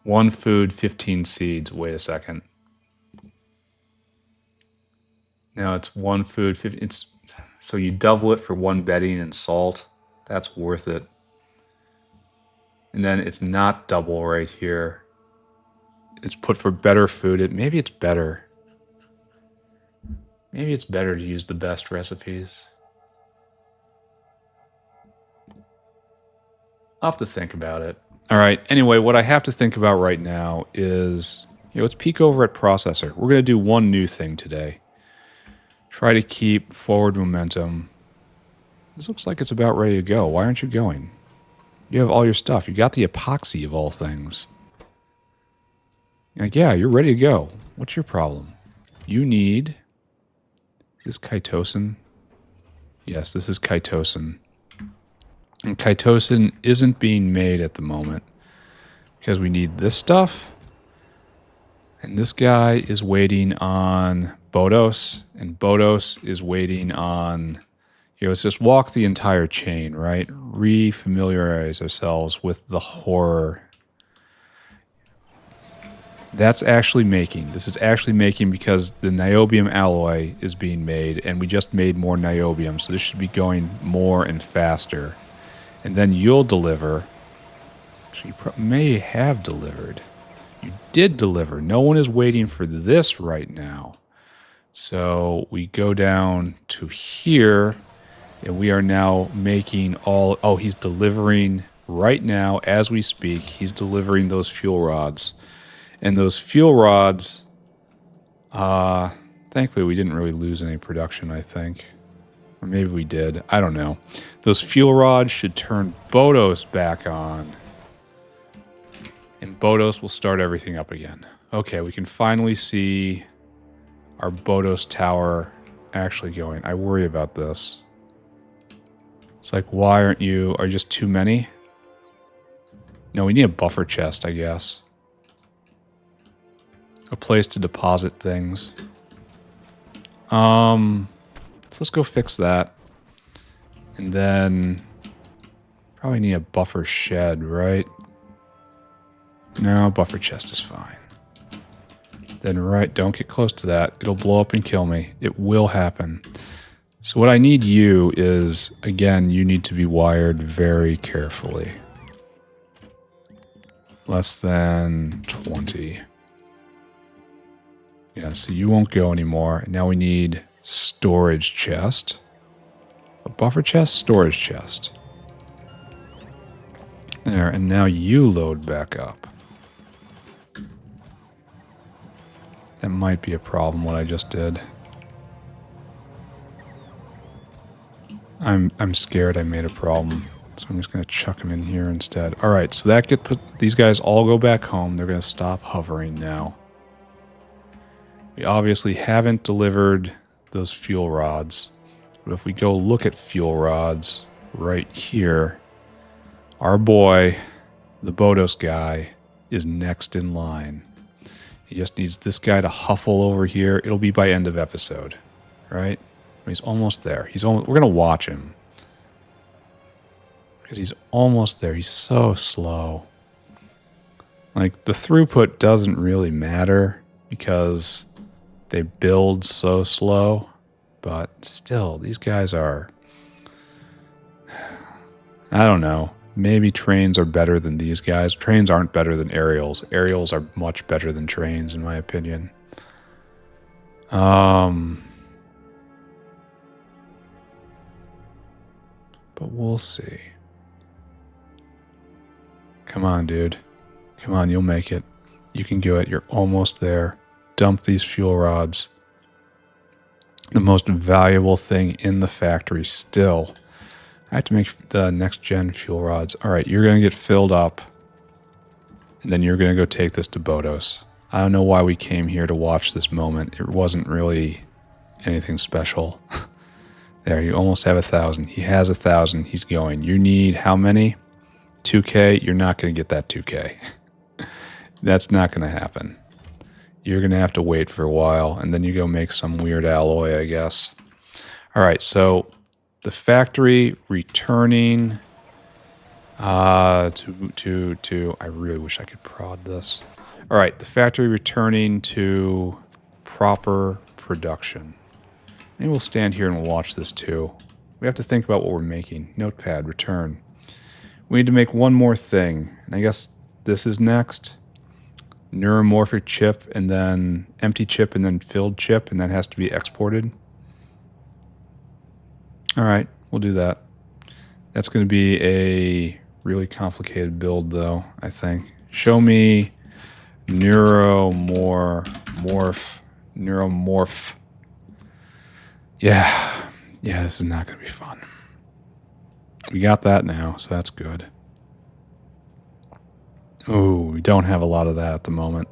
1 food, 15 seeds. Wait a second. Now it's one food, 50, so you double it for one bedding and salt. That's worth it. And then it's not double right here. It's put for better food. Maybe it's better. Maybe it's better to use the best recipes. I'll have to think about it. All right. Anyway, what I have to think about right now is, let's peek over at processor. We're going to do one new thing today. Try to keep forward momentum. This looks like it's about ready to go. Why aren't you going? You have all your stuff. You got the epoxy of all things. Like, yeah, you're ready to go. What's your problem? You need... Is this chitosan? Yes, this is chitosan. And chitosan isn't being made at the moment because we need this stuff. And this guy is waiting on Bodos, and Bodos is waiting on... let's just walk the entire chain, right? Re-familiarize ourselves with the horror. That's actually making. This is actually making because the niobium alloy is being made, and we just made more niobium, so this should be going more and faster. And then you'll deliver. Actually, you may have delivered. You did deliver. No one is waiting for this right now. So we go down to here, and we are now making all... Oh, he's delivering right now as we speak. He's delivering those fuel rods. And those fuel rods, thankfully we didn't really lose any production, I think. Or maybe we did. I don't know. Those fuel rods should turn Bodos back on. And Bodos will start everything up again. Okay, we can finally see our Bodos tower actually going. I worry about this. It's like, why aren't you... Are just too many? No, we need a buffer chest, I guess. A place to deposit things. So let's go fix that. And then... Probably need a buffer shed, right? No, buffer chest is fine. Then don't get close to that. It'll blow up and kill me. It will happen. So what I need you is, again, you need to be wired very carefully. Less than 20. Yeah, so you won't go anymore. Now we need storage chest. A buffer chest, storage chest. There, and now you load back up. That might be a problem, what I just did. I'm scared I made a problem. So I'm just going to chuck them in here instead. Alright, so that these guys all go back home. They're going to stop hovering now. We obviously haven't delivered those fuel rods. But if we go look at fuel rods right here, our boy, the Bodos guy, is next in line. He just needs this guy to huffle over here. It'll be by end of episode, right? He's almost there. We're going to watch him. Because he's almost there. He's so slow. Like, the throughput doesn't really matter because they build so slow. But still, these guys are... I don't know. Maybe trains are better than these guys. Trains aren't better than aerials. Aerials are much better than trains, in my opinion. But we'll see. Come on, dude. Come on, you'll make it. You can do it. You're almost there. Dump these fuel rods. The most valuable thing in the factory still. I have to make the next gen fuel rods. Alright, you're going to get filled up. And then you're going to go take this to Bodos. I don't know why we came here to watch this moment. It wasn't really anything special. There, you almost have 1,000. He has 1,000. He's going. You need how many? 2K? You're not going to get that 2K. That's not going to happen. You're going to have to wait for a while, and then you go make some weird alloy, I guess. Alright, so... The factory returning to I really wish I could prod this. All right, the factory returning to proper production. Maybe we'll stand here and we'll watch this too. We have to think about what we're making. Notepad, return. We need to make one more thing. And I guess this is next. Neuromorphic chip, and then empty chip, and then filled chip, and that has to be exported. All right, we'll do that. That's going to be a really complicated build, though, I think. Show me neuromorph. Yeah, this is not going to be fun. We got that now, so that's good. Oh, we don't have a lot of that at the moment.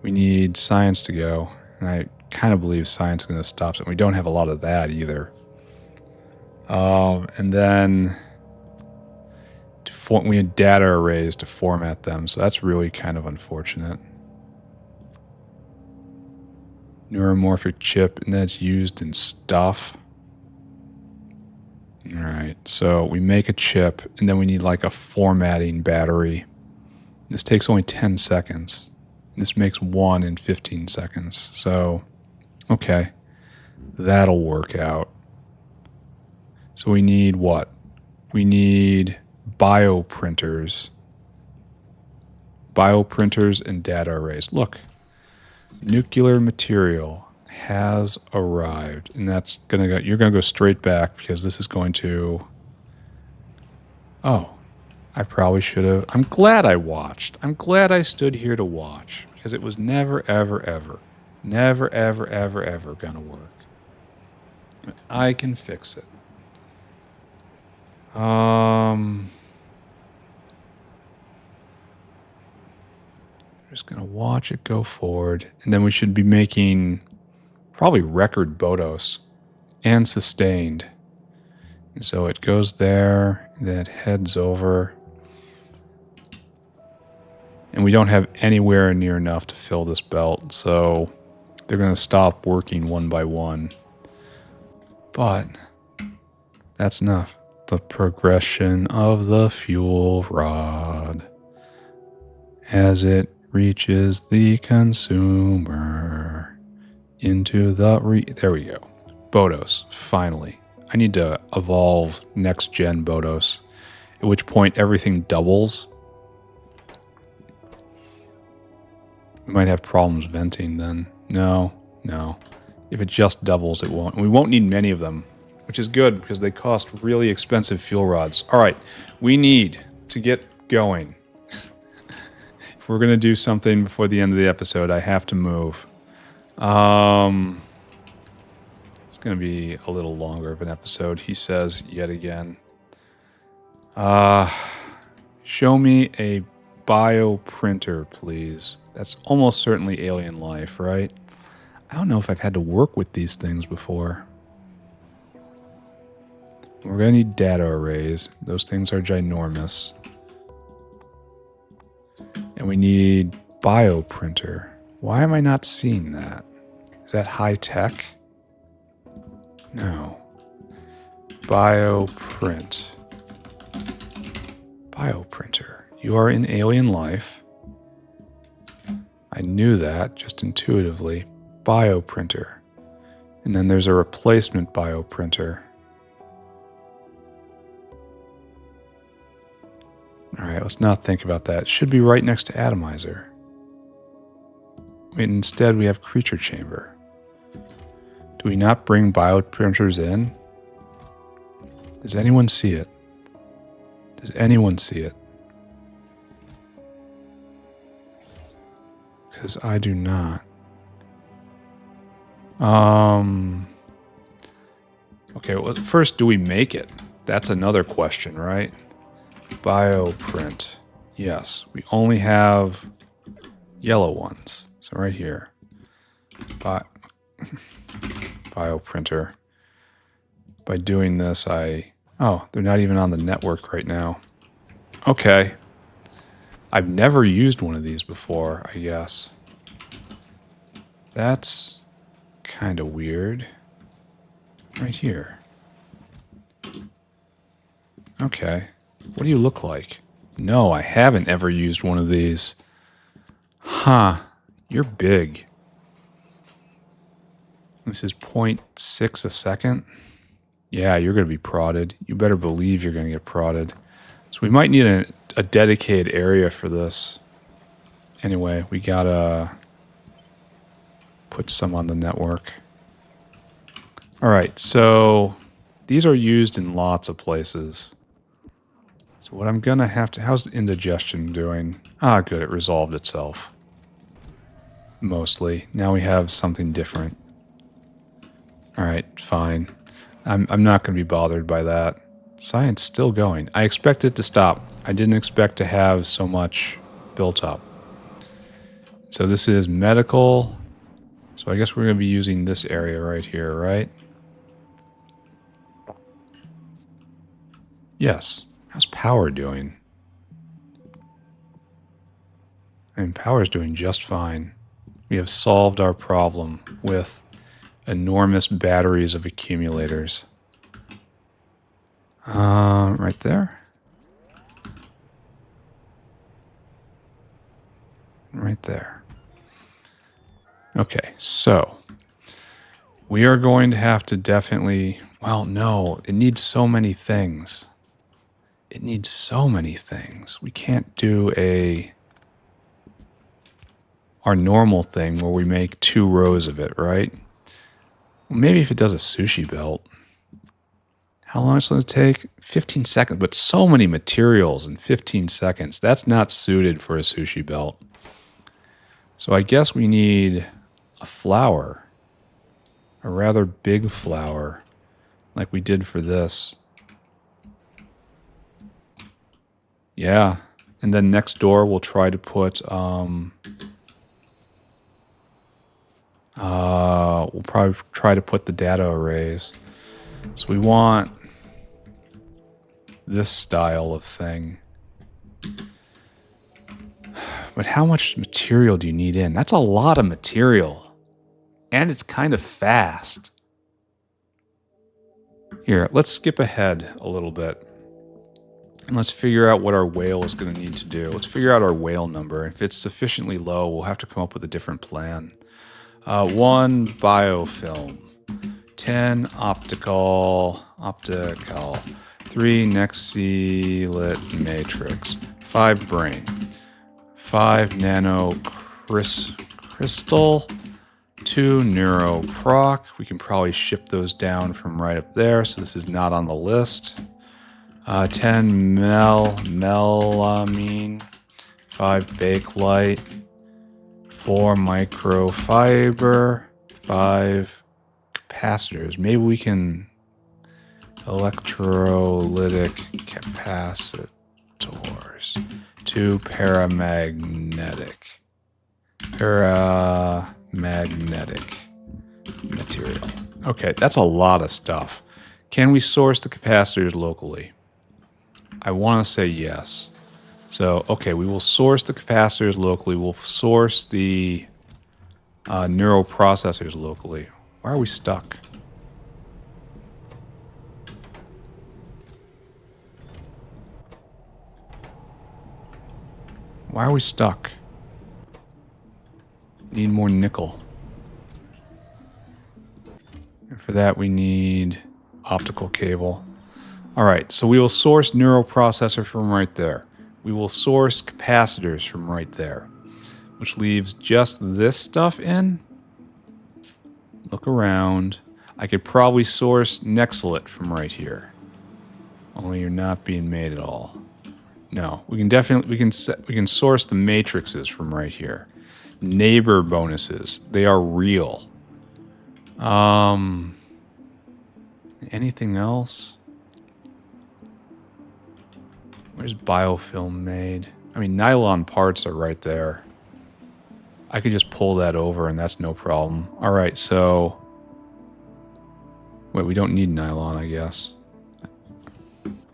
We need science to go, and I kind of believe science is going to stop it. We don't have a lot of that either. And then we had data arrays to format them, so that's really kind of unfortunate. Neuromorphic chip, and that's used in stuff. All right, so we make a chip, and then we need like a formatting battery. This takes only 10 seconds. This makes one in 15 seconds. So, okay, that'll work out. So we need what? We need bioprinters. Bioprinters and data arrays. Look, nuclear material has arrived, and that's gonna go. You're gonna go straight back because this is going to. Oh, I probably should have. I'm glad I watched. I'm glad I stood here to watch because it was never, ever, ever, never, ever, ever, ever gonna work. I can fix it. Just gonna watch it go forward, and then we should be making probably record Bodos and sustained. And so it goes there, then it heads over, and we don't have anywhere near enough to fill this belt, so they're gonna stop working one by one. But that's enough. The progression of the fuel rod as it reaches the consumer into the there we go. Bodos, finally. I need to evolve next gen Bodos, at which point everything doubles. We might have problems venting then. No. If it just doubles, it won't. We won't need many of them, which is good because they cost really expensive fuel rods. All right, we need to get going. If we're going to do something before the end of the episode, I have to move. It's going to be a little longer of an episode, he says yet again. Show me a bioprinter, please. That's almost certainly alien life, right? I don't know if I've had to work with these things before. We're going to need data arrays. Those things are ginormous. And we need bioprinter. Why am I not seeing that? Is that high tech? No. Bioprint. Bioprinter. You are in alien life. I knew that just intuitively. Bioprinter. And then there's a replacement bioprinter. All right, let's not think about that. It should be right next to atomizer. Instead, we have creature chamber. Do we not bring bioprinters in? Does anyone see it? Does anyone see it? Because I do not. Okay, well, first, do we make it? That's another question, right? Bioprint. Yes, we only have yellow ones. So right here. Bioprinter. By doing this, oh, they're not even on the network right now. Okay. I've never used one of these before, I guess. That's kind of weird. Right here. Okay. What do you look like? No, I haven't ever used one of these. Huh. You're big. This is 0.6 a second. Yeah, you're going to be prodded. You better believe you're going to get prodded. So we might need a dedicated area for this. Anyway, we got to put some on the network. All right, so these are used in lots of places. So what I'm going to have to... How's the indigestion doing? Ah, good. It resolved itself. Mostly. Now we have something different. All right, fine. I'm not going to be bothered by that. Science still going. I expect it to stop. I didn't expect to have so much built up. So this is medical. So I guess we're going to be using this area right here, right? Yes. How's power doing? I mean, power's doing just fine. We have solved our problem with enormous batteries of accumulators. Right there. Right there. Okay, so we are going to have to definitely... Well, no, it needs so many things. It needs so many things. We can't do our normal thing where we make 2 rows of it, right? Well, maybe if it does a sushi belt. How long is it going to take? 15 seconds, but so many materials in 15 seconds. That's not suited for a sushi belt. So I guess we need a flower, a rather big flower, like we did for this. Yeah, and then next door we'll try to put, we'll probably try to put the data arrays. So we want this style of thing. But how much material do you need in? That's a lot of material. And it's kind of fast. Here, let's skip ahead a little bit. And let's figure out what our whale is going to need to do. Let's figure out our whale number. If it's sufficiently low, we'll have to come up with a different plan. 1 biofilm. 10 optical. 3 Nexilit matrix. 5 brain. 5 nano crystal. 2 neuroproc. We can probably ship those down from right up there, so this is not on the list. 10 melamine. 5 bakelite. 4 microfiber. 5 capacitors. Maybe we can electrolytic capacitors. 2 paramagnetic material. Okay, that's a lot of stuff. Can we source the capacitors locally? I want to say yes. So, okay, we will source the capacitors locally. We'll source the neuroprocessors locally. Why are we stuck? Why are we stuck? Need more nickel. And for that we need optical cable. Alright, so we will source neuroprocessor from right there. We will source capacitors from right there. Which leaves just this stuff in. Look around. I could probably source Nexilit from right here. Only you're not being made at all. No, we can definitely we can source the matrices from right here. Neighbor bonuses, they are real. Anything else? Where's biofilm made? I mean, nylon parts are right there. I could just pull that over and that's no problem. All right, so wait, we don't need nylon, I guess.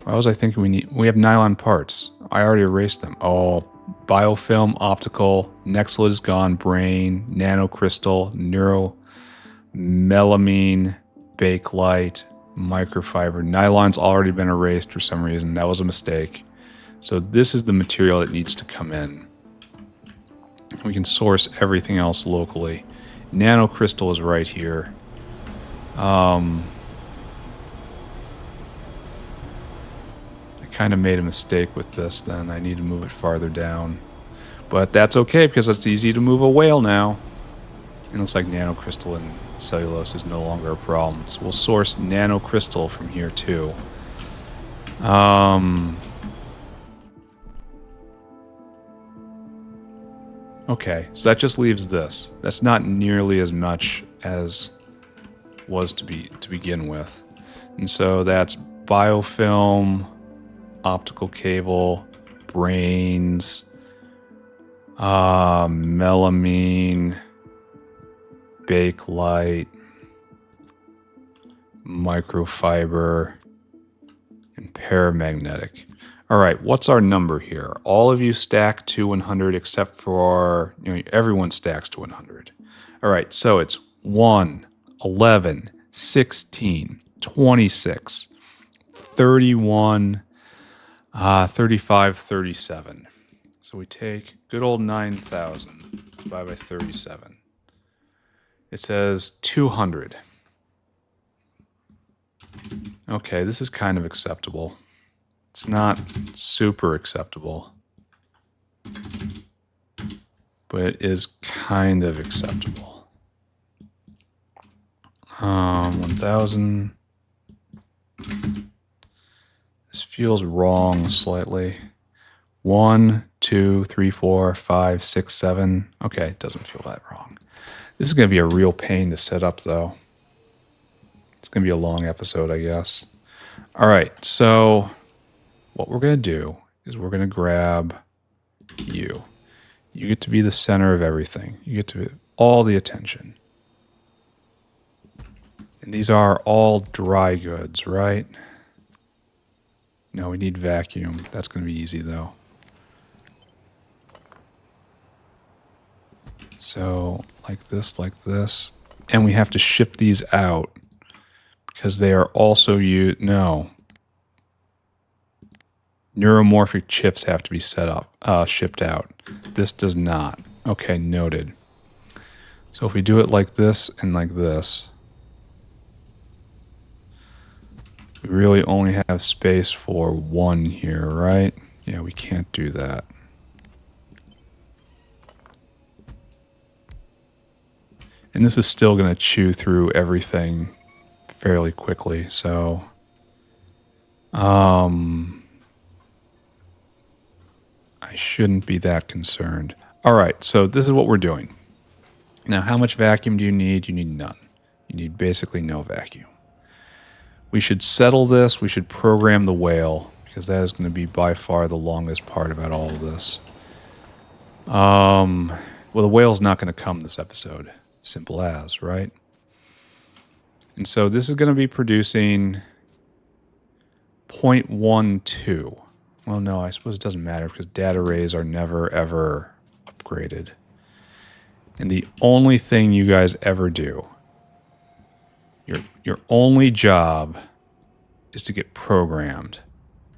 Why was I thinking we have nylon parts? I already erased them. Oh, biofilm, optical, Nexilit is gone, brain, nanocrystal, neuromelamine, bakelite, microfiber. Nylon's already been erased for some reason. That was a mistake. So this is the material that needs to come in. We can source everything else locally. Nanocrystal is right here. I kind of made a mistake with this then. I need to move it farther down. But that's okay because it's easy to move a whale now. It looks like nanocrystalline cellulose is no longer a problem. So we'll source nanocrystal from here too. Okay, so that just leaves this. That's not nearly as much as was to begin with. And so that's biofilm, optical cable, brains, melamine, bakelite, microfiber, and paramagnetic. All right, what's our number here? All of you stack to 100 except for, everyone stacks to 100. All right, so it's 1, 11, 16, 26, 31, 35, 37. So we take good old 9,000 divided by 37. It says 200. Okay, this is kind of acceptable. It's not super acceptable, but it is kind of acceptable. 1,000. This feels wrong slightly. 1, 2, 3, 4, 5, 6, 7. Okay, it doesn't feel that wrong. This is going to be a real pain to set up, though. It's going to be a long episode, I guess. All right, so what we're going to do is we're going to grab you. You get to be the center of everything. You get to be all the attention. And these are all dry goods, right? No, we need vacuum. That's going to be easy, though. So, like this. And we have to ship these out because they are also no. Neuromorphic chips have to be shipped out. This does not. Okay, noted. So if we do it like this and like this, we really only have space for one here, right? Yeah, we can't do that. And this is still going to chew through everything fairly quickly, so I shouldn't be that concerned. All right, so this is what we're doing. Now, how much vacuum do you need? You need none. You need basically no vacuum. We should settle this. We should program the whale because that is going to be by far the longest part about all of this. Well, the whale's not going to come this episode. Simple as, right? And so this is going to be producing 0.12. Well, no, I suppose it doesn't matter because data arrays are never, ever upgraded. And the only thing you guys ever do, your only job is to get programmed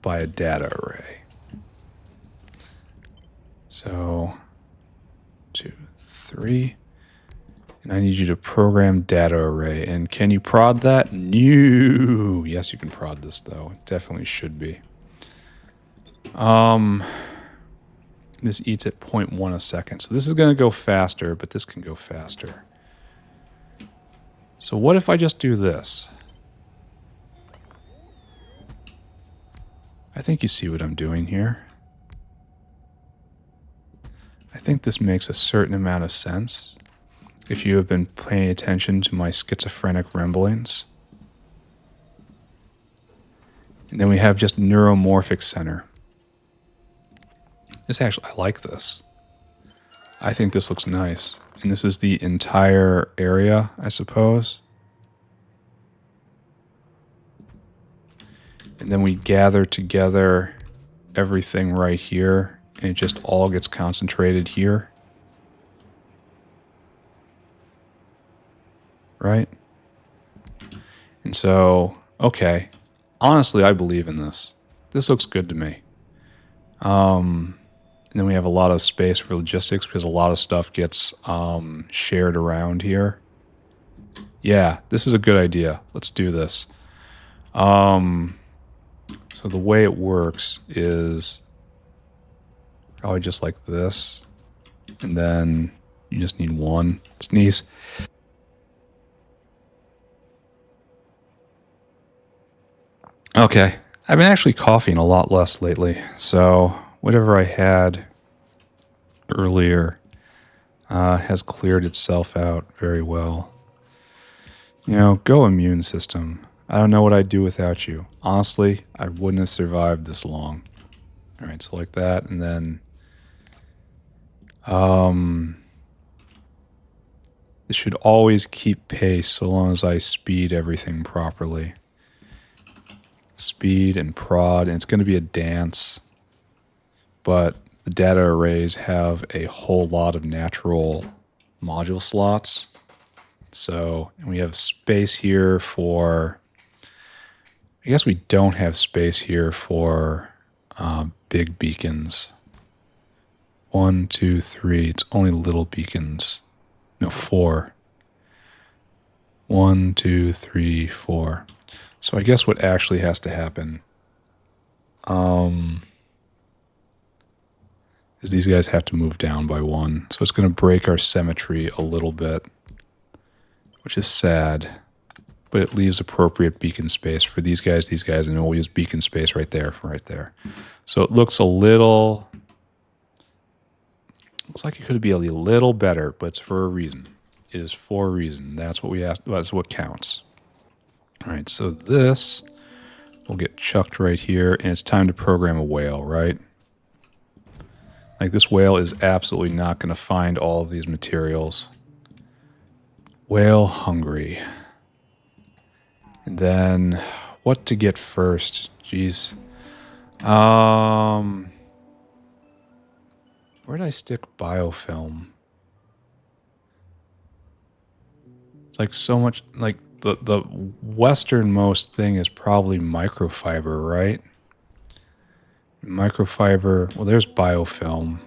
by a data array. So, 2, 3. And I need you to program data array. And can you prod that? No. Yes, you can prod this, though. It definitely should be. This eats at 0.1 a second. So this is going to go faster, but this can go faster. So what if I just do this? I think you see what I'm doing here. I think this makes a certain amount of sense if you have been paying attention to my schizophrenic ramblings. And then we have just neuromorphic center. This actually, I like this. I think this looks nice. And this is the entire area, I suppose. And then we gather together everything right here, and it just all gets concentrated here. Right? And so, okay. Honestly, I believe in this. This looks good to me. And then we have a lot of space for logistics because a lot of stuff gets shared around here. Yeah, this is a good idea. Let's do this. So the way it works is probably just like this. And then you just need one. Sneeze. Okay. I've been actually coughing a lot less lately. So whatever I had earlier has cleared itself out very well. You know, go immune system. I don't know what I'd do without you. Honestly, I wouldn't have survived this long. All right, so like that, and then this should always keep pace so long as I speed everything properly. Speed and prod, and it's going to be a dance, but the data arrays have a whole lot of natural module slots. So, and we have space here for, I guess we don't have space here for big beacons. 1, 2, 3, it's only little beacons. No, 4. 1, 2, 3, 4. So I guess what actually has to happen is these guys have to move down by 1. So it's going to break our symmetry a little bit, which is sad, but it leaves appropriate beacon space for these guys, and we'll use beacon space right there, So it looks looks like it could be a little better, but it's for a reason. It is for a reason. That's what we have. That's what counts. All right, so this will get chucked right here, and it's time to program a whale, right? Like, this whale is absolutely not going to find all of these materials. Whale hungry. And then, what to get first? Jeez. Where did I stick biofilm? It's like so much, like, the westernmost thing is probably microfiber, right? Microfiber, well, there's biofilm.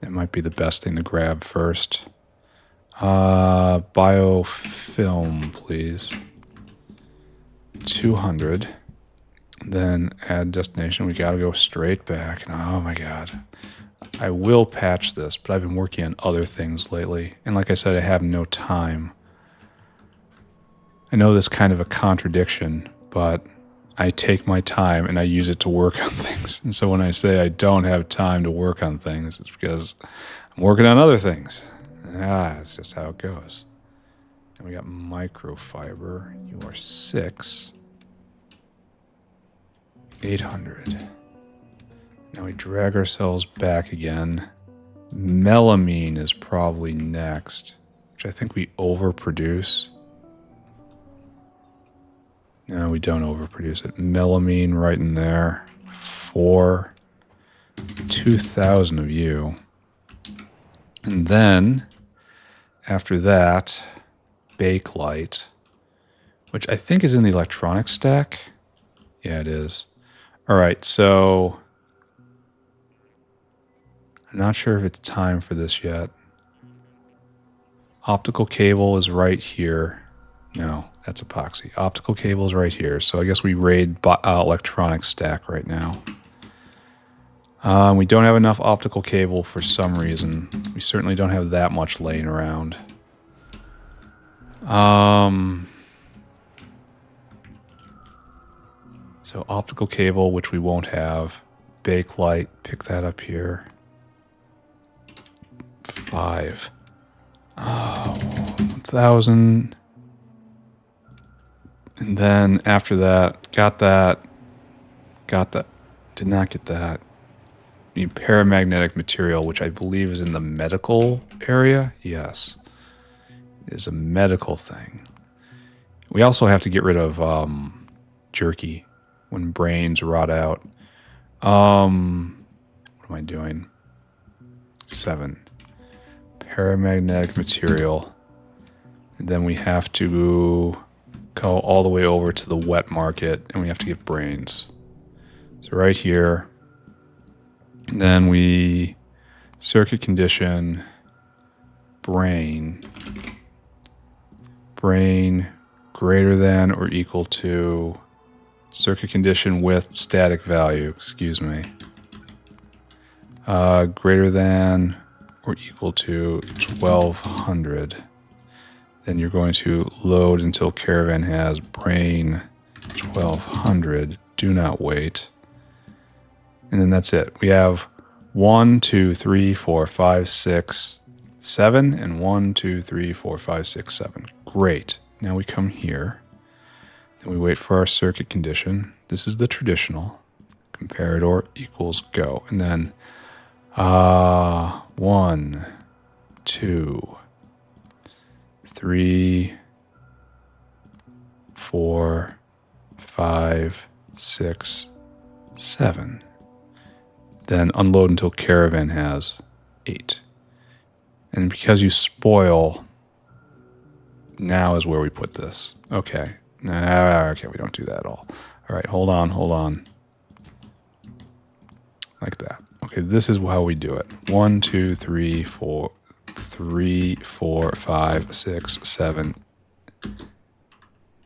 That might be the best thing to grab first. Biofilm, please. 200. Then add destination. We gotta go straight back. Oh my god. I will patch this, but I've been working on other things lately. And like I said, I have no time. I know this is kind of a contradiction, but I take my time and I use it to work on things. And so when I say I don't have time to work on things, it's because I'm working on other things. That's just how it goes. And we got microfiber. You are 6. 800. Now we drag ourselves back again. Melamine is probably next, which I think we overproduce. No, we don't overproduce it. Melamine right in there. 4. 2,000 of you. And then, after that, Bakelite, which I think is in the electronics stack. Yeah, it is. All right, so I'm not sure if it's time for this yet. Optical cable is right here. No, that's epoxy. Optical cable is right here. So I guess we raid electronics stack right now. We don't have enough optical cable for some reason. We certainly don't have that much laying around. So optical cable, which we won't have. Bakelite, pick that up here. 5. Oh, 1,000. And then after that, got that. Did not get that. Need paramagnetic material, which I believe is in the medical area. Yes. It is a medical thing. We also have to get rid of jerky when brains rot out. What am I doing? 7. Paramagnetic material. And then we have to go all the way over to the wet market, and we have to get brains. So right here. And then we circuit condition brain greater than or equal to circuit condition with static value, excuse me, greater than or equal to 1200. Then you're going to load until Caravan has brain 1200. Do not wait. And then that's it. We have 1, 2, 3, 4, 5, 6, 7, and 1, 2, 3, 4, 5, 6, 7. Great. Now we come here. Then we wait for our circuit condition. This is the traditional. Comparador equals go. And then 1, 2, 3, 4, 5, 6, 7. Then unload until Caravan has 8. And because you spoil, now is where we put this. Okay. Okay, we don't do that at all. All right, hold on. Like that. Okay, this is how we do it. 1, 2, 3, 4, 5, 6, 7.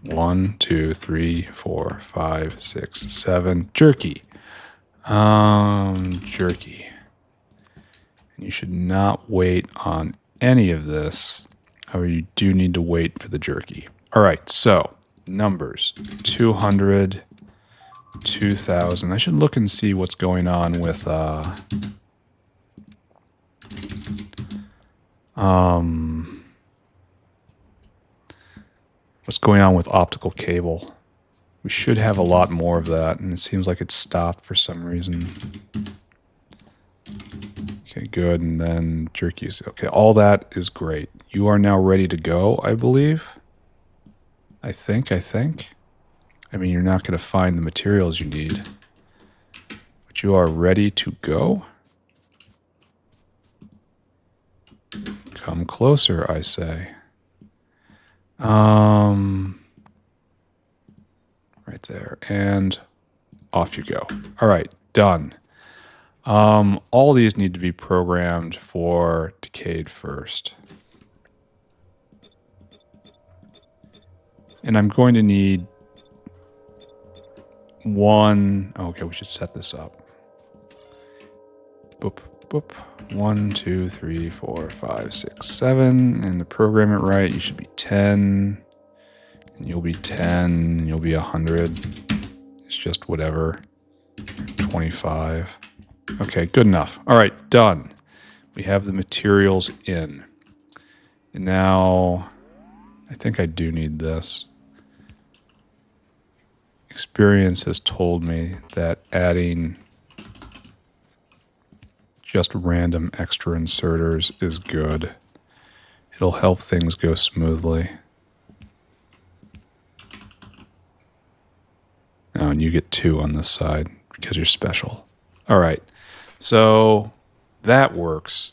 1, 2, 3, 4, 5, 6, 7. Jerky. Jerky. And you should not wait on any of this. However, you do need to wait for the jerky. All right, so numbers 200, 2000. I should look and see what's going on with what's going on with optical cable. We should have a lot more of that, and it seems like it stopped for some reason. Okay, good, and then jerkies. Okay, all that is great. You are now ready to go, I believe. I think. I mean, you're not going to find the materials you need, but you are ready to go. Come closer, I say. Right there, and off you go. All right, done. All these need to be programmed for decayed first. And I'm going to need one. Okay, we should set this up. Boop, boop. 1, 2, 3, 4, 5, 6, 7. And to program it right, you should be 10. And you'll be 10. And you'll be 100. It's just whatever. 25. Okay, good enough. All right, done. We have the materials in. And now, I think I do need this. Experience has told me that adding just random extra inserters is good. It'll help things go smoothly. Oh, and you get 2 on this side because you're special. All right, so that works.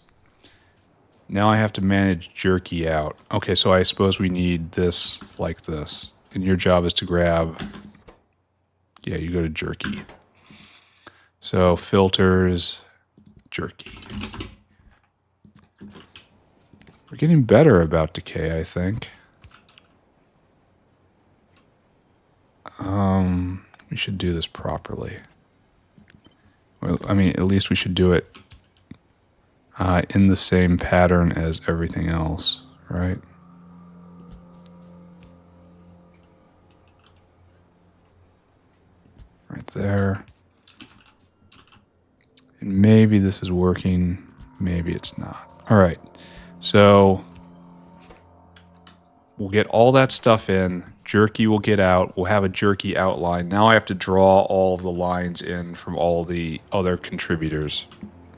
Now I have to manage jerky out. Okay, so I suppose we need this like this. And your job is to grab... Yeah, you go to jerky. So filters, jerky. We're getting better about decay, I think. We should do this properly. Well, I mean, at least we should do it in the same pattern as everything else, right? Right there. And maybe this is working, maybe it's not. All right, so we'll get all that stuff in. Jerky will get out. We'll have a jerky outline. Now I have to draw all of the lines in from all the other contributors.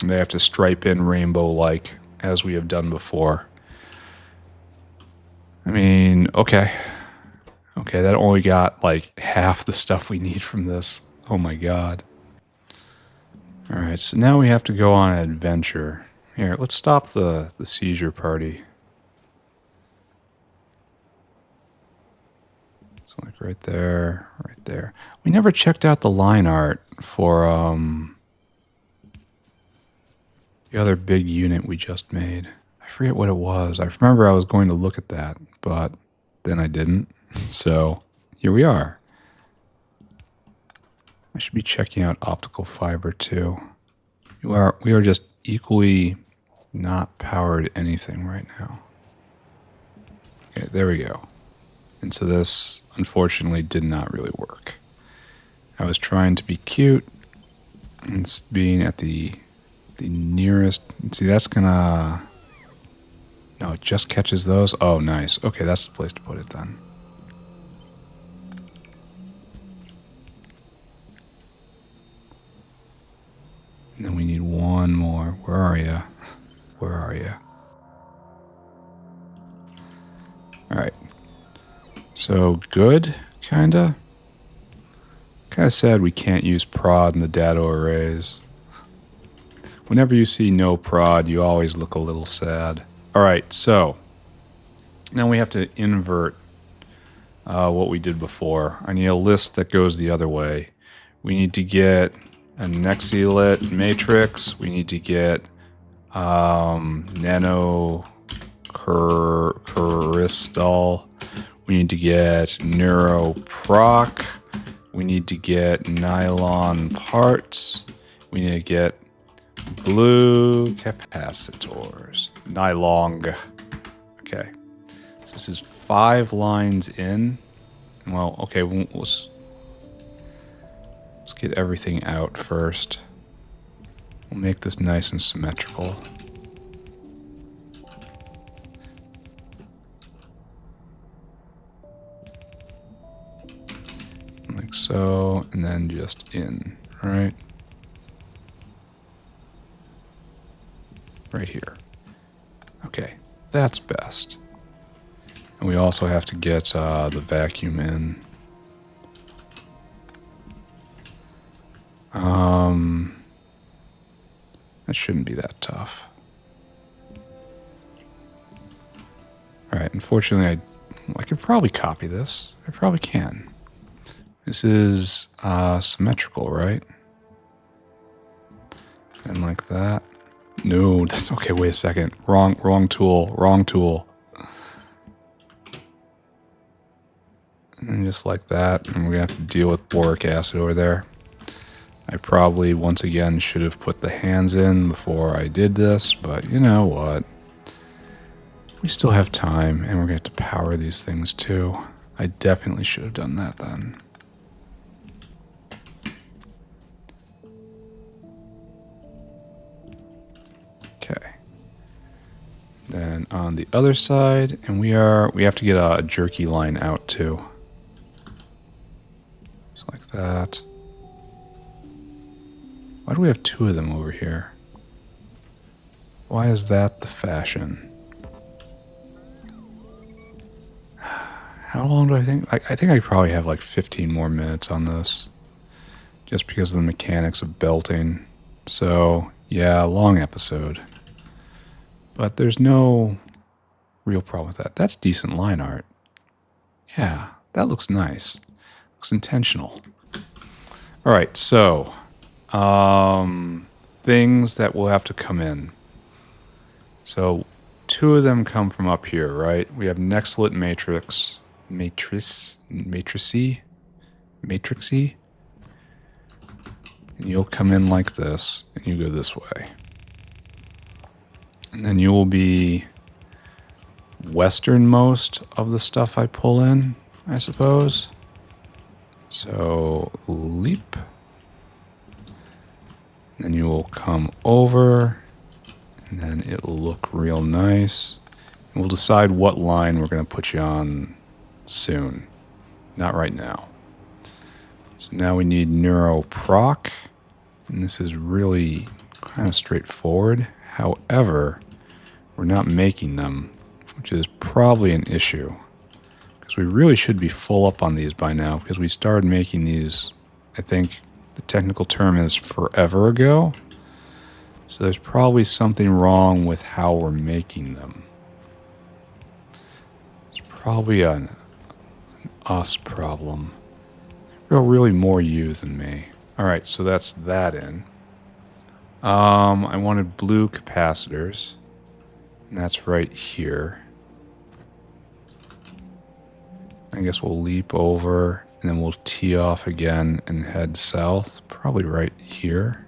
And they have to stripe in rainbow-like, as we have done before. I mean, okay. Okay, that only got like half the stuff we need from this. Oh my god. Alright, so now we have to go on an adventure. Here, let's stop the seizure party. So like right there, right there. We never checked out the line art for the other big unit we just made. I forget what it was. I remember I was going to look at that, but then I didn't. So here we are. I should be checking out optical fiber too. We are just equally not powered anything right now. Okay, there we go. And so this, unfortunately, did not really work. I was trying to be cute and being at the nearest. See, that's gonna. No, it just catches those. Oh, nice. Okay, that's the place to put it then. And then we need one more. Where are you? Where are you? All right. So good, kinda. Kinda sad we can't use prod in the dado arrays. Whenever you see no prod, you always look a little sad. All right, so now we have to invert what we did before. I need a list that goes the other way. We need to get a Nexilit matrix. We need to get nano crystal. We need to get neuroproc. We need to get nylon parts. We need to get blue capacitors. Nylon. Okay. So this is 5 lines in. Well, okay, let's get everything out first. We'll make this nice and symmetrical. Like so, and then just in, right? Right here. Okay, that's best. And we also have to get the vacuum in. That shouldn't be that tough. Alright, unfortunately I could probably copy this. I probably can. This is symmetrical, right? And like that. No, that's okay, wait a second. Wrong tool. And just like that, and we're gonna have to deal with boric acid over there. I probably, once again, should have put the hands in before I did this, but you know what? We still have time, and we're going to have to power these things too. I definitely should have done that then. Okay. Then on the other side, and we have to get a jerky line out too. Just like that. Why do we have 2 of them over here? Why is that the fashion? How long do I think? I think I probably have like 15 more minutes on this. Just because of the mechanics of belting. So, yeah, long episode. But there's no real problem with that. That's decent line art. Yeah, that looks nice. Looks intentional. Alright, so things that will have to come in. So 2 of them come from up here, right? We have Nexilit matrixy. And you'll come in like this, and you go this way. And then you will be westernmost of the stuff I pull in, I suppose. So leap. Then you will come over, and then it'll look real nice. And we'll decide what line we're going to put you on soon. Not right now. So now we need neuroproc, and this is really kind of straightforward. However, we're not making them, which is probably an issue. Because we really should be full up on these by now, because we started making these, I think the technical term is forever ago. So there's probably something wrong with how we're making them. It's probably an us problem. Really more you than me. Alright, so that's that in. I wanted blue capacitors. And that's right here. I guess we'll leap over and then we'll tee off again and head south. Probably right here.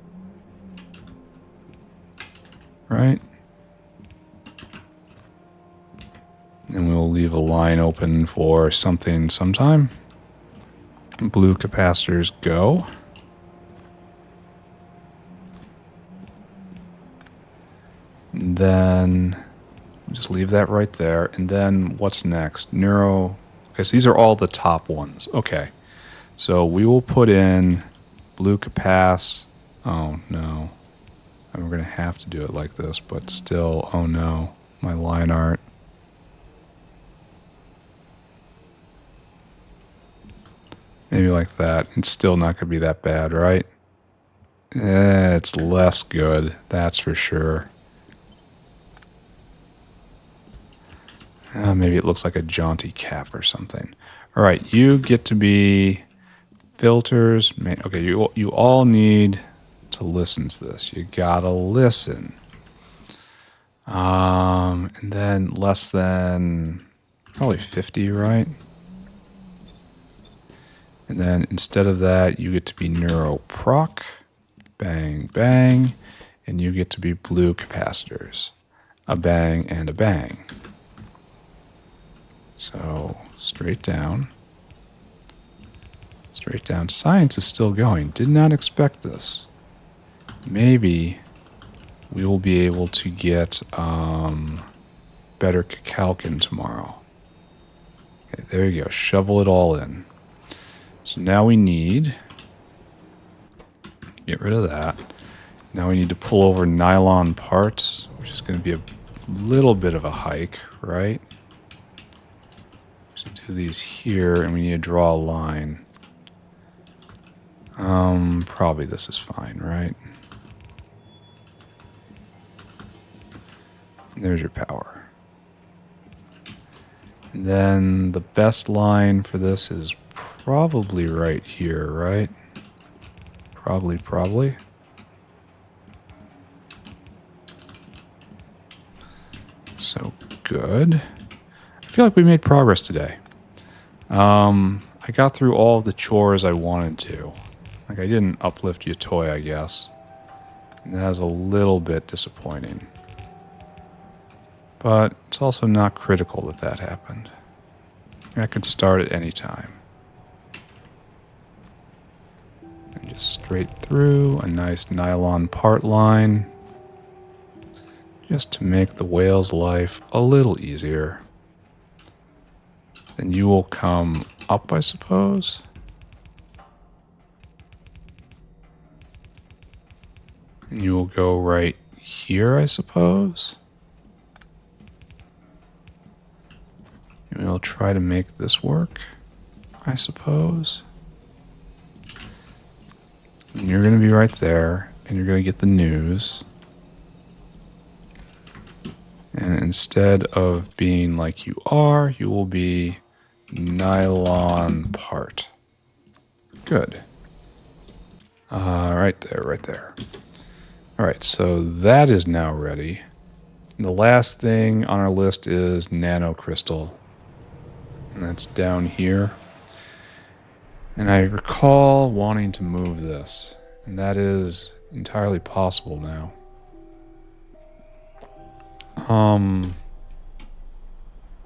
Right? And we'll leave a line open for something sometime. Blue capacitors go. And then just leave that right there. And then what's next? Okay, so these are all the top ones. Okay. So we will put in blue capac. Oh, no. And we're going to have to do it like this, but still, oh no, my line art. Maybe like that. It's still not going to be that bad, right? It's less good, that's for sure. Maybe it looks like a jaunty cap or something. All right, you get to be filters. Okay, you all need to listen to this. You gotta listen. And then less than probably 50, right? And then instead of that, you get to be neuroproc, bang, bang, and you get to be blue capacitors, a bang and a bang. So straight down. Straight down. Science is still going. Did not expect this. Maybe we will be able to get better Cacalcan tomorrow. Okay, there you go. Shovel it all in. So now we need... Get rid of that. Now we need to pull over nylon parts, which is going to be a little bit of a hike, right? So do these here, and we need to draw a line. Probably this is fine, right? There's your power. And then the best line for this is probably right here, right? Probably. So good. I feel like we made progress today. I got through all of the chores I wanted to. Like, I didn't uplift your toy, I guess. And that was a little bit disappointing. But it's also not critical that that happened. I could start at any time. And just straight through, a nice nylon part line. Just to make the whale's life a little easier. Then you will come up, I suppose. And you will go right here, I suppose. And we'll try to make this work, I suppose. And you're going to be right there, and you're going to get the news. And instead of being like you are, you will be nylon part. Good. Right there. All right, so that is now ready. And the last thing on our list is nanocrystal. And that's down here. And I recall wanting to move this. And that is entirely possible now.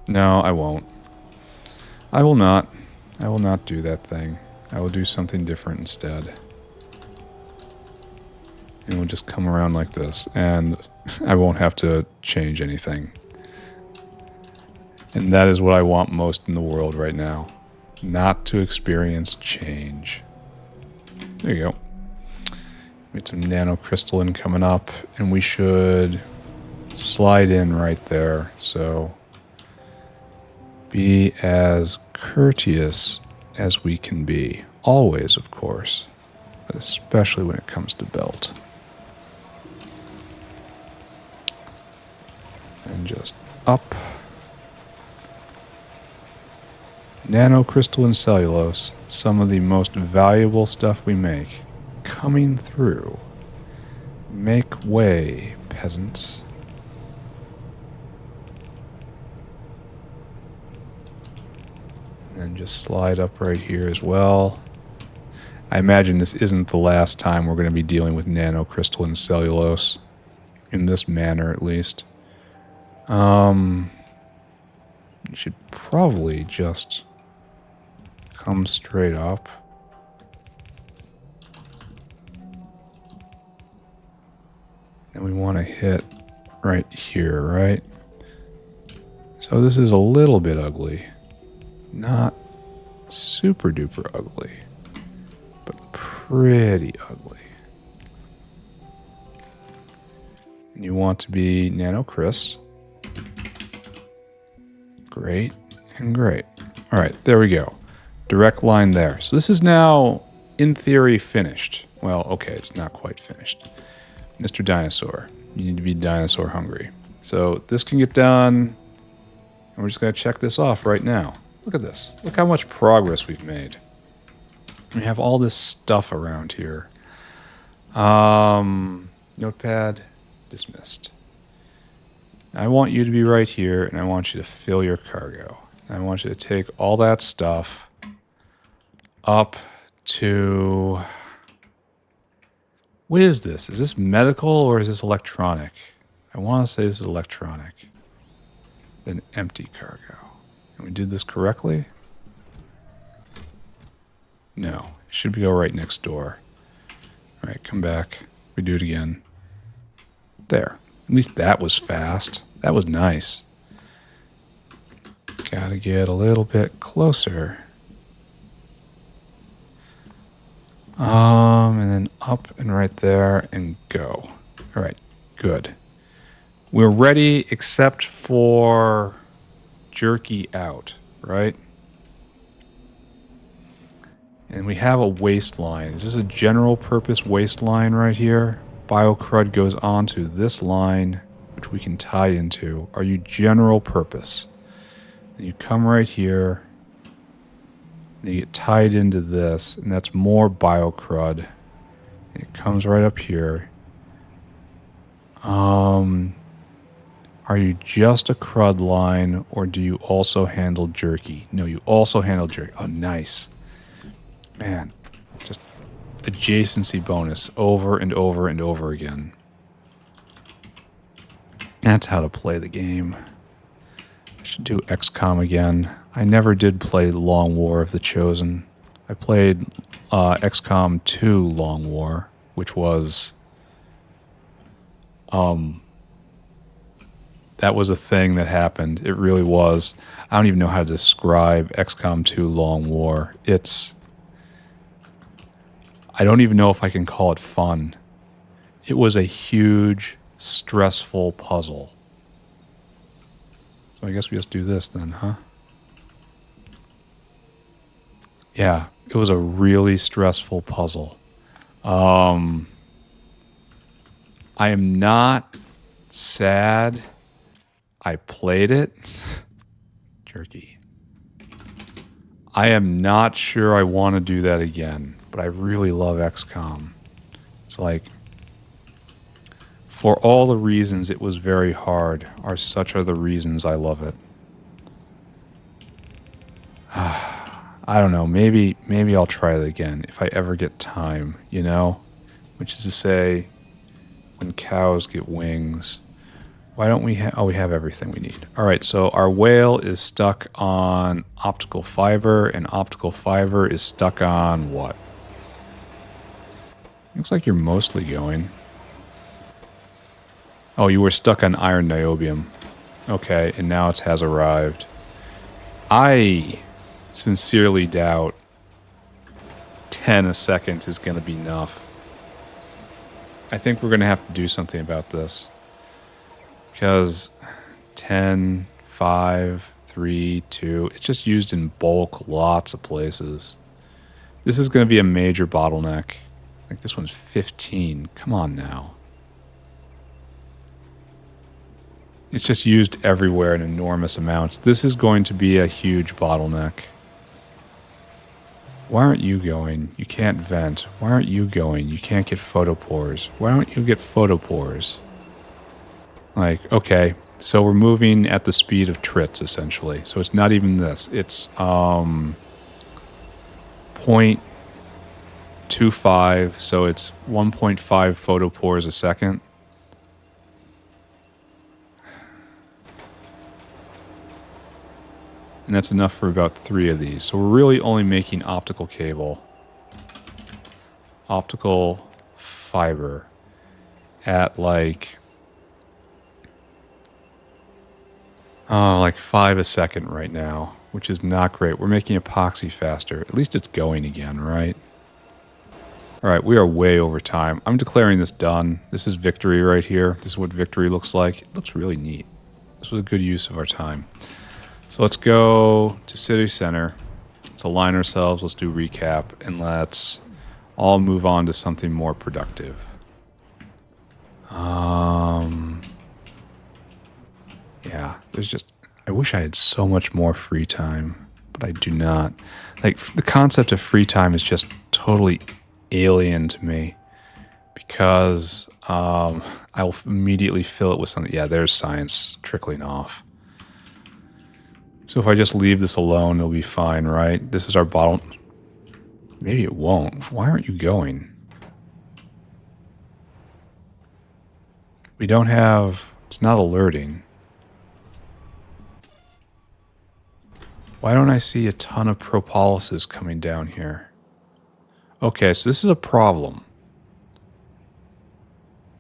No, I won't. I will not. I will not do that thing. I will do something different instead. And we'll just come around like this, and I won't have to change anything. And that is what I want most in the world right now. Not to experience change. There you go. We got some nanocrystalline coming up, and we should slide in right there. So be as courteous as we can be. Always, of course. But especially when it comes to belt. And just up. Nanocrystalline cellulose, some of the most valuable stuff we make, coming through. Make way, peasants. just slide up right here as well. I imagine this isn't the last time we're going to be dealing with nanocrystalline cellulose. In this manner, at least. You should probably just come straight up. And we want to hit right here, right? So this is a little bit ugly. Not super duper ugly, but pretty ugly. And you want to be nanocrys. Great and great. All right, there we go. Direct line there. So this is now, in theory, finished. Well, okay, it's not quite finished. Mr. Dinosaur, you need to be dinosaur hungry. So this can get done, and we're just going to check this off right now. Look at this. Look how much progress we've made. We have all this stuff around here. Notepad, dismissed. I want you to be right here, and I want you to fill your cargo. And I want you to take all that stuff up to... What is this? Is this medical or is this electronic? I want to say this is electronic. Then empty cargo. And we did this correctly? No. It should go right next door. All right, come back. We do it again. There. At least that was fast. That was nice. Gotta get a little bit closer. And then up and right there and go. All right, good. We're ready except for jerky out, right? And we have a waistline. Is this a general purpose waistline right here? BioCrud goes onto this line, which we can tie into. Are you general purpose? And you come right here, and you get tied into this, and that's more BioCrud. And it comes right up here. Are you just a crud line, or do you also handle jerky? No, you also handle jerky. Oh, nice. Man, just adjacency bonus over and over and over again. That's how to play the game. I should do XCOM again. I never did play Long War of the Chosen. I played XCOM 2 Long War, which was... that was a thing that happened. It really was. I don't even know how to describe XCOM 2 Long War. It's... I don't even know if I can call it fun. It was a huge, stressful puzzle. So I guess we just do this then, huh? Yeah, it was a really stressful puzzle. I am not sad I played it. Jerky. I am not sure I want to do that again, but I really love XCOM. It's like, for all the reasons it was very hard, are such are the reasons I love it. I don't know, maybe I'll try it again if I ever get time, you know? Which is to say, when cows get wings, why don't we have... Oh, we have everything we need. All right, so our whale is stuck on optical fiber, and optical fiber is stuck on what? Looks like you're mostly going. Oh, you were stuck on iron niobium. Okay, and now it has arrived. I sincerely doubt 10 a second is going to be enough. I think we're going to have to do something about this. Because 10, 5, 3, 2, it's just used in bulk lots of places. This is going to be a major bottleneck. Like this one's 15. Come on now. It's just used everywhere in enormous amounts. This is going to be a huge bottleneck. Why aren't you going? You can't vent. Why aren't you going? You can't get photopores. Why don't you get photopores? Like, okay, so we're moving at the speed of trits, essentially. So it's not even this. It's, 0.25, so it's 1.5 photopores a second. And that's enough for about 3 of these. So we're really only making optical cable, optical fiber at like 5 a second right now, which is not great. We're making epoxy faster. At least it's going again, right? All right, we are way over time. I'm declaring this done. This is victory right here. This is what victory looks like. It looks really neat. This was a good use of our time. So let's go to city center. Let's align ourselves. Let's do recap. And let's all move on to something more productive. Yeah, there's just... I wish I had so much more free time, but I do not. Like, the concept of free time is just totally alien to me because I'll immediately fill it with something. Yeah, there's science trickling off. So if I just leave this alone, it'll be fine, right? This is our bottle. Maybe it won't. Why aren't you going? We don't have... It's not alerting. Why don't I see a ton of propolyses coming down here? Okay, so this is a problem.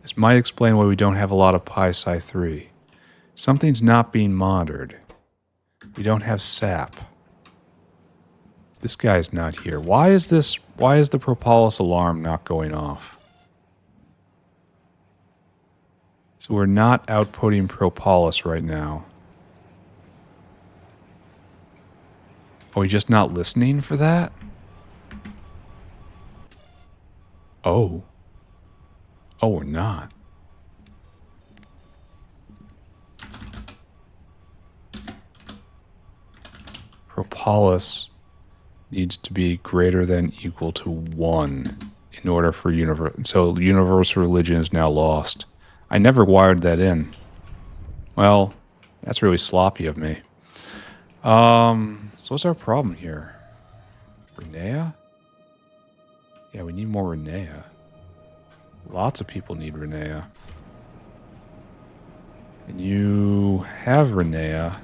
This might explain why we don't have a lot of pi-psi-3. Something's not being monitored. We don't have sap. This guy's not here. Why is the propolis alarm not going off? So we're not outputting propolis right now. Are we just not listening for that? Oh. Oh, we're not. Propolis needs to be greater than equal to 1 in order for so universal religion is now lost. I never wired that in. Well, that's really sloppy of me. So what's our problem here? Renea? Yeah, we need more Renea. Lots of people need Renea. And you have Renea.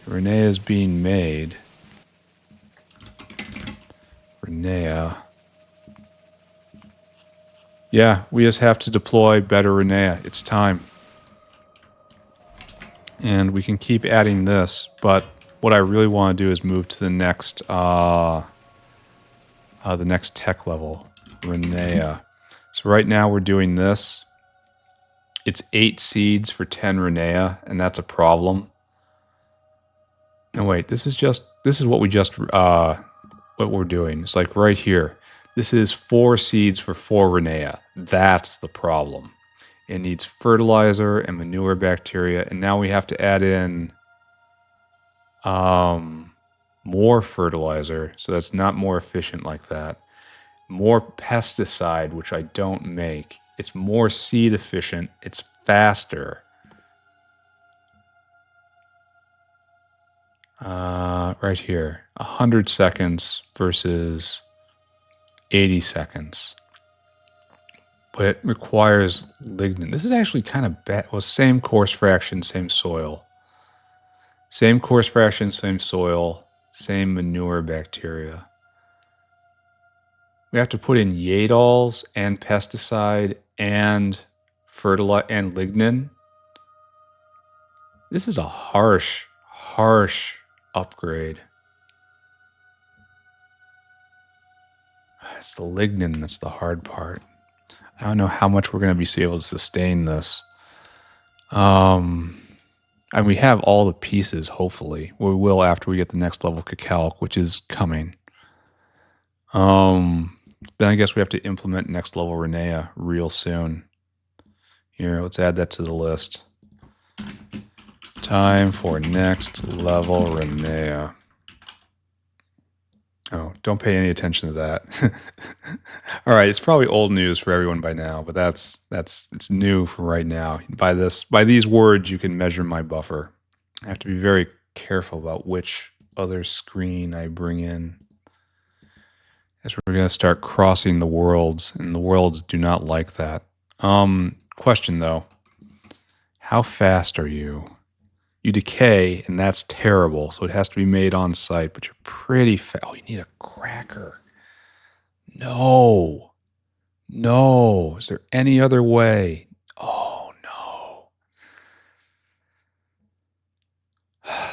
Renea is being made. Renea. Yeah, we just have to deploy better Renea. It's time. And we can keep adding this, but what I really want to do is move to the next tech level, Renea. So right now we're doing this. It's 8 seeds for 10 Renea, and that's a problem. No, wait, this is what we're doing. It's like right here. This is 4 seeds for 4 Renea. That's the problem. It needs fertilizer and manure bacteria, and now we have to add in more fertilizer, so that's not more efficient like that. More pesticide, which I don't make. It's more seed efficient. It's faster. Right here, 100 seconds versus 80 seconds. But it requires lignin. This is actually kind of bad. Well, same course fraction, same soil. Same course fraction, same soil, same manure bacteria. We have to put in yadols and pesticide and fertilizer and lignin. This is a harsh upgrade. It's the lignin that's the hard part. I don't know how much we're going to be able to sustain this. And we have all the pieces, hopefully. We will after we get the next level Cacalc, which is coming. Then I guess we have to implement next level Renea real soon. Here, let's add that to the list. Time for next level Renea. Oh, don't pay any attention to that. All right, it's probably old news for everyone by now, but it's new for right now. By these words, you can measure my buffer. I have to be very careful about which other screen I bring in. As we're going to start crossing the worlds, and the worlds do not like that. Question though, how fast are you? You decay, and that's terrible, so it has to be made on site, but you're pretty fast. Oh, you need a cracker. No. No. Is there any other way? Oh, no.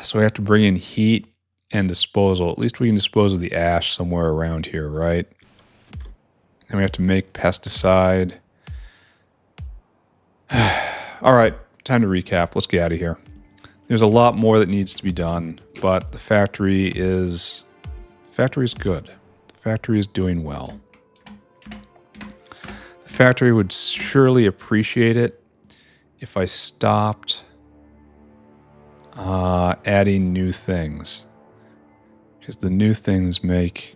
So we have to bring in heat and disposal. At least we can dispose of the ash somewhere around here, right? Then we have to make pesticide. All right, time to recap. Let's get out of here. There's a lot more that needs to be done, but the factory is good. The factory is doing well. The factory would surely appreciate it if I stopped adding new things, because the new things make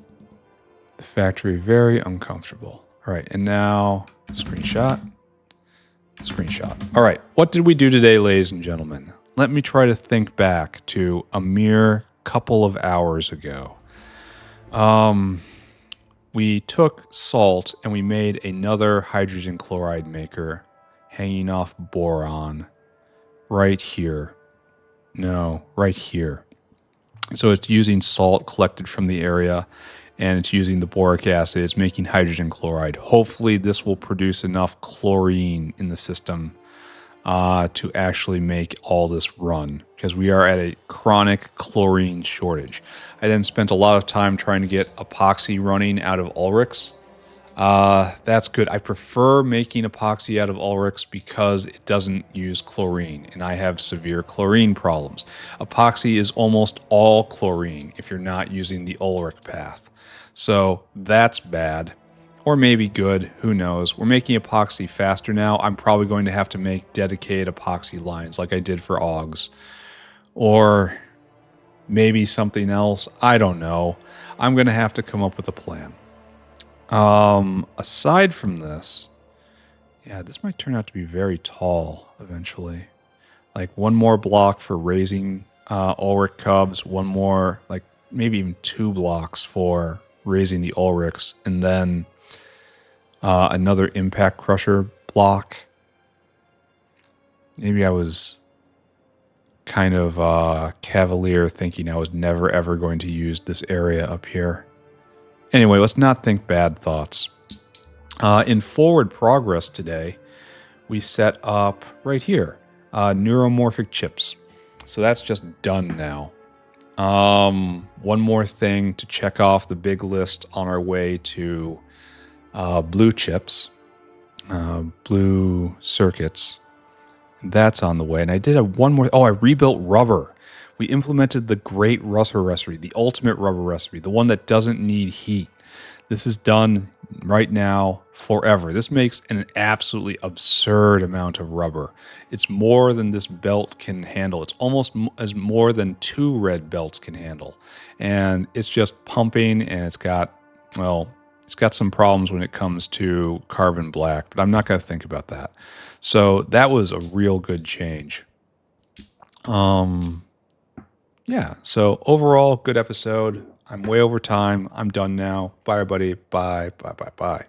the factory very uncomfortable. All right, and now screenshot. All right, what did we do today, ladies and gentlemen? Let me try to think back to a mere couple of hours ago. We took salt and we made another hydrogen chloride maker hanging off boron right here. No, right here. So it's using salt collected from the area, and it's using the boric acid. It's making hydrogen chloride. Hopefully this will produce enough chlorine in the system to actually make all this run, because we are at a chronic chlorine shortage. I then spent a lot of time trying to get epoxy running out of Ulrics. That's good. I prefer making epoxy out of Ulrics because it doesn't use chlorine, and I have severe chlorine problems. Epoxy is almost all chlorine if you're not using the Ulric path. So that's bad. Or maybe good, who knows. We're making epoxy faster now. I'm probably going to have to make dedicated epoxy lines like I did for Augs. Or maybe something else. I don't know. I'm going to have to come up with a plan. Aside from this, yeah, this might turn out to be very tall eventually. Like one more block for raising Ulric cubs, one more, like maybe even 2 blocks for raising the Ulrics, and then another impact crusher block. Maybe I was kind of cavalier thinking I was never ever going to use this area up here. Anyway, let's not think bad thoughts. In forward progress today, we set up right here, Neuromorphic Chips. So that's just done now. One more thing to check off the big list on our way to blue chips, blue circuits. That's on the way. And I did one more. Oh, I rebuilt rubber. We implemented the great rubber recipe, the ultimate rubber recipe, the one that doesn't need heat. This is done right now forever. This makes an absolutely absurd amount of rubber. It's more than this belt can handle. It's almost as more than 2 red belts can handle. And it's just pumping, and it's got, well, it's got some problems when it comes to carbon black, but I'm not going to think about that. So that was a real good change. Yeah, so overall, good episode. I'm way over time. I'm done now. Bye, everybody. Bye, bye, bye, bye.